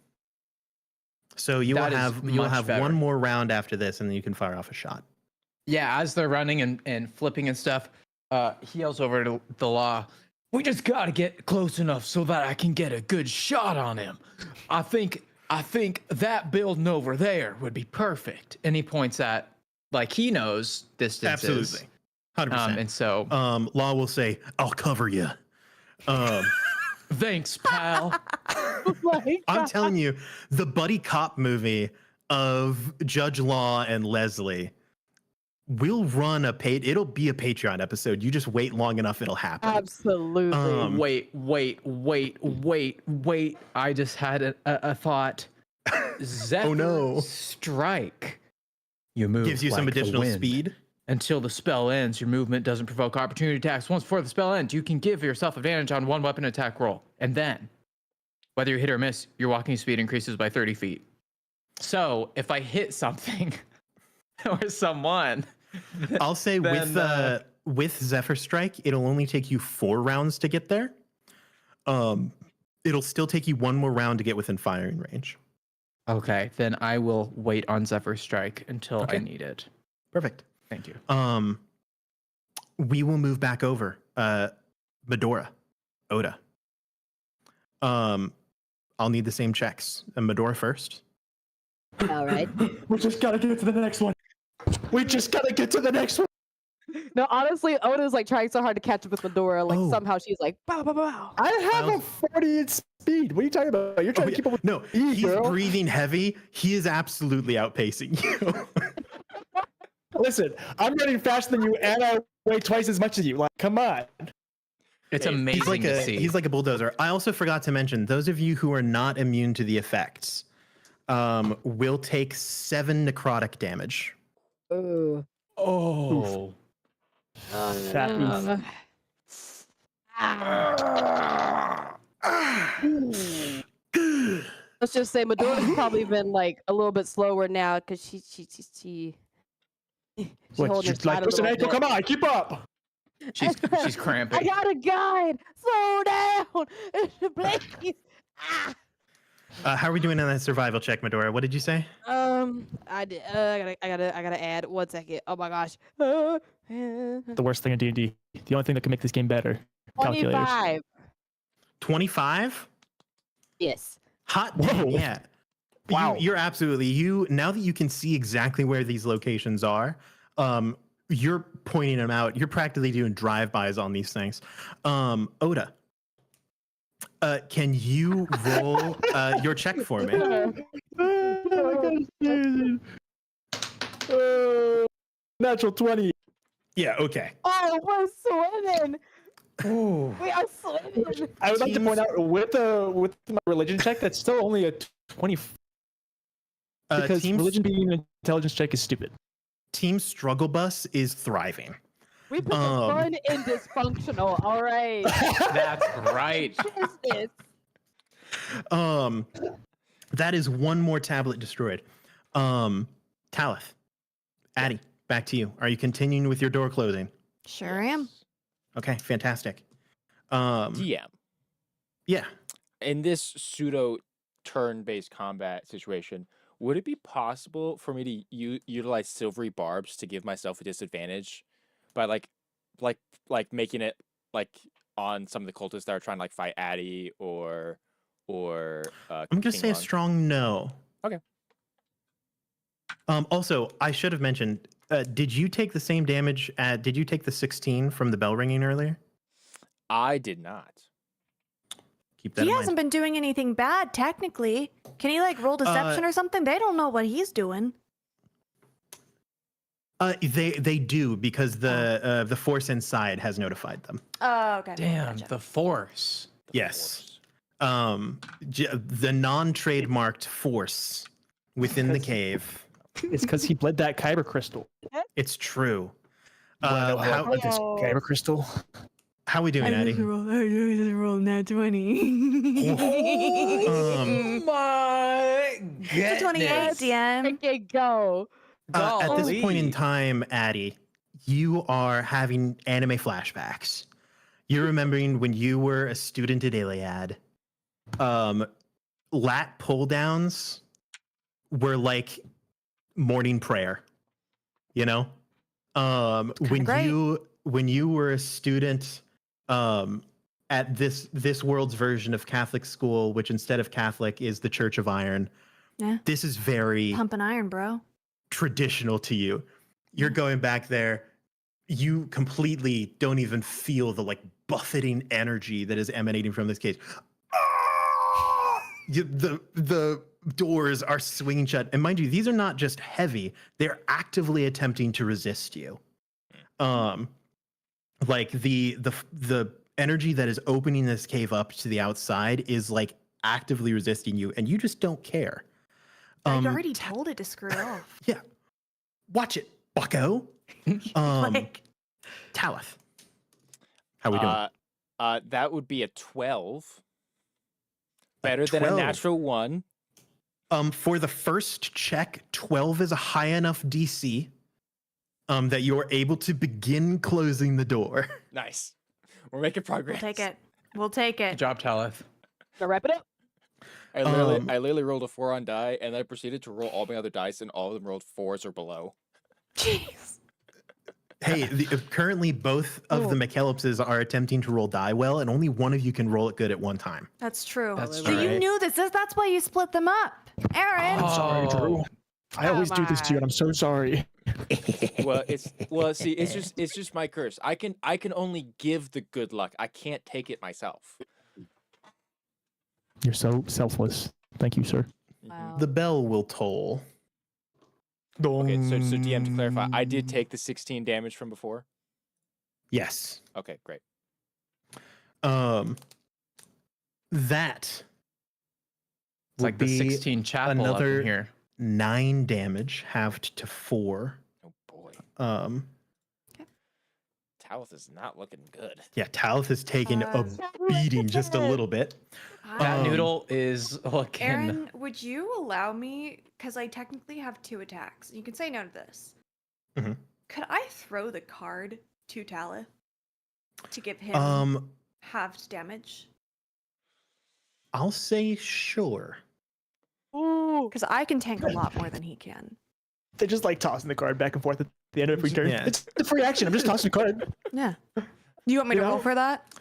So you That will is have you'll much have better. one more round after this, and then you can fire off a shot. Yeah, as they're running and flipping and stuff, he yells over to the law. We just gotta get close enough so that I can get a good shot on him. I think that building over there would be perfect. And he points at, like, he knows distances. Absolutely, 100%. And so, Law will say, "I'll cover you." thanks, pal. I'm telling you, the buddy cop movie of Judge Law and Leslie will run it'll be a Patreon episode. You just wait long enough, it'll happen. Absolutely. Wait. I just had a thought. Zephyr Oh, no. Strike. You move Gives you some like the additional wind. speed. Until the spell ends, your movement doesn't provoke opportunity attacks. Once before the spell ends, you can give yourself advantage on one weapon attack roll. And then, whether you hit or miss, your walking speed increases by 30 feet. So, if I hit something or someone, I'll say Then, with Zephyr Strike, it'll only take you 4 rounds to get there. It'll still take you 1 more round to get within firing range. okay, then I will wait on Zephyr Strike until Okay. I need it. Perfect. Thank you. We will move back over. Medora, Oda. I'll need the same checks. Medora first. All right. We just gotta get to the next one. We just gotta get to the next one. No, honestly, Oda's like trying so hard to catch up with Medora. Like Oh. somehow she's like, bow, bow, bow. I have I'll- a 40 in speed. What are you talking about? You're trying to keep up with No, me, he's girl. breathing heavy. He is absolutely outpacing you. Listen, I'm running faster than you, and I weigh twice as much as you. Like, come on. It's Hey, amazing to see. He's like a bulldozer. I also forgot to mention, those of you who are not immune to the effects will take 7 necrotic damage. Ooh. oh. Fat oof. Let's just say Medora's probably been like a little bit slower now because she's What, holding her just like, side a listen, little April, bit. come on, keep up. She's I cramping. got a guide. Slow down, please. Ah. How are we doing on that survival check, Medora? What did you say? I did. I gotta add 1 second. Oh my gosh. The worst thing in D&D. The only thing that can make this game better. Calculators. 25. 25? Yes. Hot damn, Whoa. yeah. Wow. You're absolutely now that you can see exactly where these locations are, you're pointing them out. You're practically doing drive-bys on these things. Oda, can you roll your check for me? Natural 20. Yeah, okay. Oh, we're swimming. Ooh. We are swimming. I would like to Teams- point out with my religion check, that's still only a 20 because Team religion being an intelligence check is stupid. Team Struggle Bus is thriving. We put the Um. fun in dysfunctional. All right. That's right. Business. That is one more tablet destroyed. Talith, Addie, back to you. Are you continuing with your door closing? Sure am. Okay, fantastic. DM. Yeah. In this pseudo turn-based combat situation, would it be possible for me to utilize silvery barbs to give myself a disadvantage by like making it like on some of the cultists that are trying to like fight Addie or I'm gonna King say a Lung? strong no. Okay. Also, I should have mentioned. Did you take the same damage? Did you take the 16 from the bell ringing earlier? I did not. Keep that He in hasn't mind. been doing anything bad, technically. Can he like roll deception or something? They don't know what he's doing. They do because the force inside has notified them. Oh, okay. Damn, Gotcha. the force. The Yes. The non-trademarked force within the Because- cave. It's because he bled that kyber crystal. It's true. Well, How bled this Oh. kyber crystal. we doing, Eddie? I just rolled nat 20. My It's a 28, DM. Okay, go. At this point in Golly. time, Addie, you are having anime flashbacks. You're remembering when you were a student at Iliad. Lat pull downs were like morning prayer. You know? great. When you were a student at this world's version of Catholic school, which instead of Catholic is the Church of Iron. Yeah. This is very Pumping iron, bro. traditional to you. You're going back there. You completely don't even feel the like buffeting energy that is emanating from this cage. The doors are swinging shut, and mind you, these are not just heavy; they're actively attempting to resist you. Like the energy that is opening this cave up to the outside is like actively resisting you, and you just don't care. I already told it to screw off. Yeah. Watch it, bucko. Like, Talith. How we doing? That would be a 12. Better than a 12. natural 1. For the first check, 12 is a high enough DC that you're able to begin closing the door. Nice. We're making we'll progress. take it. We'll take Good it. job, Talith. Gonna wrap it up. I Um, literally rolled a 4 on die, and then I proceeded to roll all my other dice, and all of them rolled 4s or below. Jeez. Hey, currently both of the McKellipses are attempting to roll die well, and only one of you can roll it good at one time. That's true. That's So true. you knew this. That's why you split them up. Aaron. Oh. Sorry, Drew. I always do this to you, and I'm so sorry. See, it's just my curse. I can only give the good luck. I can't take it myself. You're so selfless. Thank you, sir. Wow. The bell will toll. Okay, so DM, to clarify, I did take the 16 damage from before. Yes. Okay, great. That It's would like the be 16 chapel up another in here. 9 damage halved to 4. Oh boy, Talith is not looking good. Yeah, Talith is taking a beating just a little bit. That Um, noodle is looking. Aaron, would you allow me? Because I technically have 2 attacks. You can say no to this. Mhm. Could I throw the card to Talith? to give him halved damage? I'll say sure. Because I can tank a lot more than he can. They're just like tossing the card back and forth at the end of every turn. Yeah. It's a free action. I'm just tossing the card. Yeah. You want me to You roll know? for that?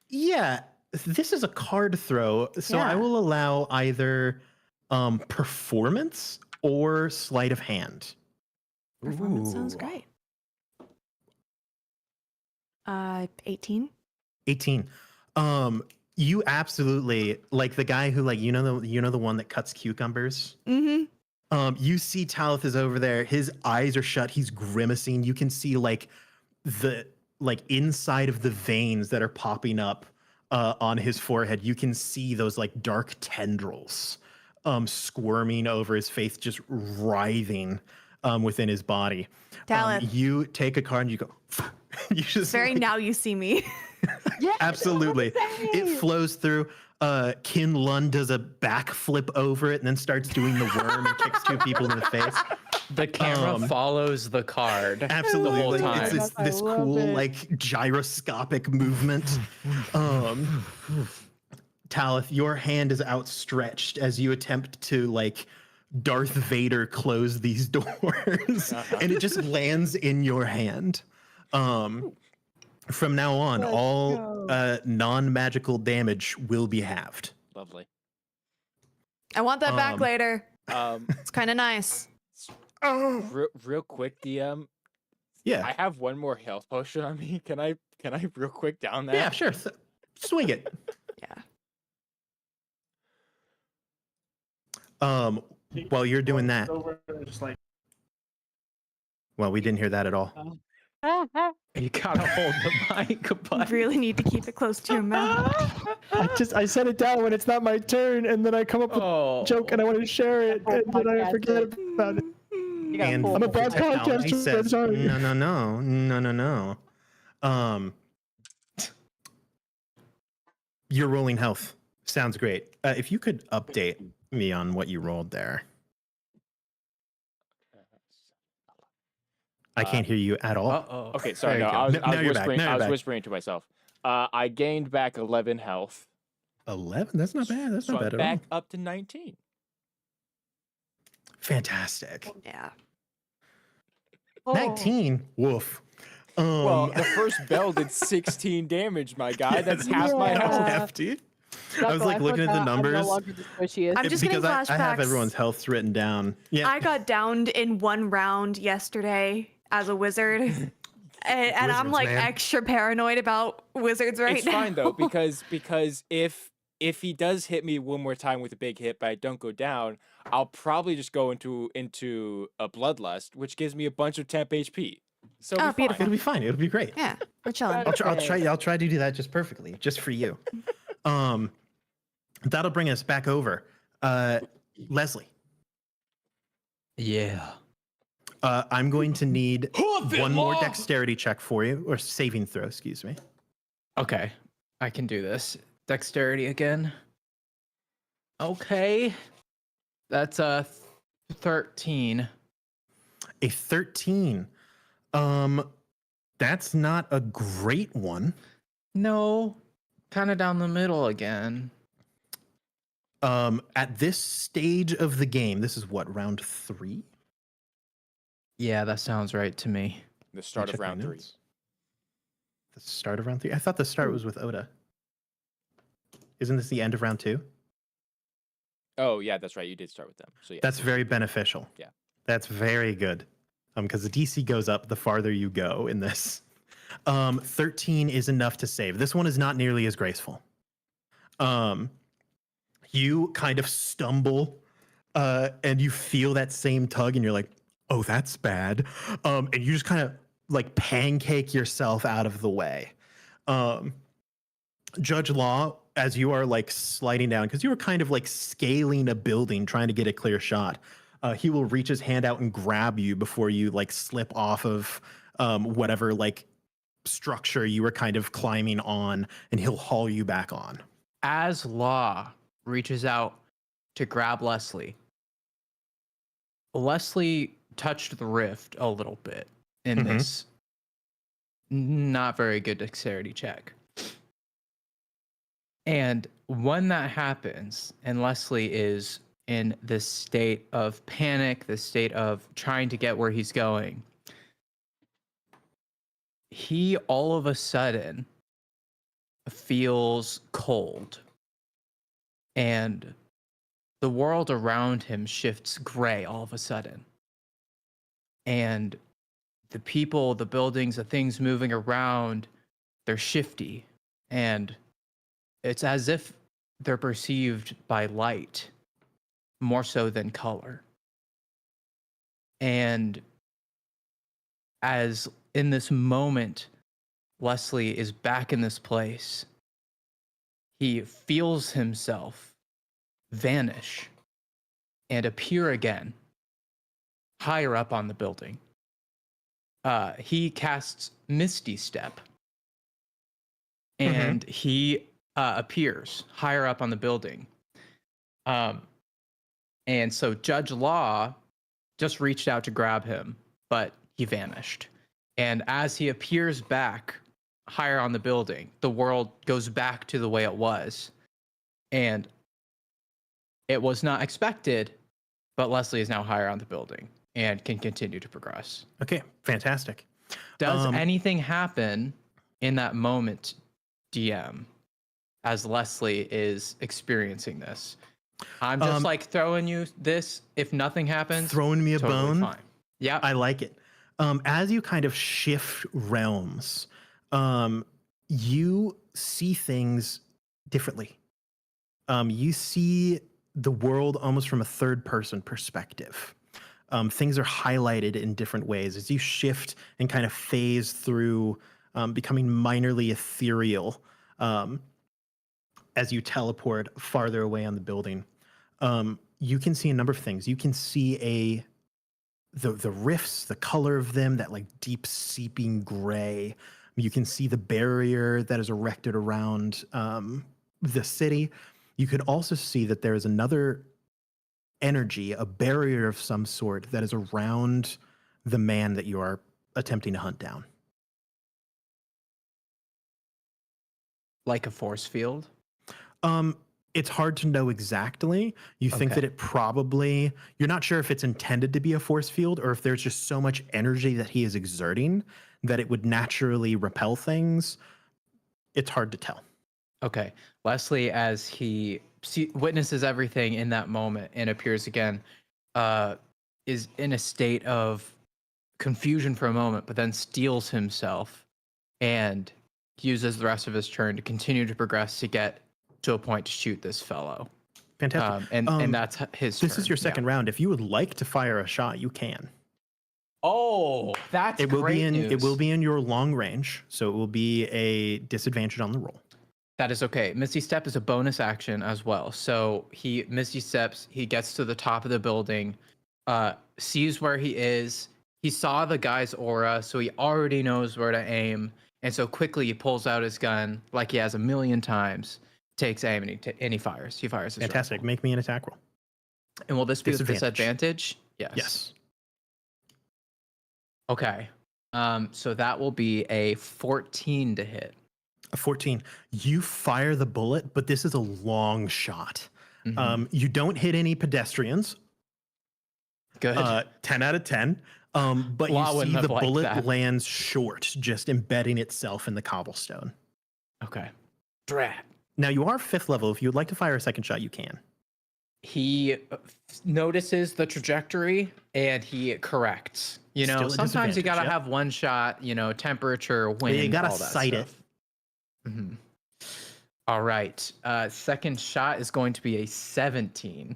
Yeah, this is a card throw, so I Yeah. will allow either performance or sleight of hand. Performance sounds Ooh. great. 18. 18. You absolutely like the guy who the one that cuts cucumbers. Mm-hmm. You see Talith is over there. His eyes are shut. He's grimacing. You can see the inside of the veins that are popping up on his forehead. You can see those like dark tendrils squirming over his face, just writhing within his body. Talith. You take a card and you go. You just Very like- now you see me. Yeah, Absolutely. It flows through. Kin Lund does a backflip over it and then starts doing the worm and kicks two people in the face. The camera Um, follows the card. Absolutely. The whole Like, time. it's this, I this love cool, it. like gyroscopic movement. Talith, your hand is outstretched as you attempt to like Darth Vader close these doors, and it just lands in your hand. From now on, Let's all go. non-magical damage will be halved. Lovely. I want that back Um, later. Um, It's kind of nice. real quick, DM. Yeah. I have one more health potion on me. Can I real quick down that? Yeah, sure. Swing it. Yeah. While you're doing that, Just like well, we didn't hear that at all. You gotta hold the mic, You but really need to keep it close to your mouth. I set it down when it's not my turn, and then I come up with oh, a joke and I want to share it, and then I forget about it. You gotta And pull I'm a the bad mic. technology podcaster, I'm says, sorry. no. You're rolling health. Sounds great. If you could update me on what you rolled there. I can't hear you at all. Uh-oh. Okay, sorry. There No, you go. I was, Now I was you're back. whispering. Now I you're was back. whispering to myself. I gained back 11 health. 11? That's not bad. That's So not I'm bad at back all. up to 19. Fantastic. Yeah. Oh. 19? Woof. Well, the first bell did 16 damage, my guy. That's half my Yeah. That's health. hefty. I was Knuckle, like looking at the forgot I'm numbers. no longer the squishiest. I'm just getting because I have flashbacks. everyone's health written down. Yeah. I got downed in one round yesterday as a wizard. And I'm Wizards, like man. extra paranoid about wizards right It's now. fine though because if he does hit me one more time with a big hit, but I don't go down, I'll probably just go into a bloodlust, which gives me a bunch of temp HP. So Oh, it'll be fine. beautiful. It'll be fine. It'll be great. Yeah, we're chilling. I'll try to do that just perfectly, just for you. That'll bring us back over. Leslie, Yeah. I'm going to need one more dexterity check for you, or saving throw, excuse me. Okay, I can do this. Dexterity again. Okay. That's a 13. A 13. That's not a great one. No, kind of down the middle again. At this stage of the game, this is what, round 3? Yeah, that sounds right to me. The start of round 3. The start of round 3? I thought the start was with Oda. Isn't this the end of round 2? Oh yeah, that's right. You did start with them. So yeah. That's very beneficial. Yeah. That's very good. Because the DC goes up the farther you go in this. 13 is enough to save. This one is not nearly as graceful. You kind of stumble and you feel that same tug and you're like, oh, that's bad. And you just kind of like pancake yourself out of the way. Judge Law, as you are like sliding down, because you were kind of like scaling a building trying to get a clear shot, he will reach his hand out and grab you before you like slip off of whatever like structure you were kind of climbing on, and he'll haul you back on. As Law reaches out to grab Leslie, Leslie touched the rift a little bit in Mhm. this not very good dexterity check. And when that happens, and Leslie is in this state of panic, this state of trying to get where he's going, he all of a sudden feels cold. And the world around him shifts gray all of a sudden. And the people, the buildings, the things moving around, they're shifty. And it's as if they're perceived by light more so than color. And as in this moment, Leslie is back in this place, he feels himself vanish and appear again higher up on the building. He casts Misty Step, and he appears higher up on the building. And so Judge Law just reached out to grab him, but he vanished. And as he appears back higher on the building, the world goes back to the way it was. And it was not expected, but Leslie is now higher on the building and can continue to progress. Okay, fantastic. Does anything happen in that moment, DM, as Leslie is experiencing this? I'm just like throwing you this. If nothing happens, Throwing me a totally bone. fine. Yeah. I like it. As you kind of shift realms, you see things differently. You see the world almost from a third person perspective. Things are highlighted in different ways as you shift and kind of phase through becoming minorly ethereal as you teleport farther away on the building. You can see a number of things. You can see the rifts, the color of them, that like deep seeping gray. You can see the barrier that is erected around the city. You could also see that there is another energy, a barrier of some sort that is around the man that you are attempting to hunt down. Like a force field? It's hard to know exactly. You think Okay. that it probably, you're not sure if it's intended to be a force field or if there's just so much energy that he is exerting that it would naturally repel things. It's hard to tell. Okay. Leslie, as he witnesses everything in that moment and appears again, is in a state of confusion for a moment, but then steels himself and uses the rest of his turn to continue to progress to get to a point to shoot this fellow. Fantastic. And that's his This turn. is your Yeah. second round. If you would like to fire a shot, you can. Oh, that's It will great be in news. it will be in your long range, so it will be a disadvantage on the roll. That is okay. Misty Step is a bonus action as well. So he Misty Steps, he gets to the top of the building, sees where he is. He saw the guy's aura, so he already knows where to aim. And so quickly he pulls out his gun like he has a million times, takes aim, and he fires. He fires his Fantastic. rifle. Make me an attack roll. And will this be with Disadvantage. disadvantage? Yes. Yes. Okay. So that will be a 14 to hit. A 14. You fire the bullet, but this is a long shot. Mhm. You don't hit any pedestrians. Good. 10 out of 10. But Law you wouldn't see have the liked bullet that. lands short, just embedding itself in the cobblestone. Okay. Drat. Now you are 5th level. If you would like to fire a second shot, you can. He notices the trajectory and he corrects. You know, Still a sometimes you disadvantage, gotta yep. have one shot. You know, temperature, wind. you gotta all that sight it. stuff. Mhm. All right. Second shot is going to be a 17.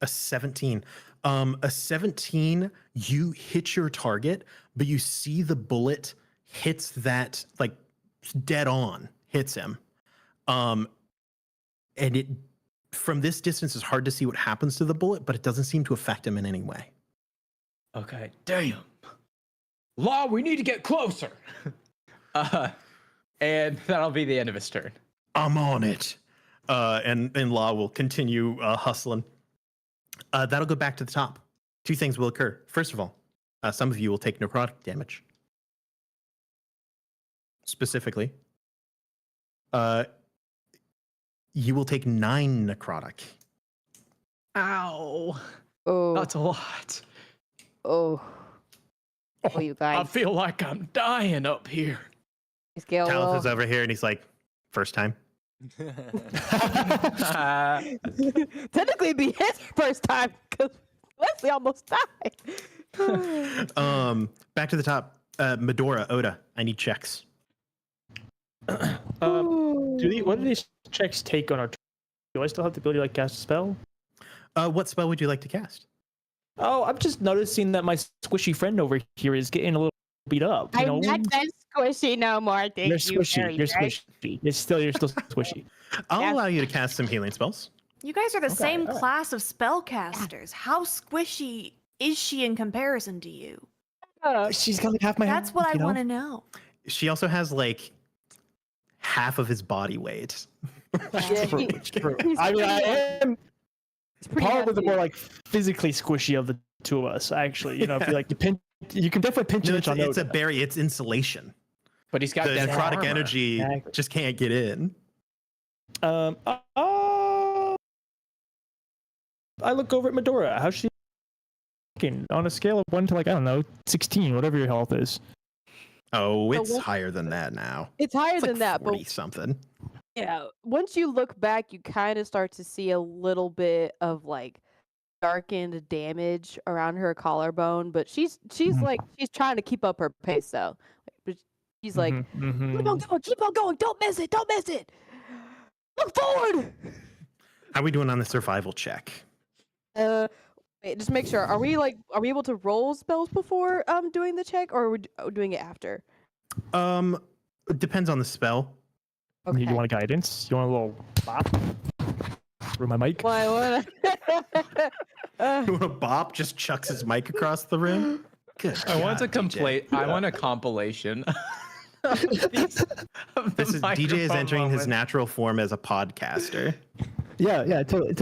A 17. A 17, you hit your target, but you see the bullet hits that, like, dead on, hits him. And it, from this distance, it's hard to see what happens to the bullet, but it doesn't seem to affect him in any way. Okay. Damn. Law, we need to get closer. And that'll be the end of his turn. I'm on it. And Law will continue hustling. That'll go back to the top. 2 things will occur. First of all, some of you will take necrotic damage. specifically, you will take 9 necrotic. Ow. Oh, That's a lot. oh, oh, you I guys. feel like I'm dying up here. Scale Talith roll. is over here and he's like, first time. Technically, it'd be his first time because Leslie almost died. Back to the top. Medora, Oda, I need checks. What do these checks take on our turn? Do I still have the ability to like cast a spell? What spell would you like to cast? Oh, I'm just noticing that my squishy friend over here is getting a little beat up. You know? I'm not that squishy no more. Thank You're you squishy. very You're much. squishy. You're still squishy. I'll Yeah. allow you to cast some healing spells. You guys are the same alright. class of spellcasters. How squishy is she in comparison to you? She's got like half my. That's what I want to know. She also has like half of his body weight. Yeah, True, he- true. he's I mean, I pretty- am It's pretty probably the hefty. more like physically squishy of the two of us. Actually, you know, if you like to pinch, you can definitely pinch No, an it's, inch on it's a Oda. berry. It's insulation. But he's got The that necrotic armor. energy Exactly. just can't get in. I look over at Medora. How's she looking on a scale of 1 to like, I don't know, 16, whatever your health is? Oh, So it's what- higher than that now. It's higher It's than like that, 40 but something. yeah, once you look back, you kind of start to see a little bit of like darkened damage around her collarbone. But she's Mhm. like she's trying to keep up her pace though. But she's like, Mhm. keep on going, don't miss it, don't miss it. Look forward. How are we doing on the survival check? Wait, just make sure. Are we able to roll spells before doing the check, or are we doing it after? It depends on the spell. Okay. You want a guidance? You want a little bop through my mic? Why? What? You want a bop? Just chucks his mic across the room. Good. I want a God, DJ. I want a compilation. of these- of the This is DJ is microphone entering his moments. natural form as a podcaster. Yeah, totally.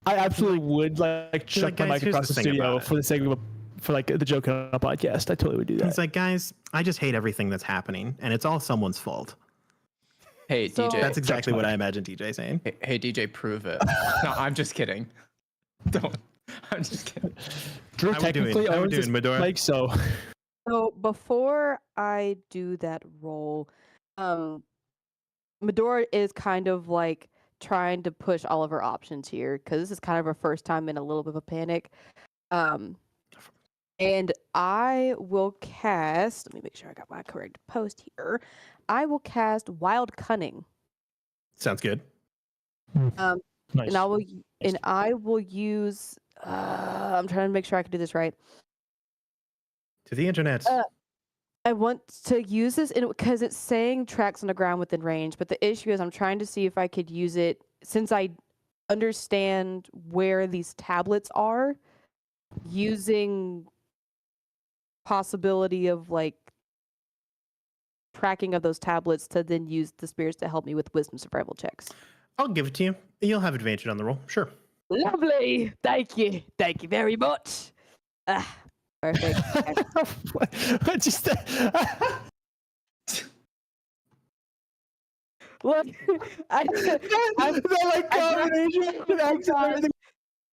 I absolutely would like like, chuck my "Guys, mic here's across the the thing studio about it." for the sake of for like the joke on a podcast. I totally would do that. He's like, guys, I just hate everything that's happening, and it's all someone's fault. Hey So- DJ. That's exactly what fine. I imagine DJ saying. Hey DJ, prove it. No, I'm just kidding. Don't. I'm just kidding. Drew How we doing? technically How we owns this doing, Medora? mic, so So before I do that roll, Medora is kind of like trying to push all of her options here because this is kind of her first time in a little bit of a panic. And I will cast. Let me make sure I got my correct post here. I will cast Wild Cunning, Sounds good. nice. and I will use. I'm trying to make sure I can do this right. To the internet. I want to use this because it's saying tracks on the ground within range, but the issue is I'm trying to see if I could use it since I understand where these tablets are, using possibility of like tracking of those tablets to then use the spirits to help me with wisdom survival checks. I'll give it to you. You'll have advantage on the roll. Sure. Lovely. Thank you. Thank you very much. Ah, perfect. Just Look, I the like combination of accents and everything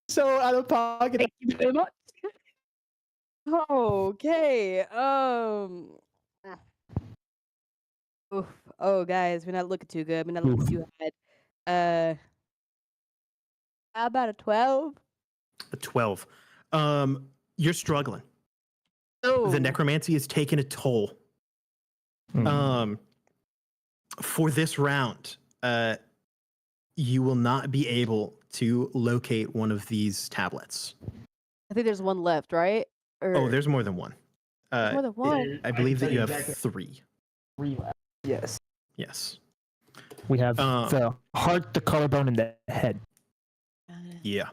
so out of pocket. Thank you very much. Okay. Oof. Oh, guys, we're not looking too good. We're not looking too bad. How about a 12? A 12. You're struggling. Oh, The necromancy has taken a toll. For this round, you will not be able to locate one of these tablets. I think there's one left, right? Or Oh, there's more than one. more than one. I believe that you have 3. Yes. Yes. We have Um, the heart, the collarbone, and the head. Yeah.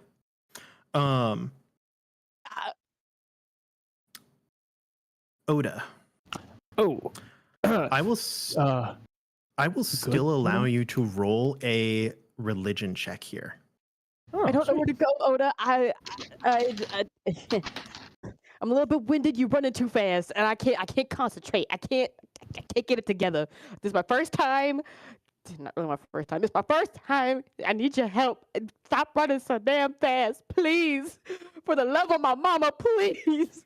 Oda, Oh. I will uh, still allow you to roll a religion check here. I don't know where to go, Oda. I'm a little bit winded. You running too fast, and I can't concentrate. I can't can't get it together. This is my first time. This is not really my first time. This is my first time. I need your help. Stop running so damn fast, please. For the love of my mama, please.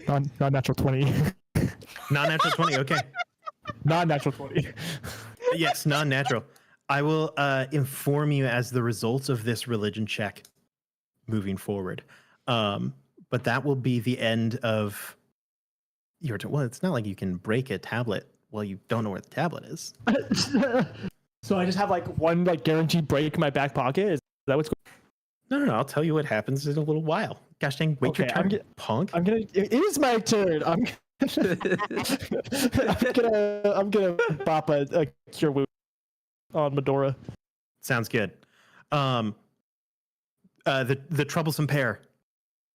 Non-natural 20. Non-natural 20. Okay. Non-natural 20. Yes, non-natural. I will inform you as the results of this religion check moving forward. But that will be the end of your turn. Well, it's not like you can break a tablet while you don't know where the tablet is. So I just have like one like guaranteed break in my back pocket. Is that what's going? No. I'll tell you what happens in a little while. Gosh dang, wait your Okay, turn, punk. I'm gonna. It is my turn. I'm gonna bop a cure wound on Medora. Sounds good. The troublesome pair.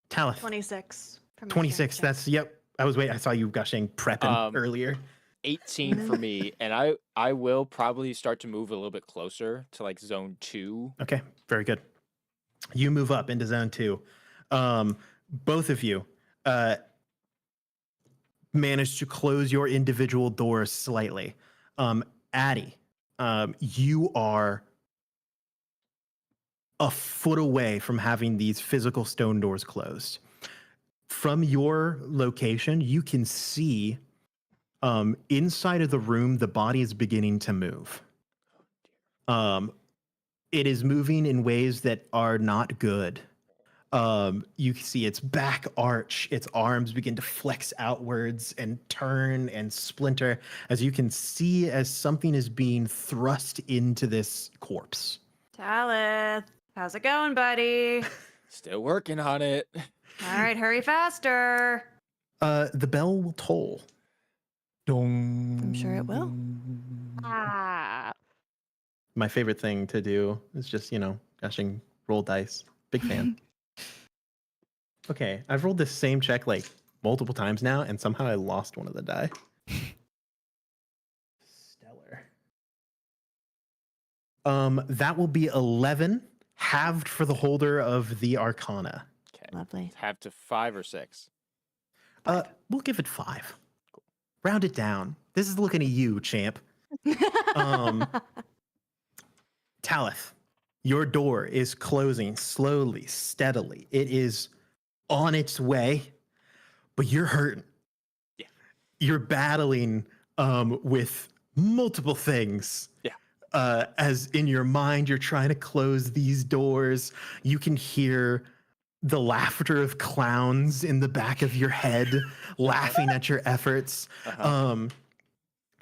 Talith. 26. For my 26. check. That's yep. I was waiting. I saw you gushing prepping earlier. 18 for me, and I will probably start to move a little bit closer to like zone 2. Okay, very good. You move up into zone 2. Both of you managed to close your individual doors slightly. Addie, you are a foot away from having these physical stone doors closed. From your location, you can see inside of the room, the body is beginning to move. It is moving in ways that are not good. You can see its back arch, its arms begin to flex outwards and turn and splinter, as you can see as something is being thrust into this corpse. Talith, how's it going, buddy? Still working on it. All right, hurry faster. The bell will toll. I'm sure it will. Ah. My favorite thing to do is just, gushing, roll dice. Big fan. Okay, I've rolled this same check like multiple times now, and somehow I lost one of the die. Stellar. That will be 11, halved for the holder of the Arcana. Okay. Lovely. Have to 5 or 6. We'll give it 5. Round it down. This is looking at you, champ. Talith, your door is closing slowly, steadily. It is on its way, but you're hurting. Yeah. You're battling with multiple things. Yeah. As in your mind, you're trying to close these doors. You can hear the laughter of clowns in the back of your head, laughing at your efforts. Uh-huh.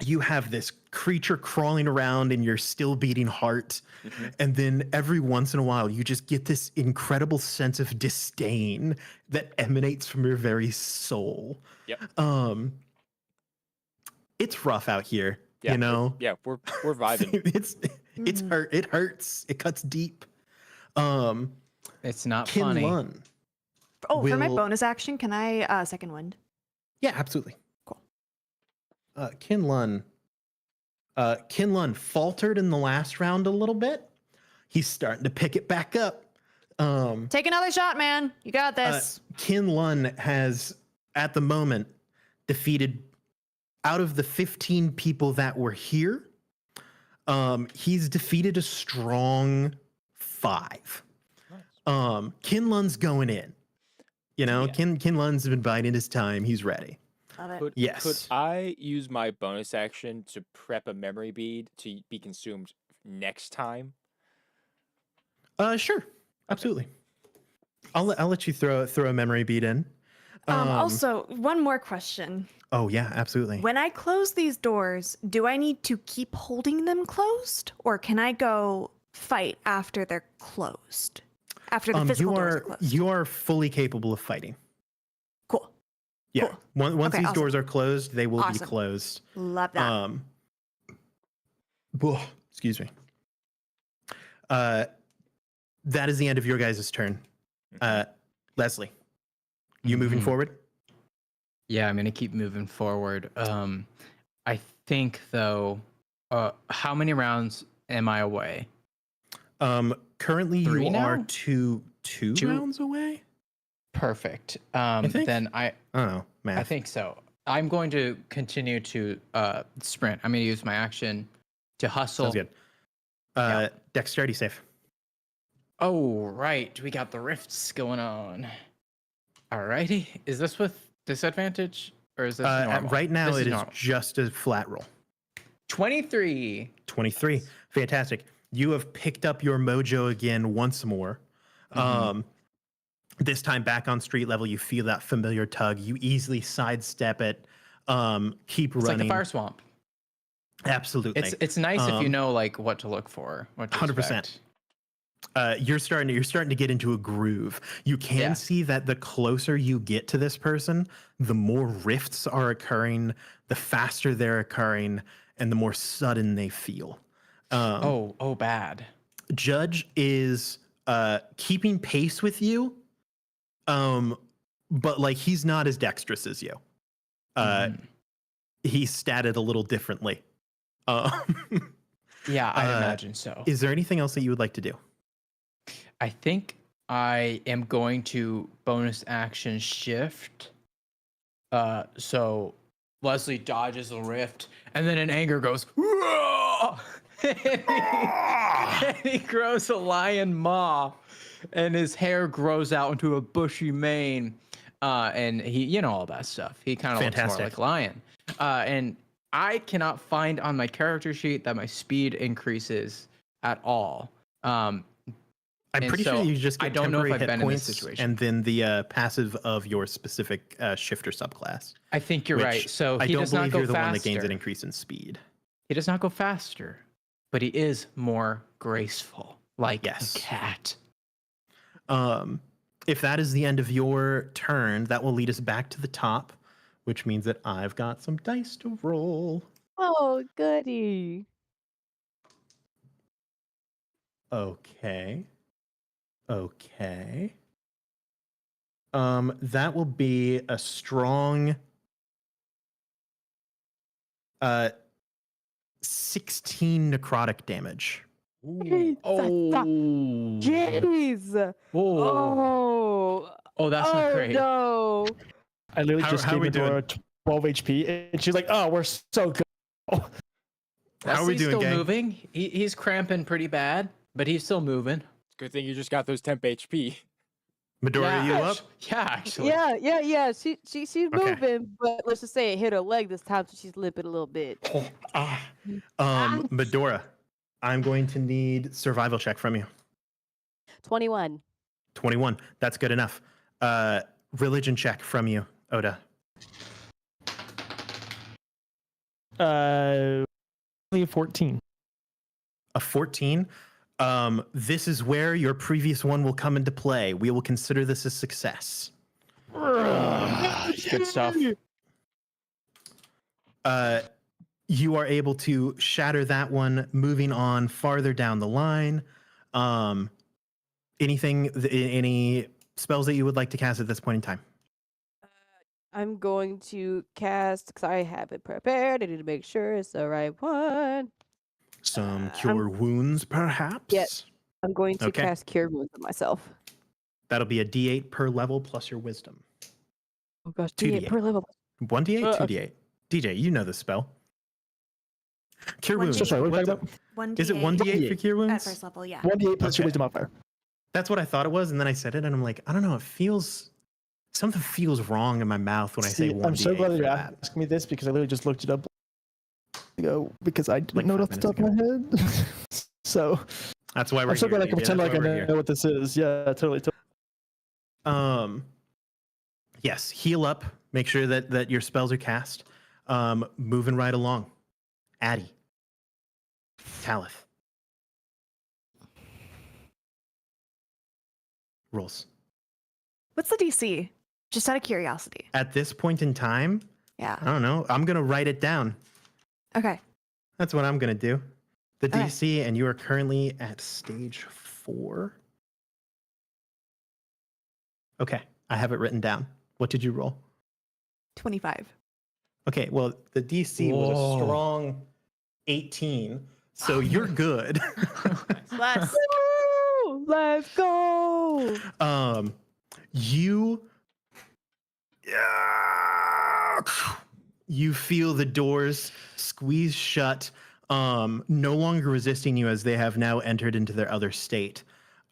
You have this creature crawling around in your still beating heart. Mm-hmm. And then every once in a while, you just get this incredible sense of disdain that emanates from your very soul. Yep. It's rough out here, Yeah, you know? Yeah, we're vibing. It's hurt. It hurts. It cuts deep. It's not Kin funny. Lun. Oh, for my will- bonus action, can I second wind? Yeah, absolutely. Cool. Kin Lun faltered in the last round a little bit. He's starting to pick it back up. Take another shot, man. You got this. Kin Lun has, at the moment, defeated out of the 15 people that were here. He's defeated a strong 5. Kin Lun's going in. You know, Yeah. Kin Lun's been biding his time. He's ready. Love it. Could Yes. I use my bonus action to prep a memory bead to be consumed next time? Sure. Absolutely. I'll let you throw a memory bead in. Also, one more question. Oh yeah, absolutely. When I close these doors, do I need to keep holding them closed, or can I go fight after they're closed? After the physical doors are closed. you are fully capable of fighting. Cool. Yeah. Cool. Once Okay, these awesome. doors are closed, they will be Awesome. closed. Love that. Excuse me. That is the end of your guys' turn. Leslie, you moving Mhm. forward? Yeah, I'm gonna keep moving forward. I think though, how many rounds am I away? Currently 3 you are now? two Two- rounds away. Perfect. think. Then I Oh man. think so. I'm going to continue to sprint. I'm going to use my action to hustle. Sounds good. Dexterity save. Oh, right. We got the rifts going on. Alrighty. Is this with disadvantage or is this normal? Right now, This it is normal. just a flat roll. 23. 23. Fantastic. You have picked up your mojo again once more. This time back on street level, you feel that familiar tug. You easily sidestep it. Keep It's running. like the fire swamp. Absolutely. It's nice if you know like what to look for. What to 100%. expect. You're starting to get into a groove. You can Yeah. see that the closer you get to this person, the more rifts are occurring, the faster they're occurring, and the more sudden they feel. Oh, bad. Judge is keeping pace with you, but like he's not as dexterous as you. He's statted a little differently. Yeah, I imagine so. Is there anything else that you would like to do? I think I am going to bonus action shift. So Leslie dodges the rift and then in anger goes, "Whoa!" and he grows a lion maw and his hair grows out into a bushy mane. And he, you know, all that stuff. He kind of looks more Fantastic. like a lion. And I cannot find on my character sheet that my speed increases at all. I'm And pretty sure so, you just get I don't know if temporary I've hit been in this points situation. and then the passive of your specific shifter subclass. I think you're which right. So I he don't does not believe go you're the faster. one that gains an increase in speed. He does not go faster, but he is more graceful, like Yes. a cat. If that is the end of your turn, that will lead us back to the top, which means that I've got some dice to roll. Oh, goody. Okay. That will be a strong 16 necrotic damage. Jeez. Oh, Oh. that's not great. No. I literally How- just how are gave we Medora 12 HP, and she's like, "Oh, we're so good." How are we Leslie's doing, still gang? moving. He's cramping pretty bad, but he's still moving. Good thing you just got those temp HP. Medora, yeah, you up? Yeah, actually. Yeah. She's Okay. moving, but let's just say it hit her leg this time, so she's limping a little bit. Medora, I'm going to need survival check from you. 21. 21. That's good enough. Religion check from you, Oda. Only 14. A 14. This is where your previous one will come into play. We will consider this a success. Good stuff. You are able to shatter that one, moving on farther down the line. Any spells that you would like to cast at this point in time? I'm going to cast, because I have it prepared. I need to make sure it's the right one. Some cure wounds, perhaps? Yes. I'm going to Okay. cast Cure Wounds on myself. That'll be a D8 per level plus your wisdom. Oh gosh, 2d8. per level. 1d8, Uh, 2d8. DJ, you know the spell. Cure One wounds. d8. Sorry, what are you What's talking about? One Is it 1d8 for cure at wounds? first level? Yeah. 1d8 plus your Okay. wisdom modifier. That's what I thought it was, and then I said it, and I'm like, I don't know. Something feels wrong in my mouth when I say See, 1d8. I'm so glad for you're that. asking me this because I literally just looked it up ago because I didn't Like know it 5 off the top of my head. So That's why we're I'm so here. glad I can DJ. pretend That's like I why we're know what this is. Yeah, totally. Yes, heal up. Make sure that your spells are cast. Moving right along. Addie. Talith. Rolls. What's the DC? Just out of curiosity. At this point in time, Yeah. I don't know. I'm gonna write it down. Okay. That's what I'm gonna do. The Okay. DC, and you are currently at stage 4. Okay, I have it written down. What did you roll? 25. Okay, well, the DC was a Whoa. strong 18, so you're good. Bless. Woo! Let's go. You You feel the doors squeeze shut, no longer resisting you as they have now entered into their other state.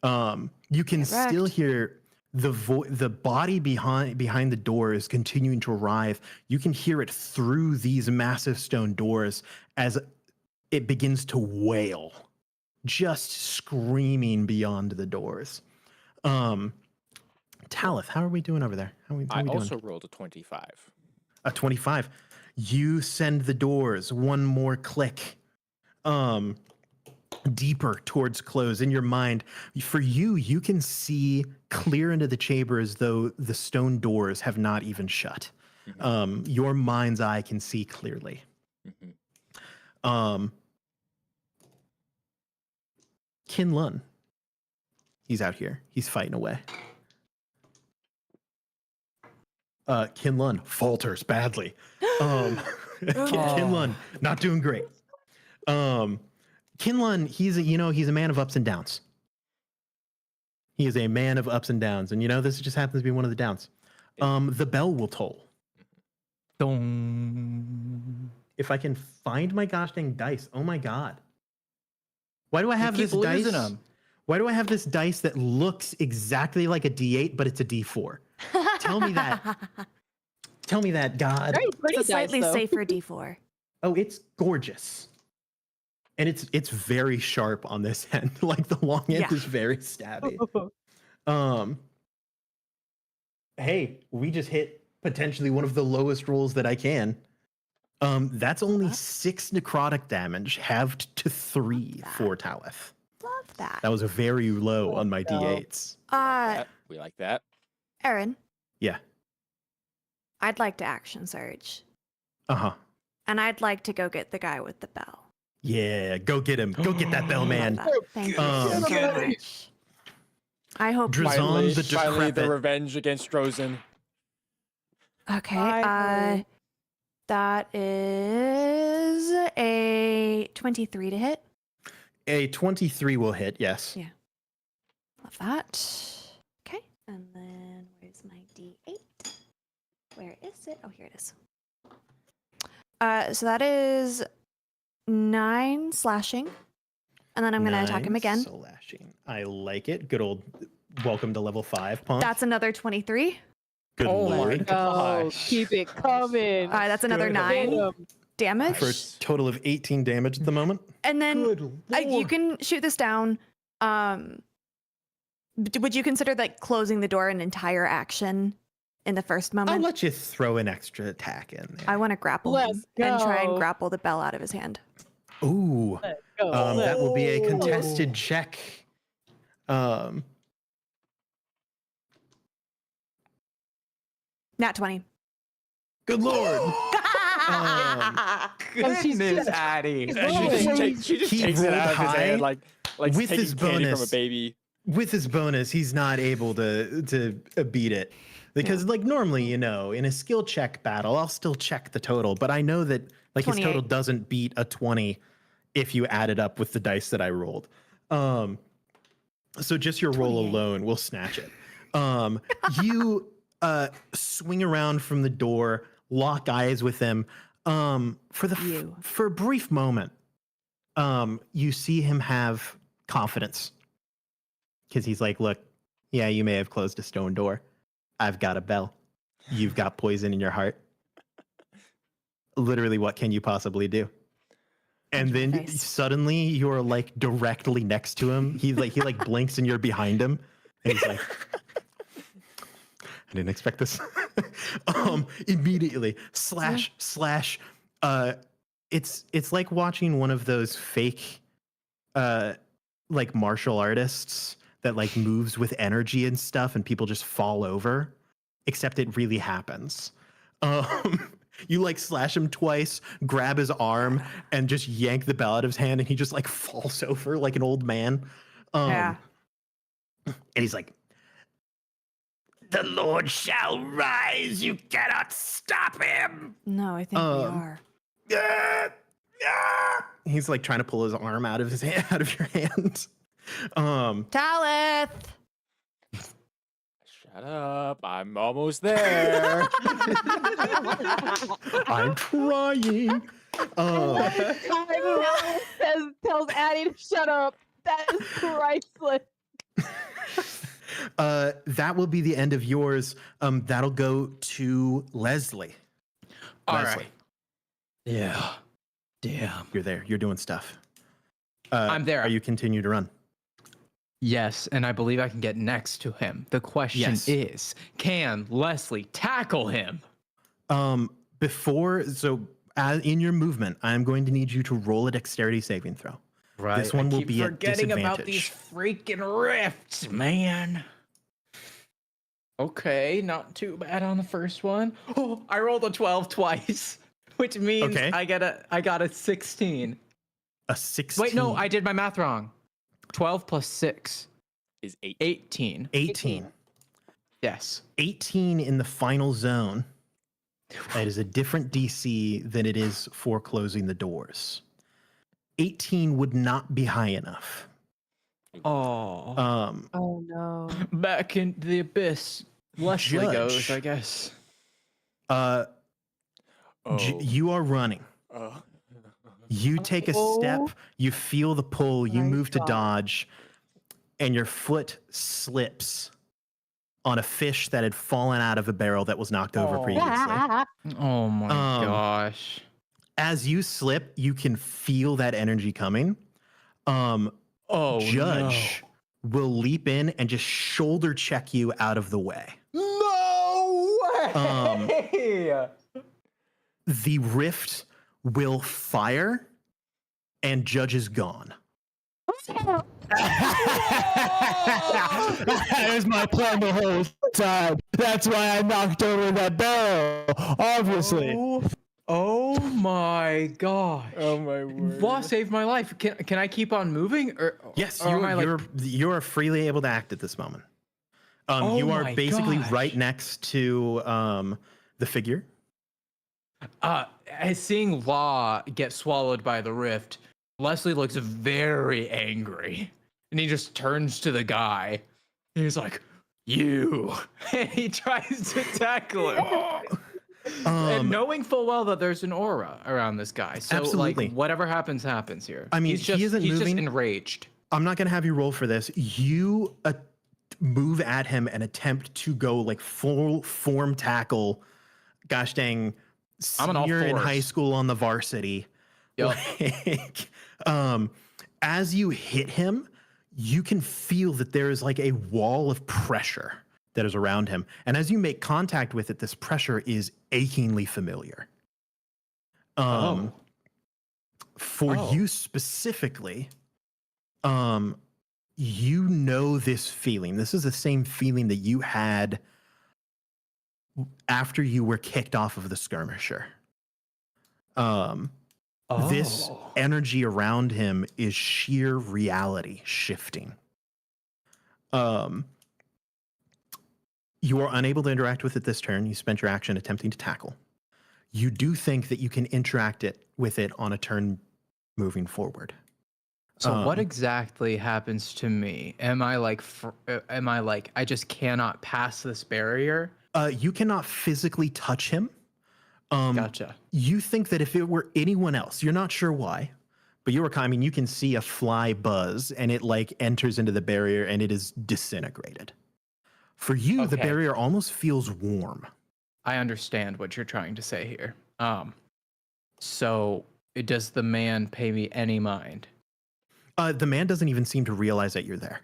You can still Correct. hear the body behind the door is continuing to writhe. You can hear it through these massive stone doors as it begins to wail, just screaming beyond the doors. Talith, how are we doing over there? How are we I doing? also rolled a 25. A 25. You send the doors one more click, deeper towards close in your mind. For you, you can see clear into the chamber as though the stone doors have not even shut. Your mind's eye can see clearly. Kinlun, he's out here. He's fighting away. Kinlun falters badly. Kinlun not doing great. Kinlun, he's a man of ups and downs. He is a man of ups and downs, and this just happens to be one of the downs. The bell will toll. Dong. If I can find my gosh dang dice. Oh my god. Why do I have this dice? Why do I have this dice that looks exactly like a D8, but it's a D4? Tell me that. Tell me that, God. Very pretty It's a slightly dice, though. safer D4. Oh, it's gorgeous. And it's very sharp on this end. Like the long end Yeah. is very stabby. Hey, we just hit potentially one of the lowest rolls that I can. That's only 6 necrotic damage, halved to 3 for Talith. Love that. That was a very low on my D8s. We like that. Aaron, Yeah. I'd like to action surge. Uh-huh. And I'd like to go get the guy with the bell. Yeah, go get him. Go get that bell, Love man. that. Thank you Um, so much. I hope Drazon Finally, the finally the Decrepit. revenge against Drozen. Okay. Finally. That is a 23 to hit. A 23 will hit, yes. Yeah. Love that. Okay. And then where's my D8? Where is it? Oh, here it is. So that is 9 slashing. And then I'm going to attack him 9 again. Slashing. I like it. Good old welcome to level 5, punk. That's another 23. Good Oh my lord. God. Oh, Gosh. keep it coming. That's another Good 9 Damn. damage. For a total of 18 damage at the moment. And then Good you lord. can shoot this down. Would you consider like closing the door an entire action in the first I'll moment? let you throw an extra attack in there. I want to grapple Let's him and try and go. grapple the bell out of his hand. Ooh. Go. That will be a contested check. Nat 20. Good lord. Goodness, Addie. he's She rolling. just He takes it out of rolled his high hand like with taking his candy from a bonus. baby. With his bonus, he's not able to beat it. Because like normally, in a skill check battle, I'll still check the total, but I know that like his total 28. doesn't beat a 20 if you add it up with the dice that I rolled. So just your roll 28. alone will snatch it. You swing around from the door, lock eyes with him. For a brief moment, you see him have confidence. Because he's like, look, yeah, you may have closed a stone door. I've got a bell. You've got poison in your heart. Literally, what can you possibly do? And then Nice. suddenly you're like directly next to him. He blinks and you're behind him. And he's like, I didn't expect this. Immediately slash. It's like watching one of those fake like martial artists that like moves with energy and stuff and people just fall over, except it really happens. You like slash him twice, grab his arm and just yank the bell out of his hand and he just like falls over like an old man. Yeah. And he's like, the Lord shall rise. You cannot stop him. No, I think we are. He's like trying to pull his arm out of his hand, out of your hand. Talith! Shut up. I'm almost there. I'm trying. Tells Addie to shut up. That is priceless. That will be the end of yours. That'll go to Leslie. All Leslie, right. Yeah. Damn. you're there. You're doing stuff. I'm there. Are you continue to run? Yes, and I believe I can get next to him. The question Yes. is, can Leslie tackle him? In your movement, I'm going to need you to roll a dexterity saving throw. Right. This one I will keep be at forgetting about these disadvantage. freaking rifts, man. Okay, not too bad on the first one. Oh, I rolled a 12 twice, which means Okay. I got a 16. A 16. Wait, no, I did my math wrong. 12 plus 6, Is 8. 18. 18. Yes. 18 in the final zone. That is a different DC than it is for closing the doors. 18 would not be high enough. Oh. Oh no. Back into the abyss. Leslie goes, Judge. I guess. You are running. Oh. You take a step, you feel the pull, you My move to God. dodge, and your foot slips on a fish that had fallen out of a barrel that was knocked over Oh. previously. Oh my gosh. As you slip, you can feel that energy coming. Oh, Judge will leap in and just shoulder check you out of the way. No way! The rift will fire, and Judge is gone. That was my plan the whole time. That's why I knocked over that barrel. Obviously. Oh my gosh. Oh my word. Law saved my life. Can I keep on moving? Yes, or am I, like- you are freely able to act at this moment. Oh You are my basically gosh. right next to the figure. As seeing Law get swallowed by the rift, Leslie looks very angry. And he just turns to the guy. And he's like, "You." And he tries to tackle him. And knowing full well that there's an aura around this guy. So Absolutely. like whatever happens happens here. I mean, he's just, he isn't he's moving. just enraged. I'm not going to have you roll for this. You move at him and attempt to go like full form tackle. Gosh dang, I'm on all senior in fours. high school on the varsity. Yep. Like, as you hit him, you can feel that there is like a wall of pressure that is around him. And as you make contact with it, this pressure is achingly familiar. For Oh. you specifically, you know this feeling. This is the same feeling that you had after you were kicked off of the skirmisher. This energy around him is sheer reality shifting. You are unable to interact with it this turn. You spent your action attempting to tackle. You do think that you can interact with it on a turn moving forward. So what exactly happens to me? Am I like I just cannot pass this barrier? You cannot physically touch him. Gotcha. You think that if it were anyone else, you're not sure why, but I mean, you can see a fly buzz and it like enters into the barrier and it is disintegrated. For you, the Okay. barrier almost feels warm. I understand what you're trying to say here. So does the man pay me any mind? The man doesn't even seem to realize that you're there.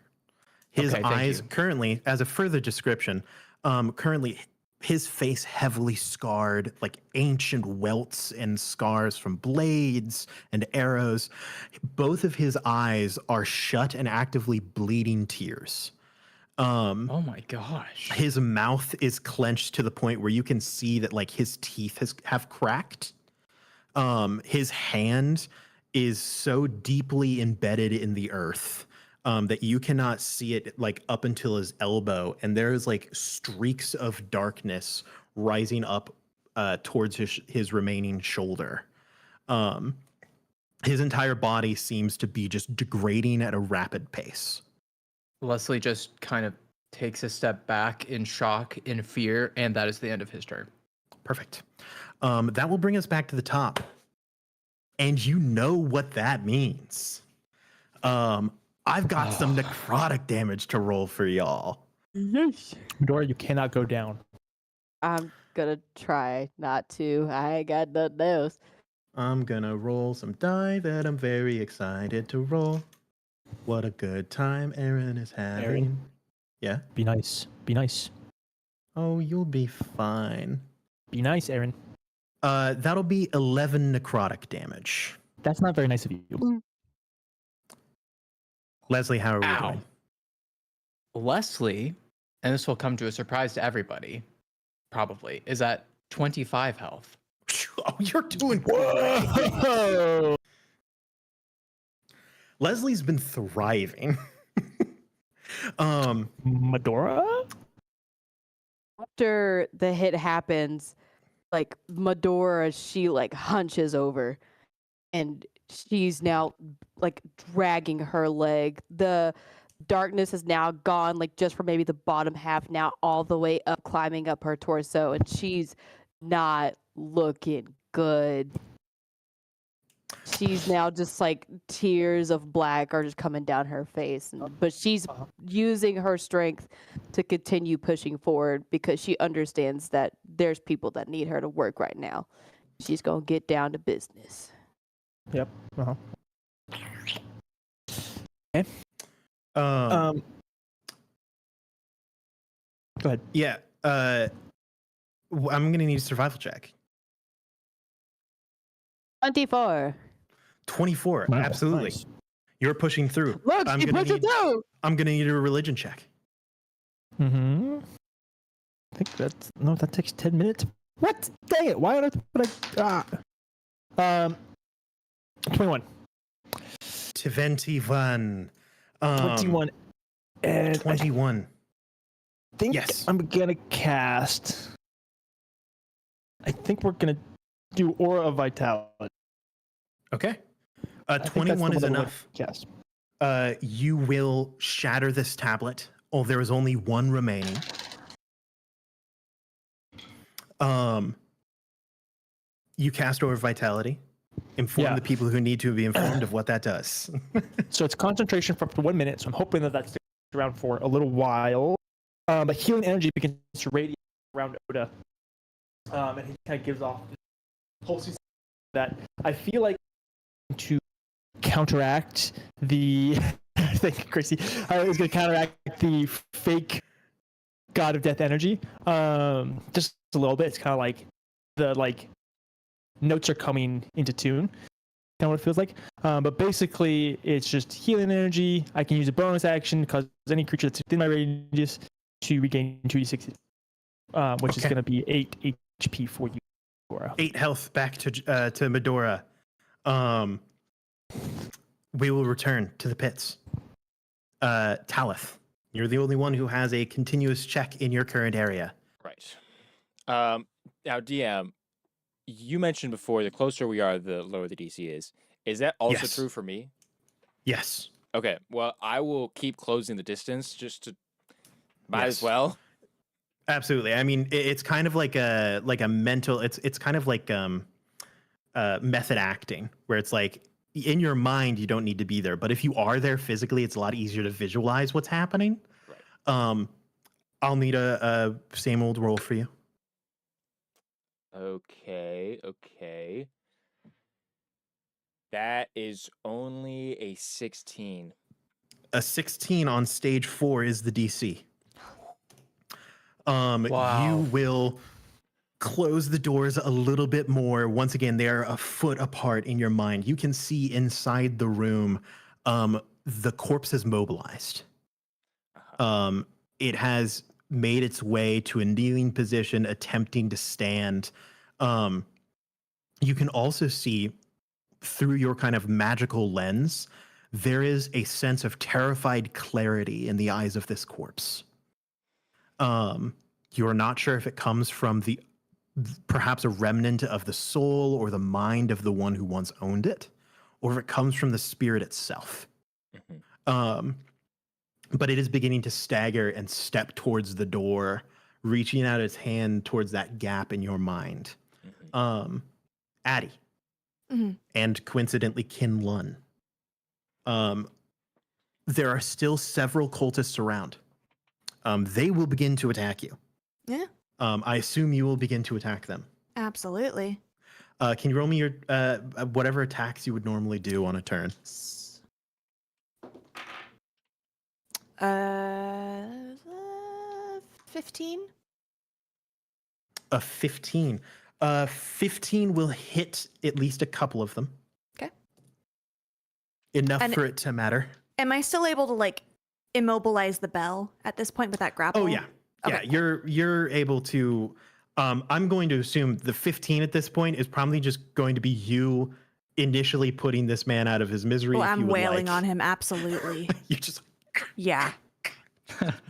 His Okay, thank eyes you. currently, as a further description, currently his face heavily scarred, like ancient welts and scars from blades and arrows. Both of his eyes are shut and actively bleeding tears. Oh my gosh. His mouth is clenched to the point where you can see that like his teeth have cracked. His hand is so deeply embedded in the earth that you cannot see it like up until his elbow, and there is like streaks of darkness rising up towards his remaining shoulder. His entire body seems to be just degrading at a rapid pace. Leslie just kind of takes a step back in shock, in fear, and that is the end of his turn. Perfect. That will bring us back to the top. And you know what that means. I've got some necrotic damage to roll for y'all. Medora, you cannot go down. I'm gonna try not to. I ain't got nothing else. I'm gonna roll some die that I'm very excited to roll. What a good time Aaron is having. Aaron? Yeah? Be nice. Be nice. Oh, you'll be fine. Be nice, Aaron. That'll be 11 necrotic damage. That's not very nice of you. Leslie, how are we Ow. doing? Leslie, and this will come to a surprise to everybody, probably, is at 25 health. Oh, you're doing Whoa! Leslie's been thriving. Medora? After the hit happens, like Medora, she like hunches over, and she's now like dragging her leg. The darkness is now gone, like just for maybe the bottom half, now all the way up, climbing up her torso, and she's not looking good. She's now just like tears of black are just coming down her face, but she's using her strength to continue pushing forward because she understands that there's people that need her to work right now. She's gonna get down to business. Yep. Uh-huh. Okay. Um, Go ahead. yeah. I'm gonna need a survival check. 24. 24. Wow, Absolutely. nice. You're pushing through. Look, I'm she gonna pushed it need- through. I'm gonna need a religion check. Mm-hmm. I think that takes 10 minutes. What? Dang it! Why on earth would I? 21. 21. 21. And 21. I think Yes. I'm gonna cast. I think we're gonna do Aura of Vitality. Okay. I think that's the 21 is one that we're enough. gonna Cast. You will shatter this tablet. Oh, there is only one remaining. You cast over vitality. Inform Yeah. the people who need to be informed of what that does. So it's concentration for up to 1 minute. So I'm hoping that that's around for a little while. But healing energy begins to radiate around Oda, and he kind of gives off this pulsing that I feel like to counteract the. Thank you, Chrissy. I was going to counteract the fake God of Death energy. Just a little bit. It's kind of like the notes are coming into tune. Kind of what it feels like. But basically, it's just healing energy. I can use a bonus action because any creature that's within my radius to regain 2d6, which is Okay. going to be 8 HP for you, Laura. 8 health back to Medora. We will return to the pits. Talith, you're the only one who has a continuous check in your current area. Right. Now, DM, you mentioned before the closer we are, the lower the DC is. Is that also Yes. true for me? Yes. Okay. Well, I will keep closing the distance just to. Might Yes. as well. Absolutely. I mean, it's kind of like a mental. It's kind of like method acting, where it's like in your mind you don't need to be there, but if you are there physically, it's a lot easier to visualize what's happening. Right. I'll need a same old roll for you. Okay. Okay. That is only a 16. A 16 on stage 4 is the DC. Wow. You will close the doors a little bit more. Once again, they are a foot apart in your mind. You can see inside the room. The corpse is mobilized. It has made its way to a kneeling position, attempting to stand. You can also see through your kind of magical lens, there is a sense of terrified clarity in the eyes of this corpse. You're not sure if it comes from perhaps a remnant of the soul or the mind of the one who once owned it, or if it comes from the spirit itself. Mhm. but it is beginning to stagger and step towards the door, reaching out its hand towards that gap in your mind. Addie, Mhm. and coincidentally Kin Lun. There are still several cultists around. They will begin to attack you. Yeah, I assume you will begin to attack them. absolutely. Can you roll me your whatever attacks you would normally do on a turn? 15. A 15. 15 will hit at least a couple of them. Okay. Enough And- for it to matter. Am I still able to like immobilize the bell at this point with that grapple? Oh yeah. Yeah, Okay. you're able to I'm going to assume the 15 at this point is probably just going to be you initially putting this man out of his misery. Well, if you I'm would wailing like. on him. Absolutely. You just Yeah.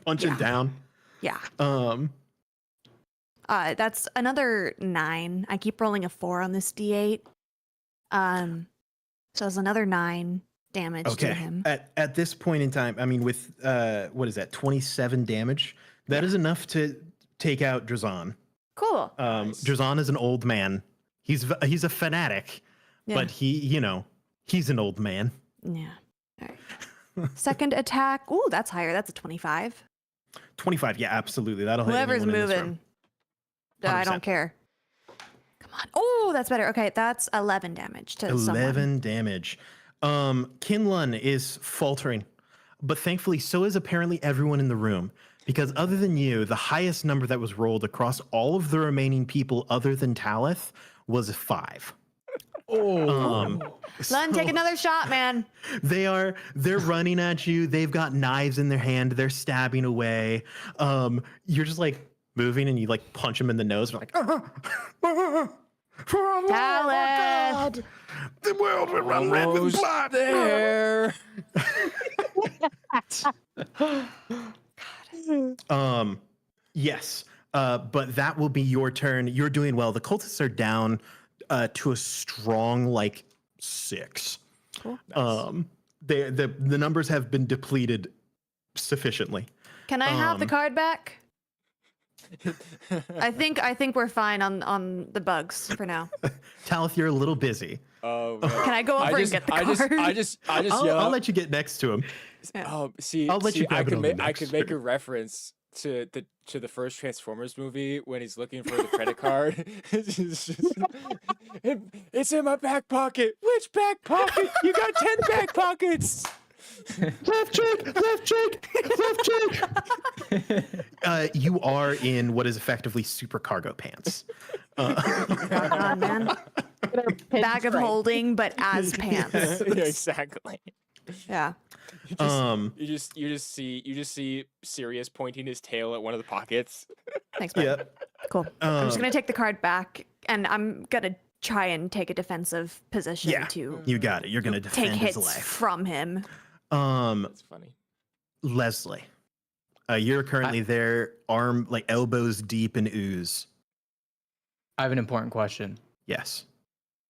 punch him Yeah. down. Yeah. Um That's another 9. I keep rolling a 4 on this D8. So it's another 9 damage to okay. him. At this point in time, I mean with what is that? 27 damage. That is enough to take out Drazan. Cool. Nice. Drazan is an old man. He's a fanatic, Yeah. but he's an old man. Yeah. All right. Second attack. Ooh, that's higher. That's a 25. 25, yeah, absolutely. That'll hit Whoever's anyone in this room. moving. I 100%. don't care. Come on. Oh, that's better. Okay, that's 11 damage to 11 someone. damage. Kin Lun is faltering, but thankfully so is apparently everyone in the room. Because other than you, the highest number that was rolled across all of the remaining people other than Talith was 5. Oh, Lun, take another shot, man. They're running at you. They've got knives in their hand. They're stabbing away. You're just like moving and you like punch them in the nose. They're like, oh my God, the world will run red with Almost blood. there. Yes. But that will be your turn. You're doing well. The cultists are down to a strong like 6. Cool. The numbers have been depleted sufficiently. Can I have the Um, card back? I think we're fine on the bugs for now. Talith, you're a little busy. Oh, Can I go over and get the card? I just I'll yell. let you get next to him. See, I'll let you grab it on the I next could make a turn. reference to the first Transformers movie when he's looking for the credit card. It's in my back pocket. Which back pocket? You got 10 back pockets. Left cheek, left cheek, left cheek. You are in what is effectively super cargo pants. Rock on, man. Bag of holding, but as pants. Yeah, exactly. Yeah. You just see Sirius pointing his tail at one of the pockets. Thanks, bud. Yeah. Cool. I'm just Um, gonna take the card back, and I'm gonna try and take a defensive position Yeah. to You got it. You're gonna take defend his hits life. from him. That's funny. Leslie, you're currently there, arm like elbows deep in ooze. I have an important question. Yes.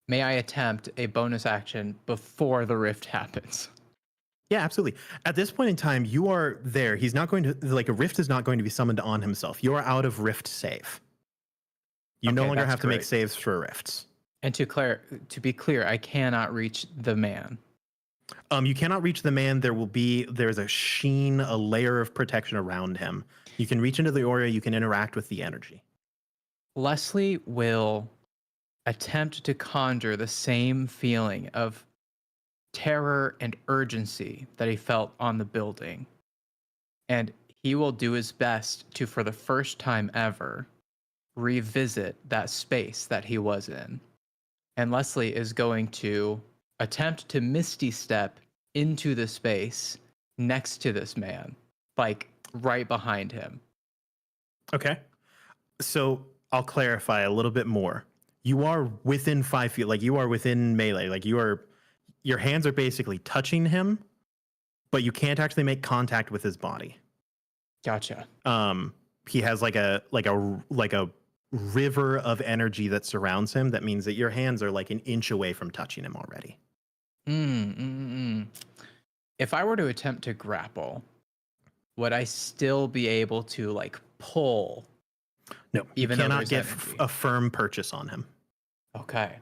May I attempt a bonus action before the rift happens? Yeah, absolutely. At this point in time, you are there. He's not going to like a rift is not going to be summoned on himself. You are out of rift save. You no Okay, longer that's have to make great. saves for rifts. And to be clear, I cannot reach the man. You cannot reach the man. There's a sheen, a layer of protection around him. You can reach into the aura. You can interact with the energy. Leslie will attempt to conjure the same feeling of terror and urgency that he felt on the building. And he will do his best to, for the first time ever, revisit that space that he was in. And Leslie is going to attempt to misty step into the space next to this man, like right behind him. Okay. So I'll clarify a little bit more. You are within 5 feet, like you are within melee, like your hands are basically touching him, but you can't actually make contact with his body. Gotcha. He has like a river of energy that surrounds him. That means that your hands are like an inch away from touching him already. If I were to attempt to grapple, would I still be able to like pull? No, Even you though cannot there's get energy. a firm purchase on him. Okay.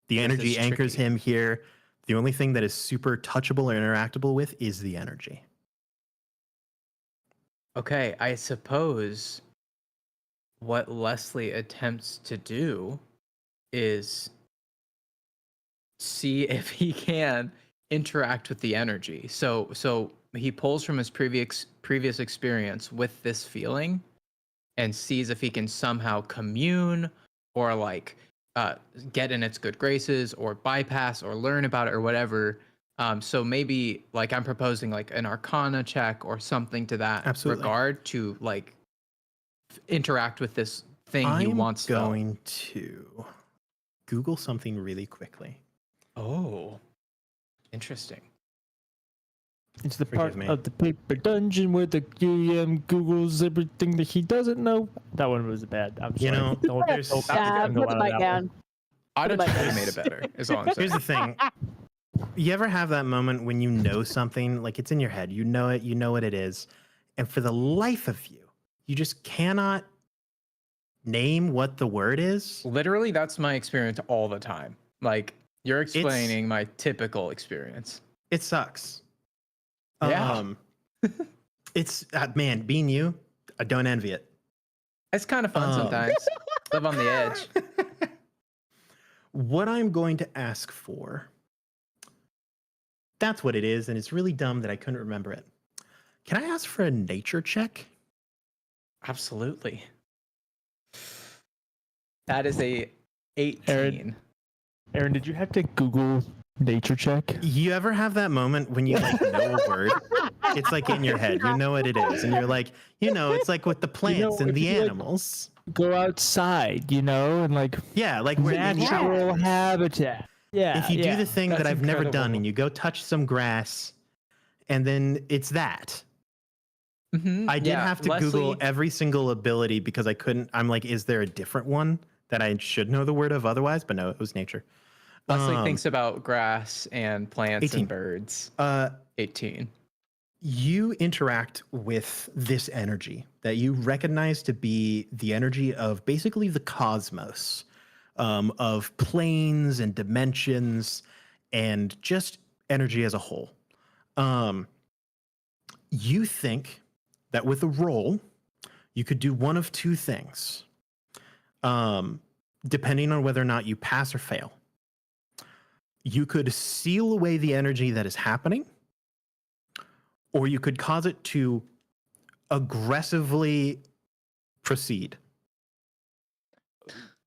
The This energy is anchors tricky. him here. The only thing that is super touchable or interactable with is the energy. Okay, I suppose what Leslie attempts to do is see if he can interact with the energy. So he pulls from his previous experience with this feeling and sees if he can somehow commune or like get in its good graces or bypass or learn about it or whatever. So maybe like I'm proposing like an Arcana check or something to that Absolutely. regard to like interact with this thing he I'm wants felt. going to Google something really quickly. Oh, interesting. It's the Forgive part me. of the paper dungeon where the GM Googles everything that he doesn't know. That one was bad. I'm sorry. You know, Don't- there's- don't Yeah, single put the out of mic that down. one. I'd have What about totally this? made it better, is all I'm saying. Here's the thing. You ever have that moment when you know something, like it's in your head, you know it, you know what it is, and for the life of you, you just cannot name what the word is? Literally, that's my experience all the time. Like, you're explaining my typical experience. It sucks. Yeah. It's, man, being you, I don't envy it. It's kind of fun sometimes. Live on the edge. What I'm going to ask for, that's what it is, and it's really dumb that I couldn't remember it. Can I ask for a nature check? Absolutely. That is a 18. Aaron, did you have to Google nature check? You ever have that moment when you like know a word? It's like in your head, you know what it is, and you're like, it's like with the plants and if the you, like, animals. Go outside, and like Yeah, like where natural habitat. Yeah. if you do the thing That's that I've never done incredible. and you go touch some grass, and then it's that. Mhm, I did yeah, have to Google Leslie- every single ability because I couldn't. I'm like, is there a different one that I should know the word of otherwise? But no, it was nature. Leslie Um, thinks about grass and plants 18. and birds. 18. You interact with this energy that you recognize to be the energy of basically the cosmos, of planes and dimensions, and just energy as a whole. You think that with a roll, you could do one of two things, depending on whether or not you pass or fail. You could seal away the energy that is happening, or you could cause it to aggressively proceed.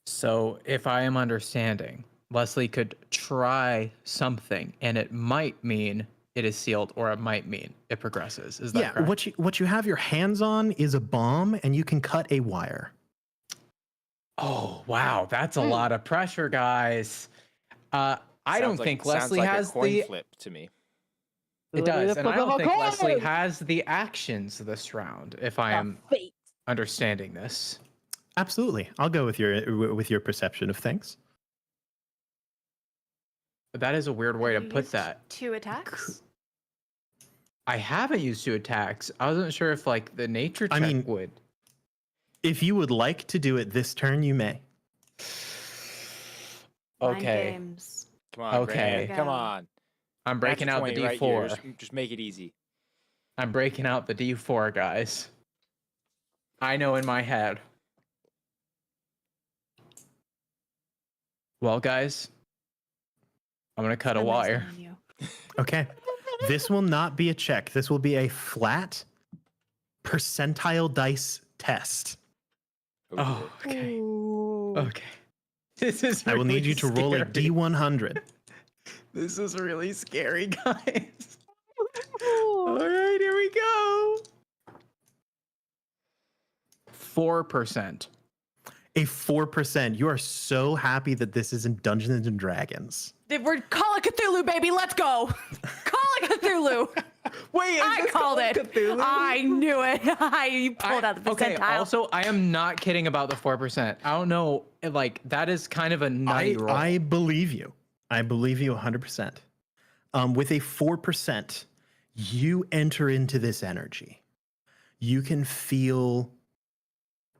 So, if I am understanding, Leslie could try something and it might mean it is sealed or it might mean it progresses. Is that Yeah, correct? what you have your hands on is a bomb, and you can cut a wire. Oh, wow. That's a lot of pressure, guys. I don't think sounds Leslie like has a coin the. flip to me. It does. And I don't think Leslie coin! has the actions this round, if I am Fate. understanding this. Absolutely, I'll go with your perception of things. That is a weird way to You put used that. 2 attacks. I haven't used 2 attacks. I wasn't sure if like the nature check I mean- would. If you would like to do it this turn, you may. Mind Okay. games. Come on, Okay. Grant, come Go. on. I'm breaking out the Natural 20 D4. right here. Just make it easy. I'm breaking out the D4, guys. I know in my head. Well, guys, I'm going to cut a I'm wire. listening to you. Okay, this will not be a check. This will be a flat percentile dice test. Oh, okay. Ooh. Okay. This is I will need really you to roll a scary. D100. This is really scary, guys. All right, here we go. 4%. A 4%. You are so happy that this is in Dungeons and Dragons. We're Call of Cthulhu, baby. Let's go. Call of Cthulhu. Wait, I called it. I knew it. You pulled out the Okay, percentile. also, I am not kidding about the 4%. I don't know, like, that is kind of a nutty roll. I believe you. I believe you 100%. With a 4%, You enter into this energy. You can feel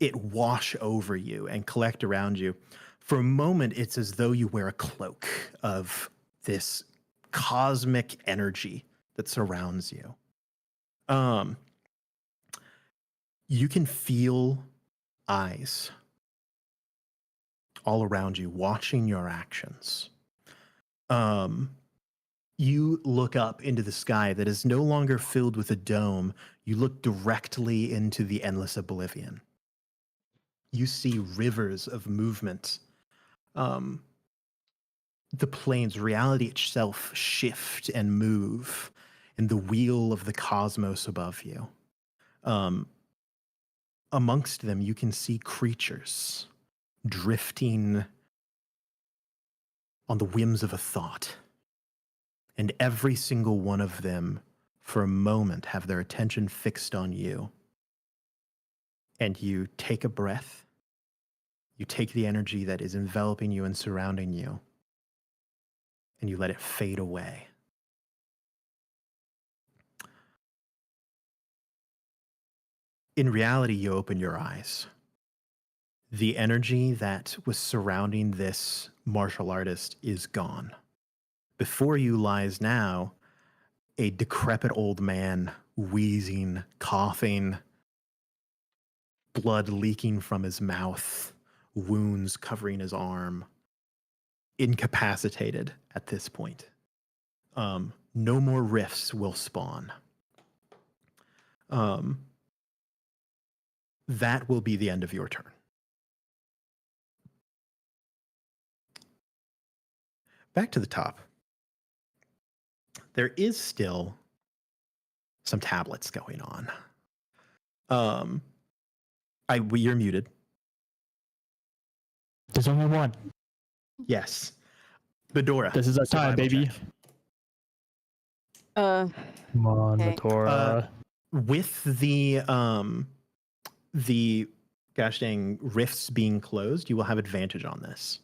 it wash over you and collect around you. For a moment, it's as though you wear a cloak of this cosmic energy that surrounds you. You can feel eyes all around you, watching your actions. You look up into the sky that is no longer filled with a dome. You look directly into the endless oblivion. You see rivers of movement. The planes, reality itself, shift and move in the wheel of the cosmos above you. Amongst them, you can see creatures drifting on the whims of a thought. And every single one of them, for a moment, have their attention fixed on you. And you take a breath. You take the energy that is enveloping you and surrounding you, and you let it fade away. In reality, you open your eyes. The energy that was surrounding this martial artist is gone. Before you lies now a decrepit old man, wheezing, coughing, blood leaking from his mouth, wounds covering his arm, incapacitated at this point. No more rifts will spawn. That will be the end of your turn. Back to the top. There is still some tablets going on. You're muted. There's only one. Yes. Bedora. This is our time, survival baby. check. Come on, Okay. Matora. With the gosh dang rifts being closed, you will have advantage on this.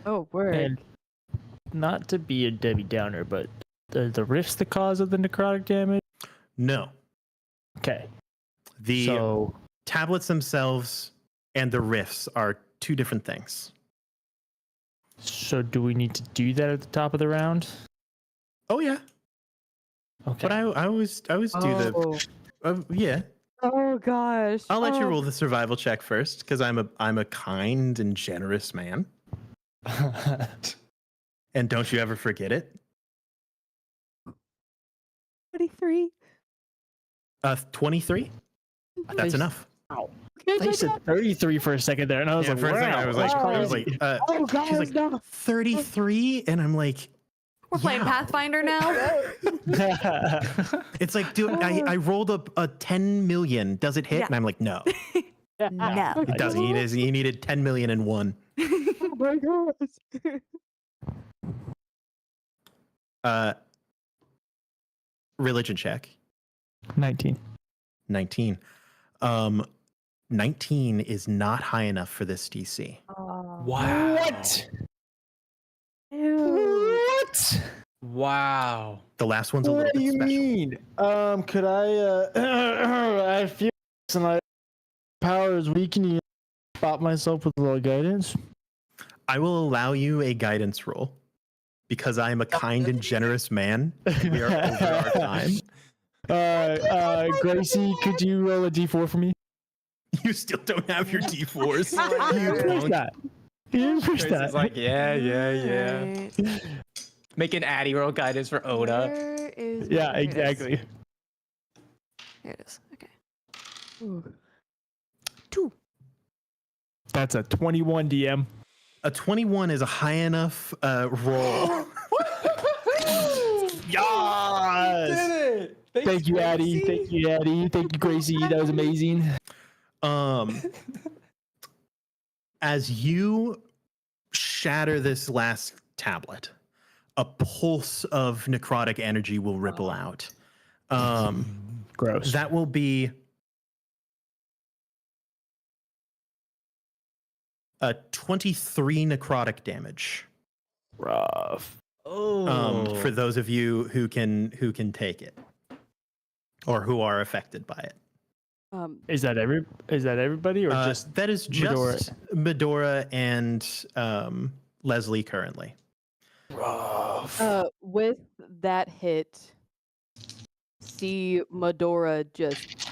Oh, word. And not to be a Debbie Downer, but the rift's the cause of the necrotic damage? No. Okay. The So, tablets themselves and the rifts are two different things. so do we need to do that at the top of the round? Oh yeah. Okay. But I always do the yeah. Oh gosh. I'll let you Oh. roll the survival check first because I'm a kind and generous man. And don't you ever forget it. 23. 23? That's Nice. enough. I said 33 for a second there, and I was Yeah, like, for a second, wow, I was that's like, crazy. Oh gosh, she's like, no. 33? And I'm like, We're playing yeah. Pathfinder now. It's like, dude, I rolled up a 10 million. Does it hit? Yeah. And I'm like, no, No. it doesn't. He needed 10 million and one. Oh my gosh. Religion check. 19. 19. 19 is not high enough for this DC. Oh. Wow. What? Ew. What? Wow. The last one's a little What do bit you special. mean? Could I feel and I power is weakening. Spot myself with a little guidance. I will allow you a guidance roll because I am a kind and generous man. We are over our time. Gracie, could you roll a d4 for me? You still don't have your D4s. You Push don't. that. You push Grace that. is like, yeah. Right. Make an Addy roll guidance for Oda. Where is Yeah, here it is. exactly. Here it is. Okay. Ooh. 2. That's a 21 DM. A 21 is a high enough roll. Yes! it! Thank you, Addie. Thank you, Addie. Thank you, Gracie. That was amazing. As you shatter this last tablet, a pulse of necrotic energy will ripple out. Gross. That will be a 23 necrotic damage. rough. Oh. For those of you who can take it. or who are affected by it. Is that everybody or just That is Medora? just Medora and Leslie currently. With that hit, see Medora just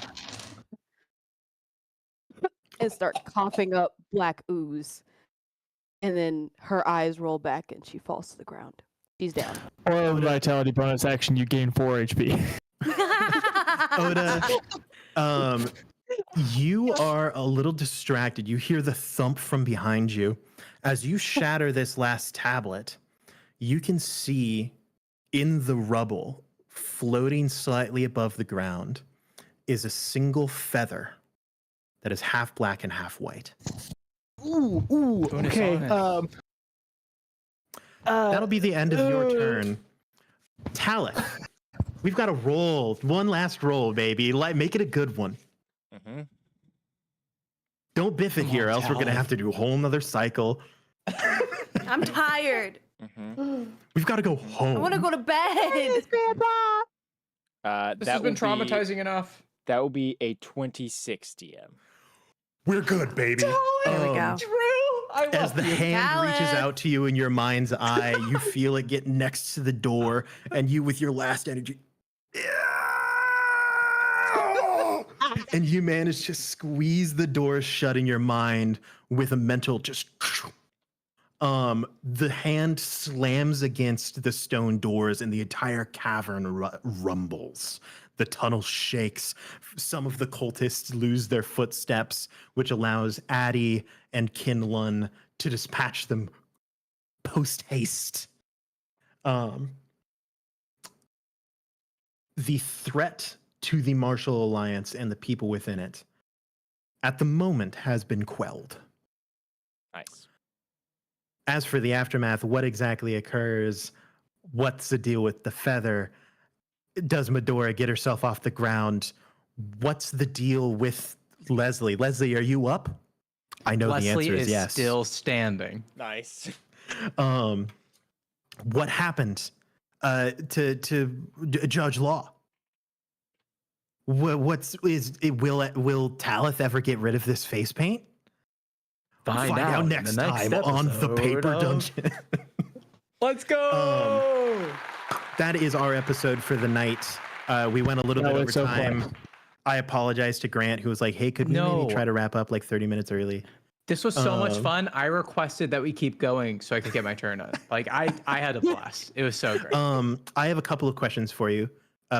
and start coughing up black ooze, and then her eyes roll back and she falls to the ground. She's down. Or vitality bonus action, you gain 4 HP. Oda, you are a little distracted. You hear the thump from behind you. As you shatter this last tablet, you can see in the rubble, floating slightly above the ground, is a single feather that is half black and half white. Ooh, Bonus okay. on That'll be the end of your turn. Talith, we've got to roll. One last roll, baby. Make it a good one. Mm-hmm. Don't biff it Come here, on, else we're going to Talith. have to do a whole nother cycle. I'm tired. Mm-hmm. We've got to go home. I want to go to bed. This That has been will be- traumatizing enough. That will be a 26 DM. We're good, baby. There we go. I As the hand reaches Talith. out to you in your mind's eye, you feel it get next to the door, and you, with your last energy, and you manage to squeeze the door shut in your mind with a mental just. The hand slams against the stone doors, and the entire cavern rumbles. The tunnel shakes. Some of the cultists lose their footsteps, which allows Addie and Kinlun to dispatch them post haste. The threat to the Martial Alliance and the people within it, at the moment, has been quelled. Nice. As for the aftermath, what exactly occurs? What's the deal with the feather? Does Medora get herself off the ground? What's the deal with Leslie? Leslie, are you up? I know Leslie the answer is is yes. still standing. Nice. What happened to Judge Law? Will Talith ever get rid of this face paint? Find out in next the time on the episode Paper of- Dungeon. Let's go. That is our episode for the night. We went a little That bit was over so time. fun. I apologize to Grant, who was like, "Hey, could we No. maybe try to wrap up like 30 minutes early?" This was so much Um, fun. I requested that we keep going so I could get my turn on. Like I had a blast. It was so great. I have a couple of questions for you.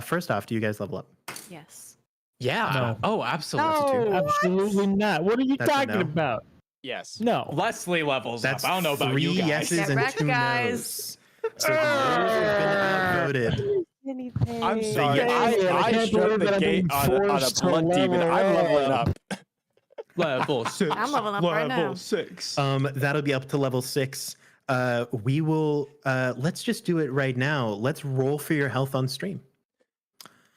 First off, do you guys level up? Yes. Yeah. No. Oh, absolutely. No. Absolutely not. What are you That's a talking no. about? Yes. No. Leslie levels That's up. I don't know about 3 you guys. yeses Get and wrecked, 2 guys. no's. So the no's have been outvoted. Anything. I'm So sorry. yeah. I I can't struck believe the that I'm gate being on a forced to blood demon. level I'm leveling up. up. Level 6. I'm leveling up right now. Level 6. That'll be up to level 6. We will. Let's just do it right now. Let's roll for your health on stream.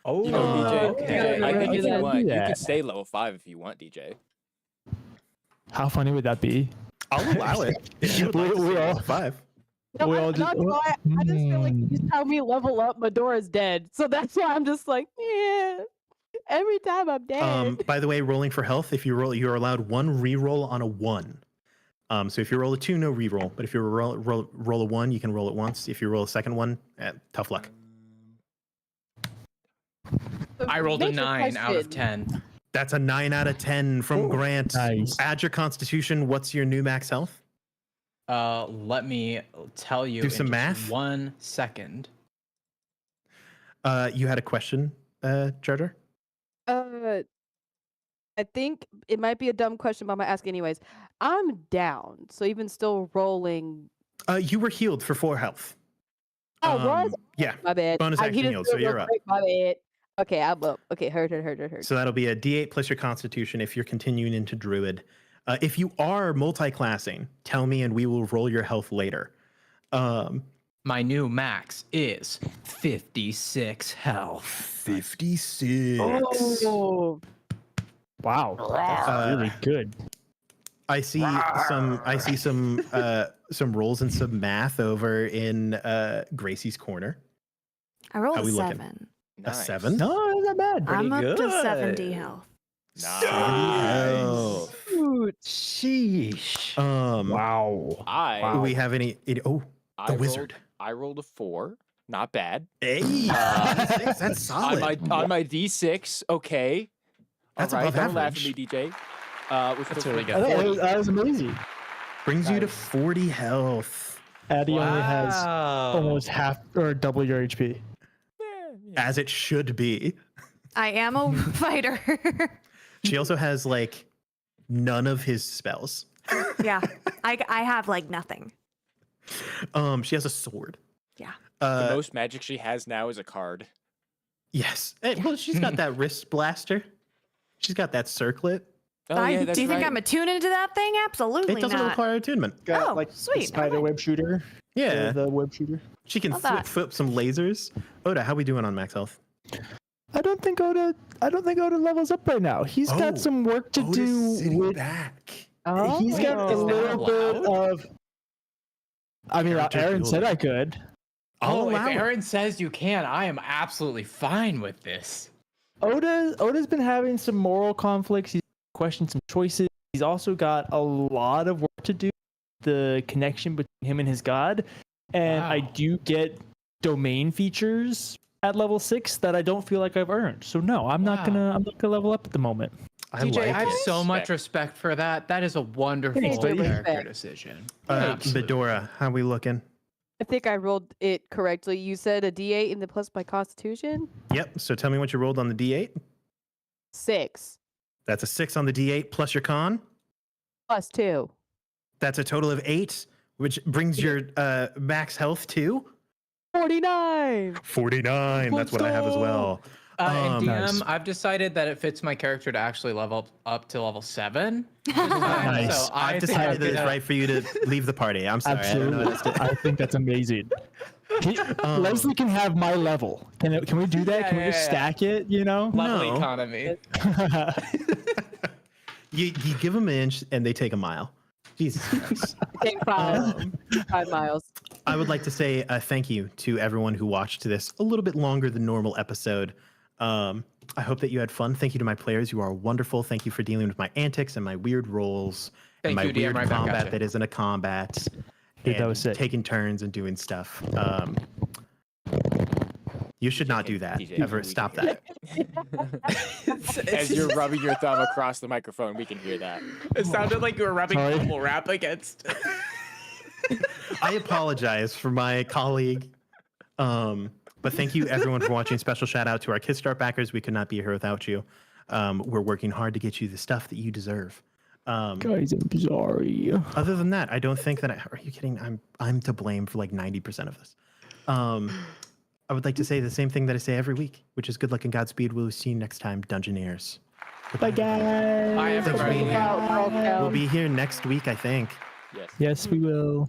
Oh, You know, DJ. okay. DJ, I think if Yeah, you do want, you that. can stay level 5 if you want, DJ. How funny would that be? I'll allow it. If you would like to We see all- level 5. No, We all I, just- that's why I just feel like you tell me level up, Medora's dead. So that's why I'm just like, yeah. Every time I'm dead. By the way, rolling for health, if you roll, you're allowed 1 reroll on a 1. So if you roll a 2, no reroll. But if you roll a 1, you can roll it once. If you roll a second one, tough luck. So I rolled a major 9 out of question. 10. That's a 9 out of 10 from Grant. Nice. Add your constitution. What's your new max health? Let me tell you Do in some just math. 1 second. You had a question, Jar Jar? I think it might be a dumb question, but I'm gonna ask anyways. I'm down, so even still rolling. You were healed for 4 health. Oh, was? Yeah. My bad. bonus I action he just healed, did so it real you're up. quick, my bad. Okay, I'm up. Okay, heard. So that'll be a D8 plus your constitution if you're continuing into druid. If you are multi-classing, tell me and we will roll your health later. My new max is 56 health. 56. Oh, Wow. That's really good. I see some rolls and some math over in Gracie's corner. I rolled How a we looking? 7. A 7? No, that's not bad. I'm up to good. 70 health. Nice. Oh. Dude, sheesh. Wow. I Do we have any? Oh, I the rolled- wizard. I rolled a 4. Not bad. Hey, Uh, that's solid. On my D6, okay. That's All right, above don't laugh at me, average. DJ. Which That's puts really me good. at That 40. was amazing. Brings you to Nice. 40 health, Addy only has Wow. almost half or double your HP. as it should be. I am a fighter. She also has like none of his spells. Yeah, I have like nothing. She has a sword. Yeah. The most magic she has now is a card. Yes. Well, she's got that wrist blaster. She's got that circlet. Oh, Do yeah, that's you think right. I'm attuned into that thing? Absolutely It doesn't not. require attunement. Got Oh, like the sweet. spider Alright. web shooter. Yeah. The web shooter. She can Love that. flip some lasers. Oda, how we doing on max health? I don't think Oda levels up right now. He's Oh, got some work to do with. back. He's got a Is that little bit allowed? of. I mean, Character Aaron said building. I could. I'll Oh, if allow it. Aaron says you can, I am absolutely fine with this. Oda's been having some moral conflicts. He's questioned some choices. He's also got a lot of work to do. The connection between him and his god, and I Wow. do get domain features at level 6 that I don't feel like I've earned. So no, I'm not gonna level up at the moment. I TJ, like I have it. so much respect for that. That is a wonderful Thanks, buddy. character Respect. decision. Bedora, Absolutely. how we looking? I think I rolled it correctly. You said a D8 and the plus my Constitution. Yep. So tell me what you rolled on the D8. 6 That's a 6 on the D8 plus your con. plus 2. That's a total of 8, which brings your max health to 49. 49. That's what I have as well. And DM, Nice. I've decided that it fits my character to actually level up to level 7. Nice. So I I've think decided I'm that it's gonna- right for you to leave the party. I'm sorry. I don't know what else to- I think that's amazing. Leslie can have my level. Can we do that? Can we just Yeah. stack it? You know. Level No. economy. you give them an inch and they take a mile. Jesus Christ. Take 5 miles. I would like to say thank you to everyone who watched this a little bit longer than normal episode. I hope that you had fun. Thank you to my players. You are wonderful. Thank you for dealing with my antics and my weird rolls and Thank my you, DM, weird right back at combat you. that isn't a combat. Dude, that and was sick. taking turns and doing stuff. You should not do that. TJ, Ever we can stop hear that. As you're rubbing your thumb across the microphone, we can hear that. It sounded like you were rubbing Sorry. bubble wrap against. I apologize for my colleague. But thank you everyone for watching. Special shout out to our Kickstart backers. We could not be here without you. We're working hard to get you the stuff that you deserve. Guys, I'm sorry. Other than that, I don't think that are you kidding? I'm to blame for like 90% of this. I would like to say the same thing that I say every week, which is good luck and Godspeed. We'll see you next time, Dungeoneers. Bye, guys. Bye, everybody. We'll be here next week, I think. Yes. Yes, we will.